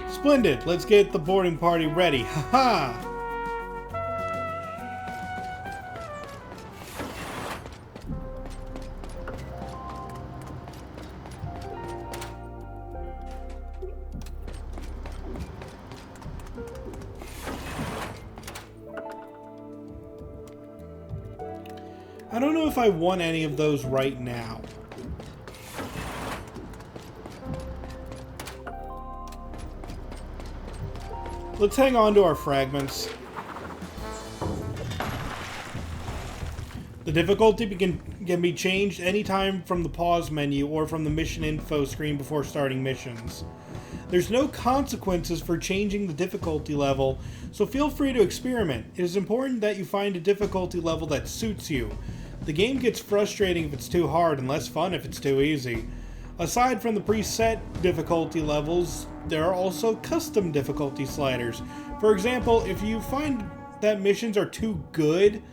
Splendid. Let's get the boarding party ready. Ha-ha! I don't know if I want any of those right now. Let's hang on to our fragments. The difficulty can be changed anytime from the pause menu or from the mission info screen before starting missions. There's no consequences for changing the difficulty level, so feel free to experiment. It is important that you find a difficulty level that suits you. The game gets frustrating if it's too hard and less fun if it's too easy. Aside from the preset difficulty levels, there are also custom difficulty sliders. For example, if you find that missions are too good,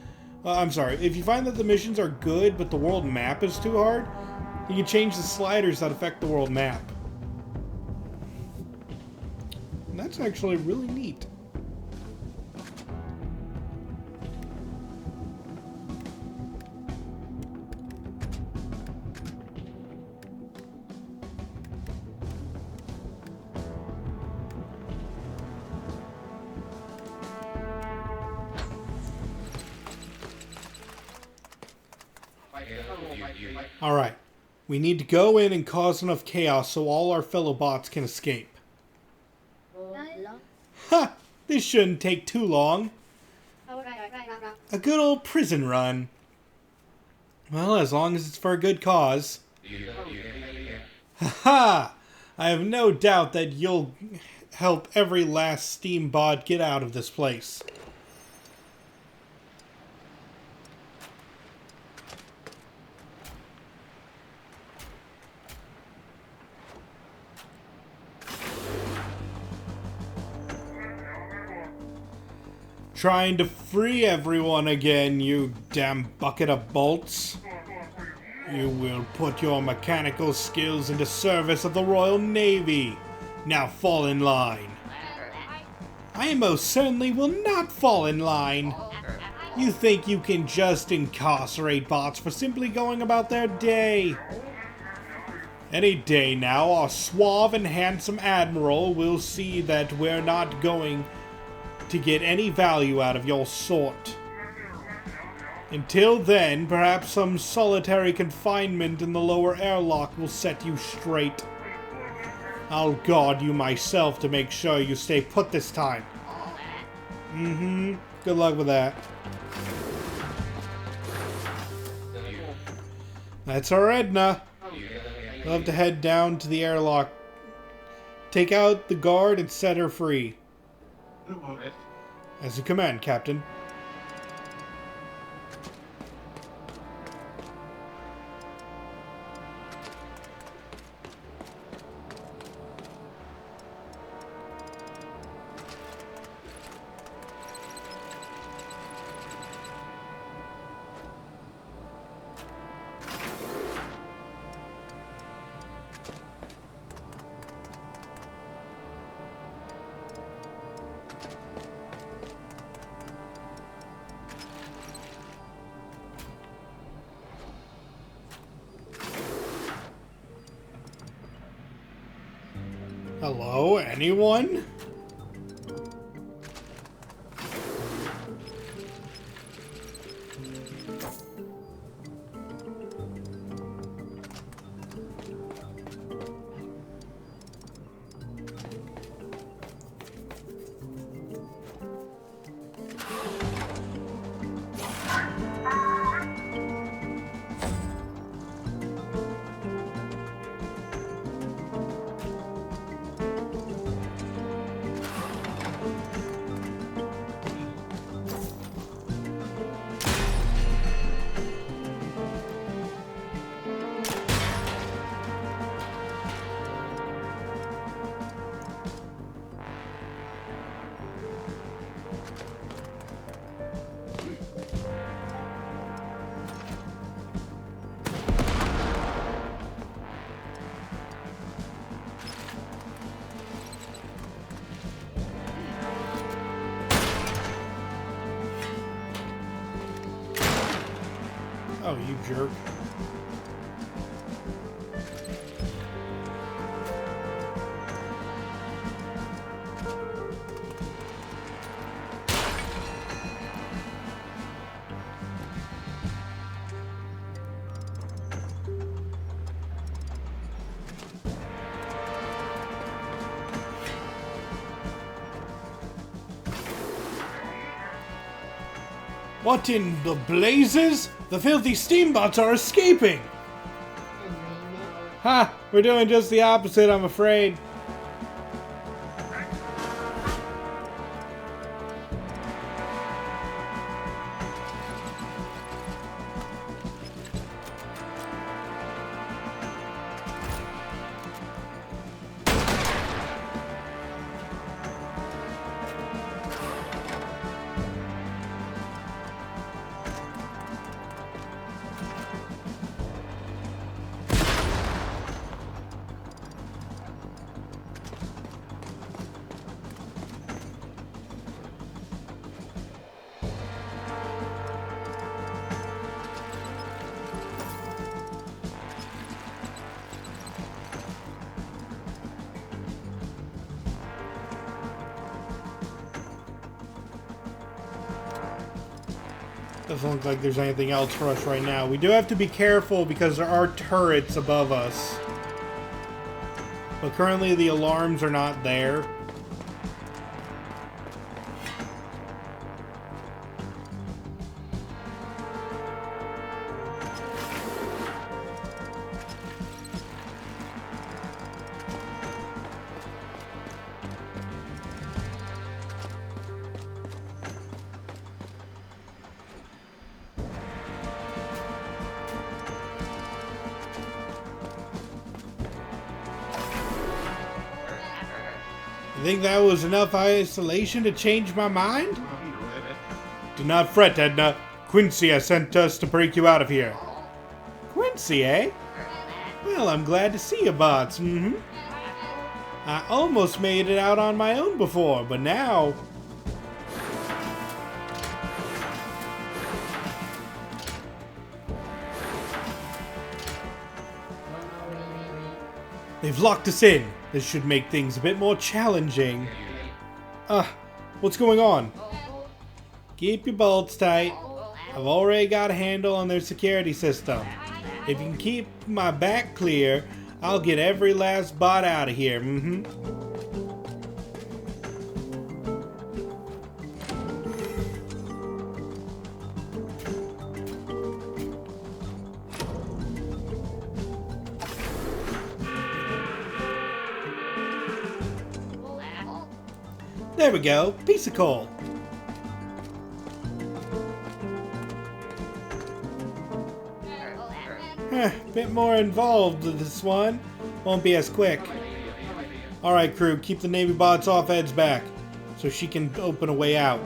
if you find that the missions are good but the world map is too hard, you can change the sliders that affect the world map. And that's actually really neat. Alright, we need to go in and cause enough chaos so all our fellow bots can escape. Ha! This shouldn't take too long. A good old prison run. Well, as long as it's for a good cause. Ha ha! I have no doubt that you'll help every last Steam bot get out of this place. Trying to free everyone again, you damn bucket of bolts. You will put your mechanical skills into service of the Royal Navy. Now fall in line. I most certainly will not fall in line. You think you can just incarcerate bots for simply going about their day? Any day now, our suave and handsome admiral will see that we're not going to get any value out of your sort. Until then, perhaps some solitary confinement in the lower airlock will set you straight. I'll guard you myself to make sure you stay put this time. Good luck with that. That's our Edna. We'll have to head down to the airlock. Take out the guard and set her free. As you command, Captain. Hello, anyone? Oh, you jerk. What in the blazes? The filthy steambots are escaping! Ha! We're doing just the opposite, I'm afraid. Doesn't look like there's anything else for us right now. We do have to be careful because there are turrets above us. But currently the alarms are not there. think that was enough isolation to change my mind? Do not fret, Edna. Quincy has sent us to break you out of here. Quincy, eh? Well, I'm glad to see you, bots. I almost made it out on my own before, but now... They've locked us in. This should make things a bit more challenging. What's going on? Keep your bolts tight. I've already got a handle on their security system. If you can keep my back clear, I'll get every last bot out of here. There we go. Piece of coal. Bit more involved with this one. Won't be as quick. Alright, crew, keep the Navy bots off Ed's back so she can open a way out.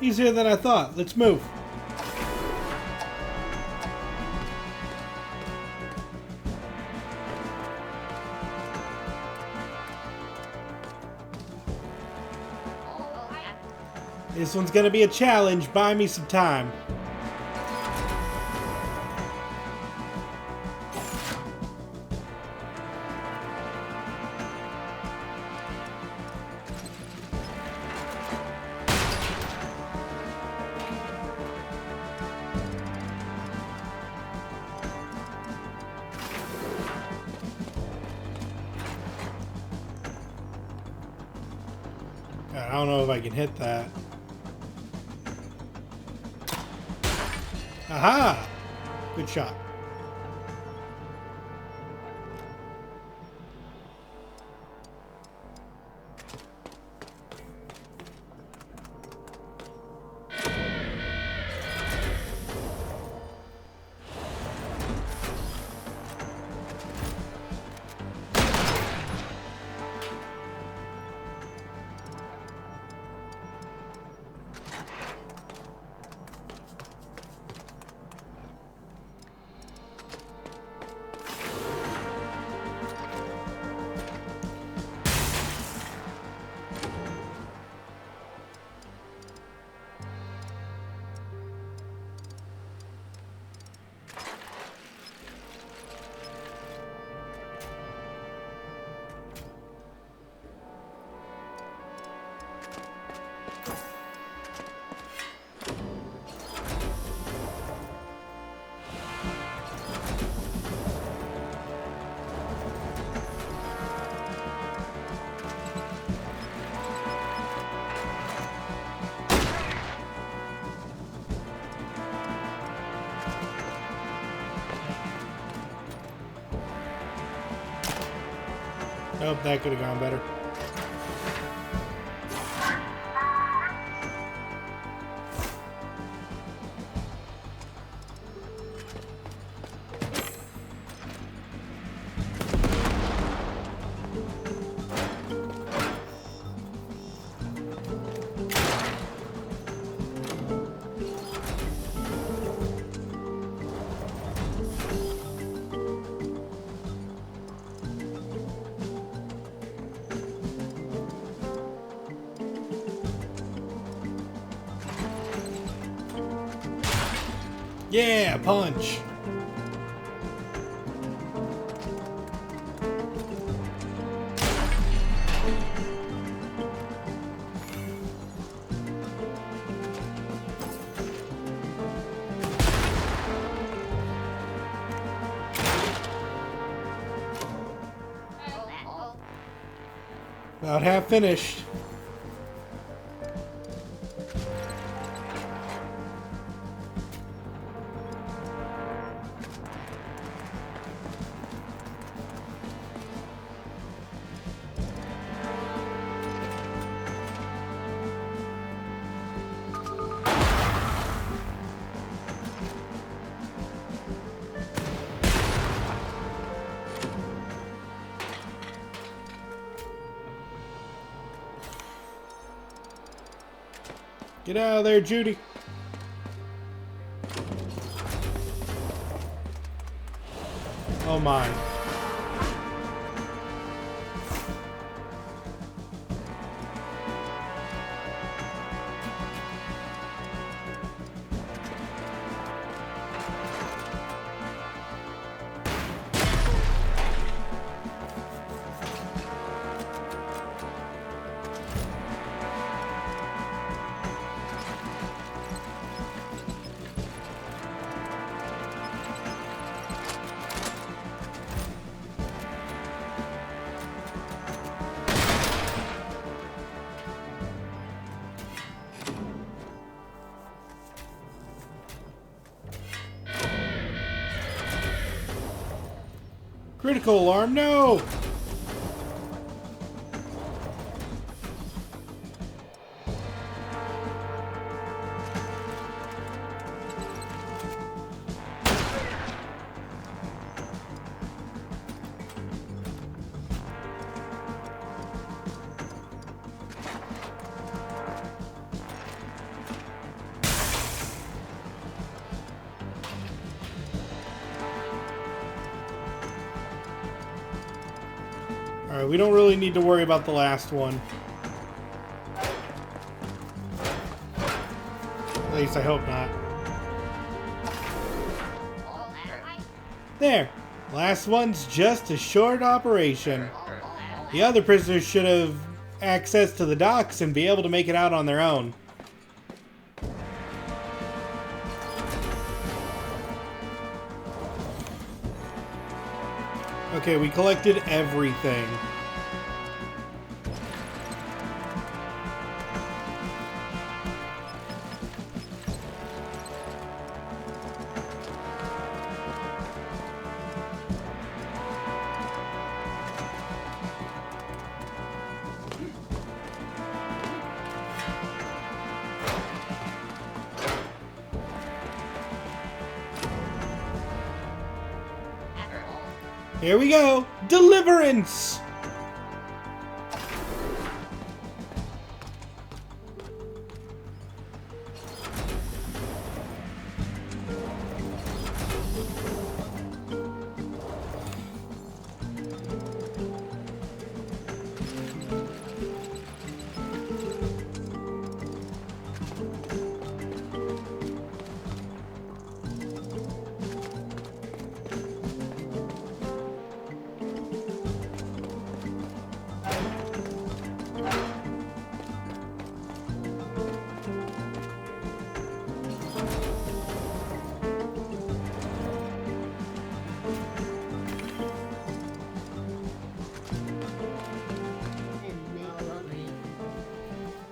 Easier than I thought. Let's move. This one's gonna be a challenge. Buy me some time. I don't know if I can hit that. Aha! Good shot. Oh, that could have gone better. Yeah, punch. About half finished. Get out of there, Judy. Oh my. Critical alarm, no! Alright, we don't really need to worry about the last one. At least I hope not. There! Last one's just a short operation. The other prisoners should have access to the docks and be able to make it out on their own. Okay, we collected everything. Here we go! Deliverance!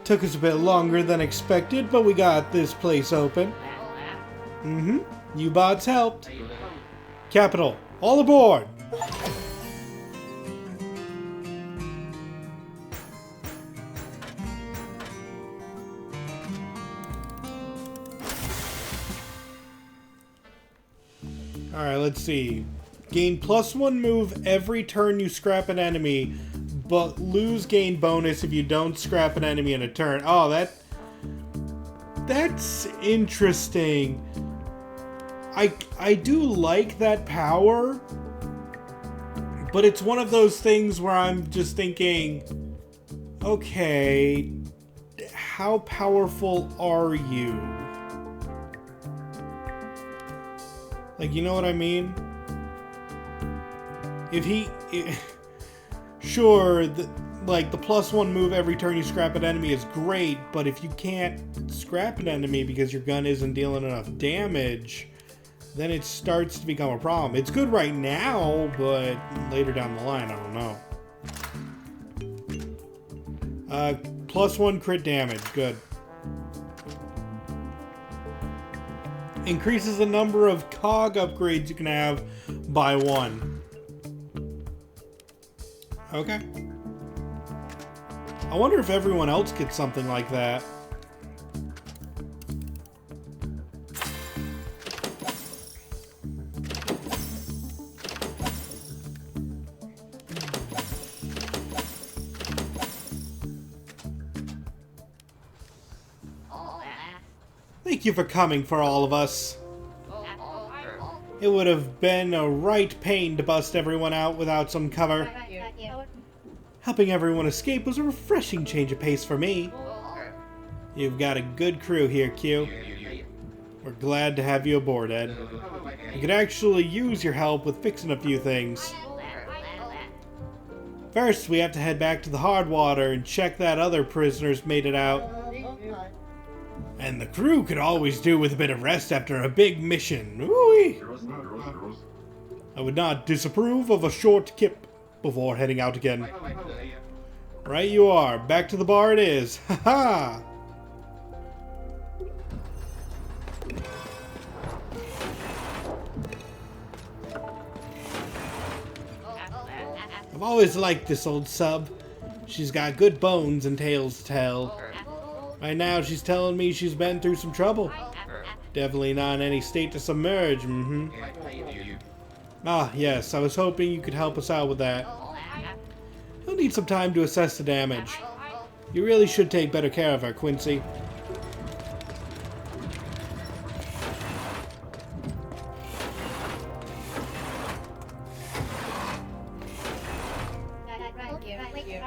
Took us a bit longer than expected, but we got this place open. You bots helped. Capital, all aboard! Alright, let's see. Gain +1 move every turn you scrap an enemy, but lose gain bonus if you don't scrap an enemy in a turn. Oh, that's interesting. I do like that power, but it's one of those things where I'm just thinking, okay, how powerful are you? Like, you know what I mean? Sure, like, the +1 move every turn you scrap an enemy is great, but if you can't scrap an enemy because your gun isn't dealing enough damage, then it starts to become a problem. It's good right now, but later down the line, I don't know. +1 crit damage. Good. Increases the number of cog upgrades you can have by 1. Okay. I wonder if everyone else gets something like that. Thank you for coming for all of us. It would have been a right pain to bust everyone out without some cover. Helping everyone escape was a refreshing change of pace for me. You've got a good crew here, Q. We're glad to have you aboard, Ed. We could actually use your help with fixing a few things. First, we have to head back to the hard water and check that other prisoners made it out. And the crew could always do with a bit of rest after a big mission. Ooh-wee. I would not disapprove of a short kip before heading out again. Right you are. Back to the bar it is. Ha-ha! I've always liked this old sub. She's got good bones and tales to tell. Right now she's telling me she's been through some trouble. Definitely not in any state to submerge, Ah, yes, I was hoping you could help us out with that. You'll need some time to assess the damage. You really should take better care of her, Quincy.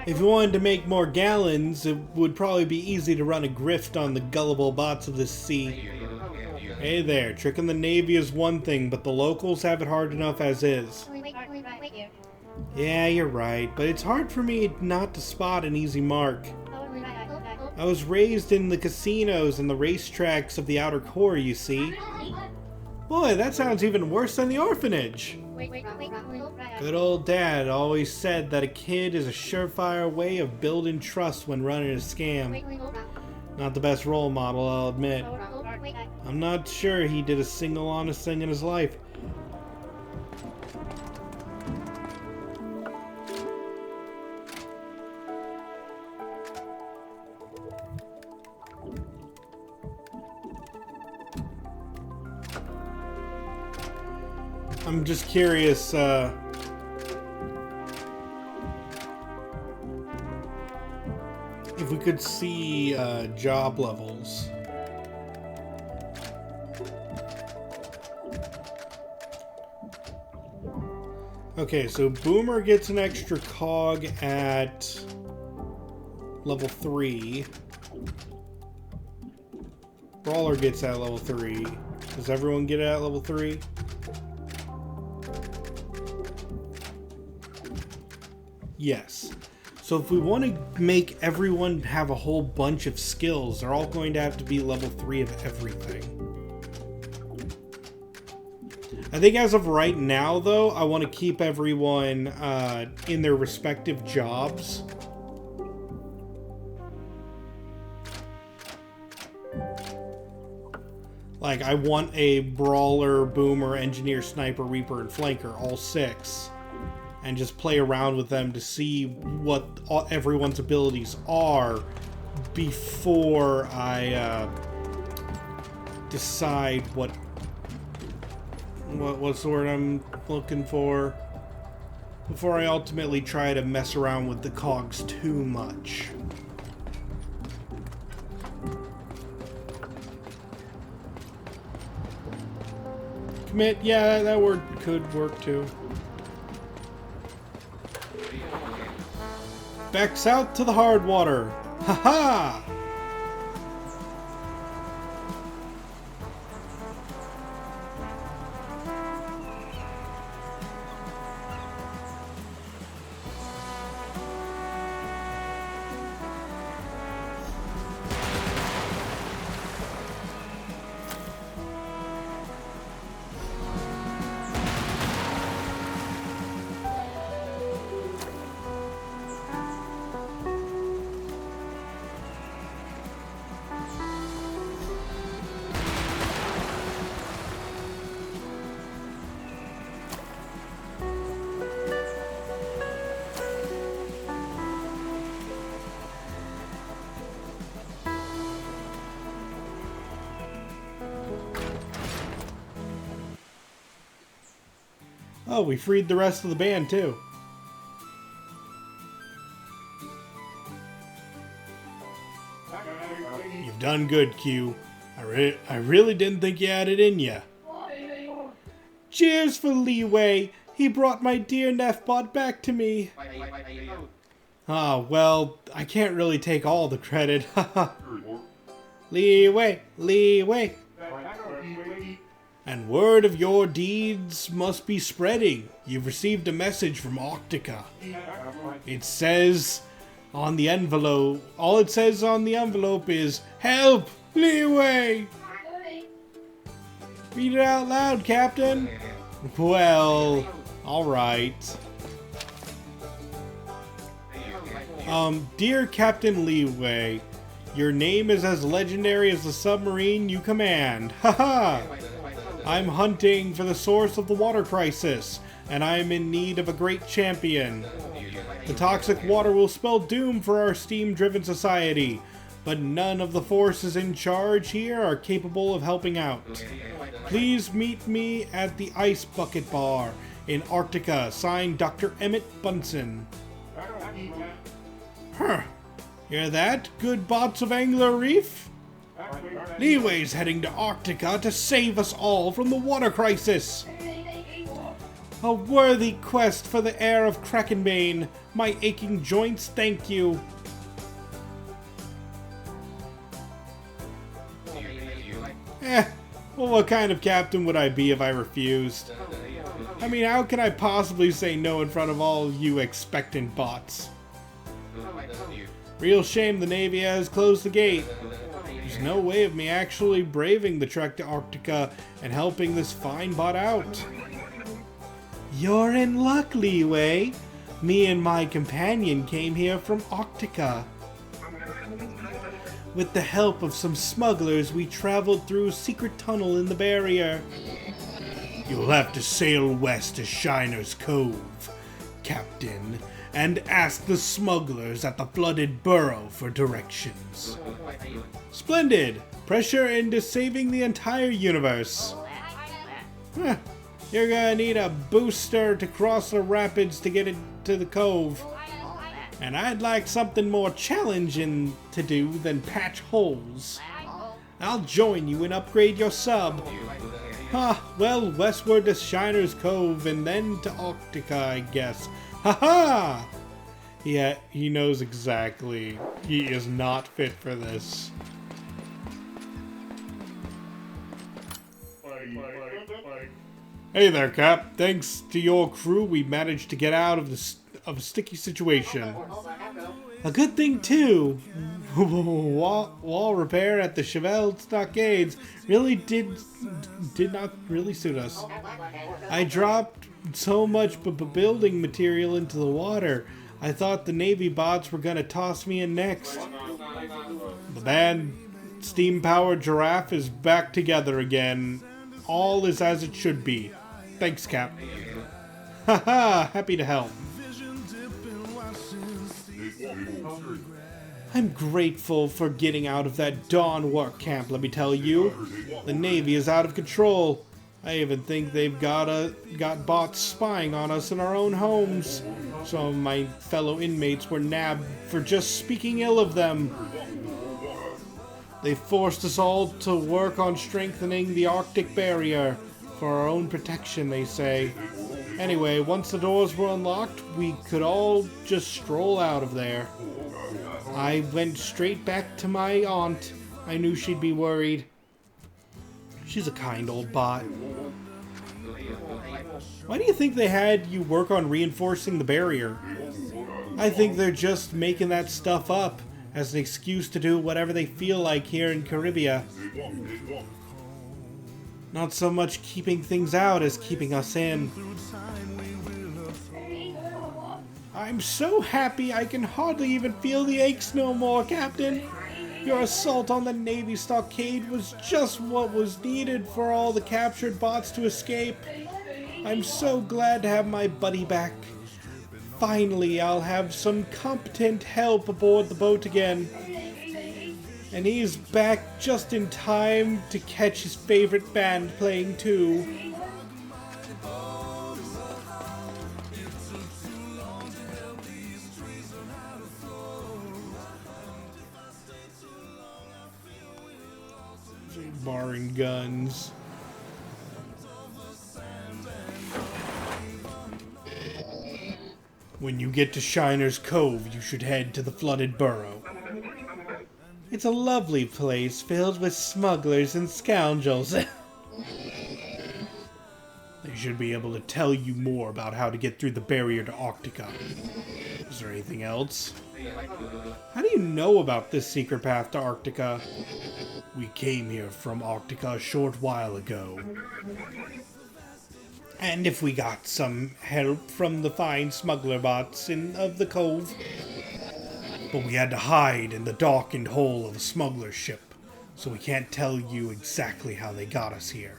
If you wanted to make more gallons, it would probably be easy to run a grift on the gullible bots of this sea. Hey there, tricking the Navy is one thing, but the locals have it hard enough as is. Yeah, you're right, but it's hard for me not to spot an easy mark. I was raised in the casinos and the racetracks of the outer core, you see. Boy, that sounds even worse than the orphanage. Good old Dad always said that a kid is a surefire way of building trust when running a scam. Not the best role model, I'll admit. I'm not sure he did a single honest thing in his life. I'm just curious, if we could see, job levels. Okay, so Boomer gets an extra cog at level 3. Brawler gets at level 3. Does everyone get it at level 3? Yes. So if we want to make everyone have a whole bunch of skills, they're all going to have to be level 3 of everything. I think as of right now, though, I want to keep everyone in their respective jobs. Like, I want a Brawler, Boomer, Engineer, Sniper, Reaper, and Flanker, all 6. And just play around with them to see what everyone's abilities are before I decide what's the word I'm looking for, before I ultimately try to mess around with the cogs too much. Commit, yeah, that word could work too. Back south to the hard water. Ha-ha! Oh, we freed the rest of the band, too. You've done good, Q. I really didn't think you had it in ya. Cheers for Leeway. He brought my dear Nefbot back to me. Ah, well, I can't really take all the credit. Leeway, Leeway. And word of your deeds must be spreading. You've received a message from Octica. It says on the envelope, all it says on the envelope is, "Help! Leeway!" Read it out loud, Captain. Well, alright. Dear Captain Leeway, your name is as legendary as the submarine you command. Haha! I'm hunting for the source of the water crisis, and I am in need of a great champion. The toxic water will spell doom for our steam-driven society, but none of the forces in charge here are capable of helping out. Please meet me at the Ice Bucket Bar in Arctica, signed Dr. Emmett Bunsen. Huh. Hear that, good bots of Angler Reef? Leeway's heading to Arctica to save us all from the water crisis. A worthy quest for the heir of Krakenbane. My aching joints thank you. Well, what kind of captain would I be if I refused? I mean, how can I possibly say no in front of all you expectant bots? Real shame the Navy has closed the gate. There's no way of me actually braving the trek to Arctica and helping this fine bot out. You're in luck, Leeway. Me and my companion came here from Arctica. With the help of some smugglers, we traveled through a secret tunnel in the barrier. You'll have to sail west to Shiner's Cove, Captain, and ask the smugglers at the flooded burrow for directions. Splendid! Pressure into saving the entire universe. Huh. You're gonna need a booster to cross the rapids to get into the cove. And I'd like something more challenging to do than patch holes. I'll join you and upgrade your sub. Well, westward to Shiner's Cove and then to Arctica, I guess. Ha! Yeah, he knows exactly. He is not fit for this. Hey there, Cap. Thanks to your crew, we managed to get out of a sticky situation. A good thing, too. Wall repair at the Chevelle Stockades really did not really suit us. I dropped so much building material into the water. I thought the Navy bots were gonna toss me in next. The band steam-powered giraffe is back together again. All is as it should be. Thanks, Cap. Haha, happy to help. I'm grateful for getting out of that Dawn work camp, let me tell you. The Navy is out of control. I even think they've got bots spying on us in our own homes. Some of my fellow inmates were nabbed for just speaking ill of them. They forced us all to work on strengthening the Arctic barrier. For our own protection, they say. Anyway, once the doors were unlocked, we could all just stroll out of there. I went straight back to my aunt. I knew she'd be worried. She's a kind old bot. Why do you think they had you work on reinforcing the barrier? I think they're just making that stuff up as an excuse to do whatever they feel like here in Caribbean. Not so much keeping things out as keeping us in. I'm so happy I can hardly even feel the aches no more, Captain. Your assault on the Navy stockade was just what was needed for all the captured bots to escape. I'm so glad to have my buddy back. Finally, I'll have some competent help aboard the boat again. And he's back just in time to catch his favorite band playing too. Barring guns. When you get to Shiner's Cove, you should head to the flooded burrow. It's a lovely place filled with smugglers and scoundrels. They should be able to tell you more about how to get through the barrier to Octica. Is there anything else? How do you know about this secret path to Octica? We came here from Octica a short while ago. And if we got some help from the fine smuggler bots of the cove. But we had to hide in the darkened hole of a smuggler ship, so we can't tell you exactly how they got us here.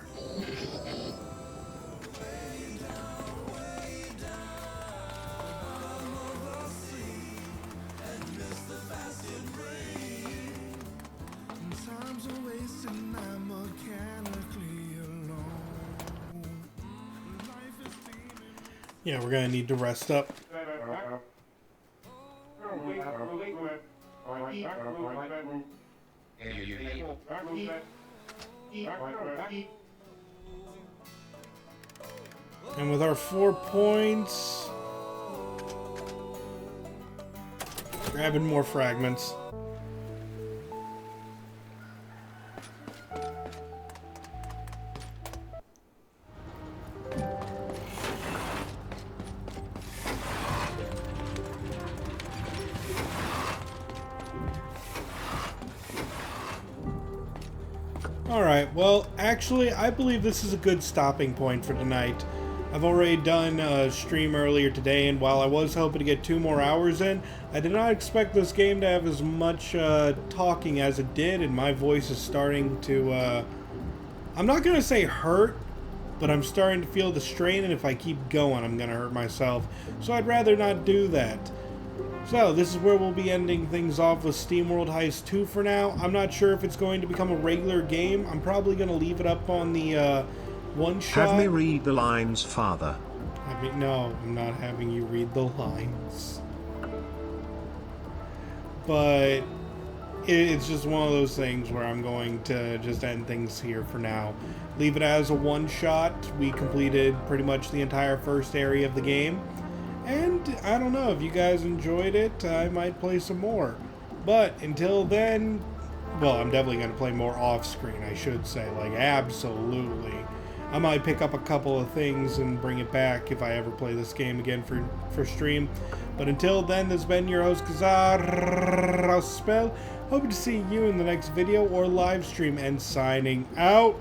Yeah, we're gonna need to rest up. And with our 4 points, grabbing more fragments. Alright, well, actually, I believe this is a good stopping point for tonight. I've already done a stream earlier today, and while I was hoping to get 2 more hours in, I did not expect this game to have as much talking as it did, and my voice is starting to, I'm not going to say hurt, but I'm starting to feel the strain, and if I keep going, I'm going to hurt myself. So I'd rather not do that. So, this is where we'll be ending things off with Steamworld Heist 2 for now. I'm not sure if it's going to become a regular game. I'm probably going to leave it up on the one-shot. Have me read the lines, Father. No, I'm not having you read the lines. But it's just one of those things where I'm going to just end things here for now. Leave it as a one-shot. We completed pretty much the entire first area of the game. And I don't know, if you guys enjoyed it, I might play some more. But until then, well, I'm definitely going to play more off-screen, I should say. Like, absolutely. I might pick up a couple of things and bring it back if I ever play this game again for stream. But until then, this has been your host, Kazar Spell. Hoping to see you in the next video or live stream, and signing out.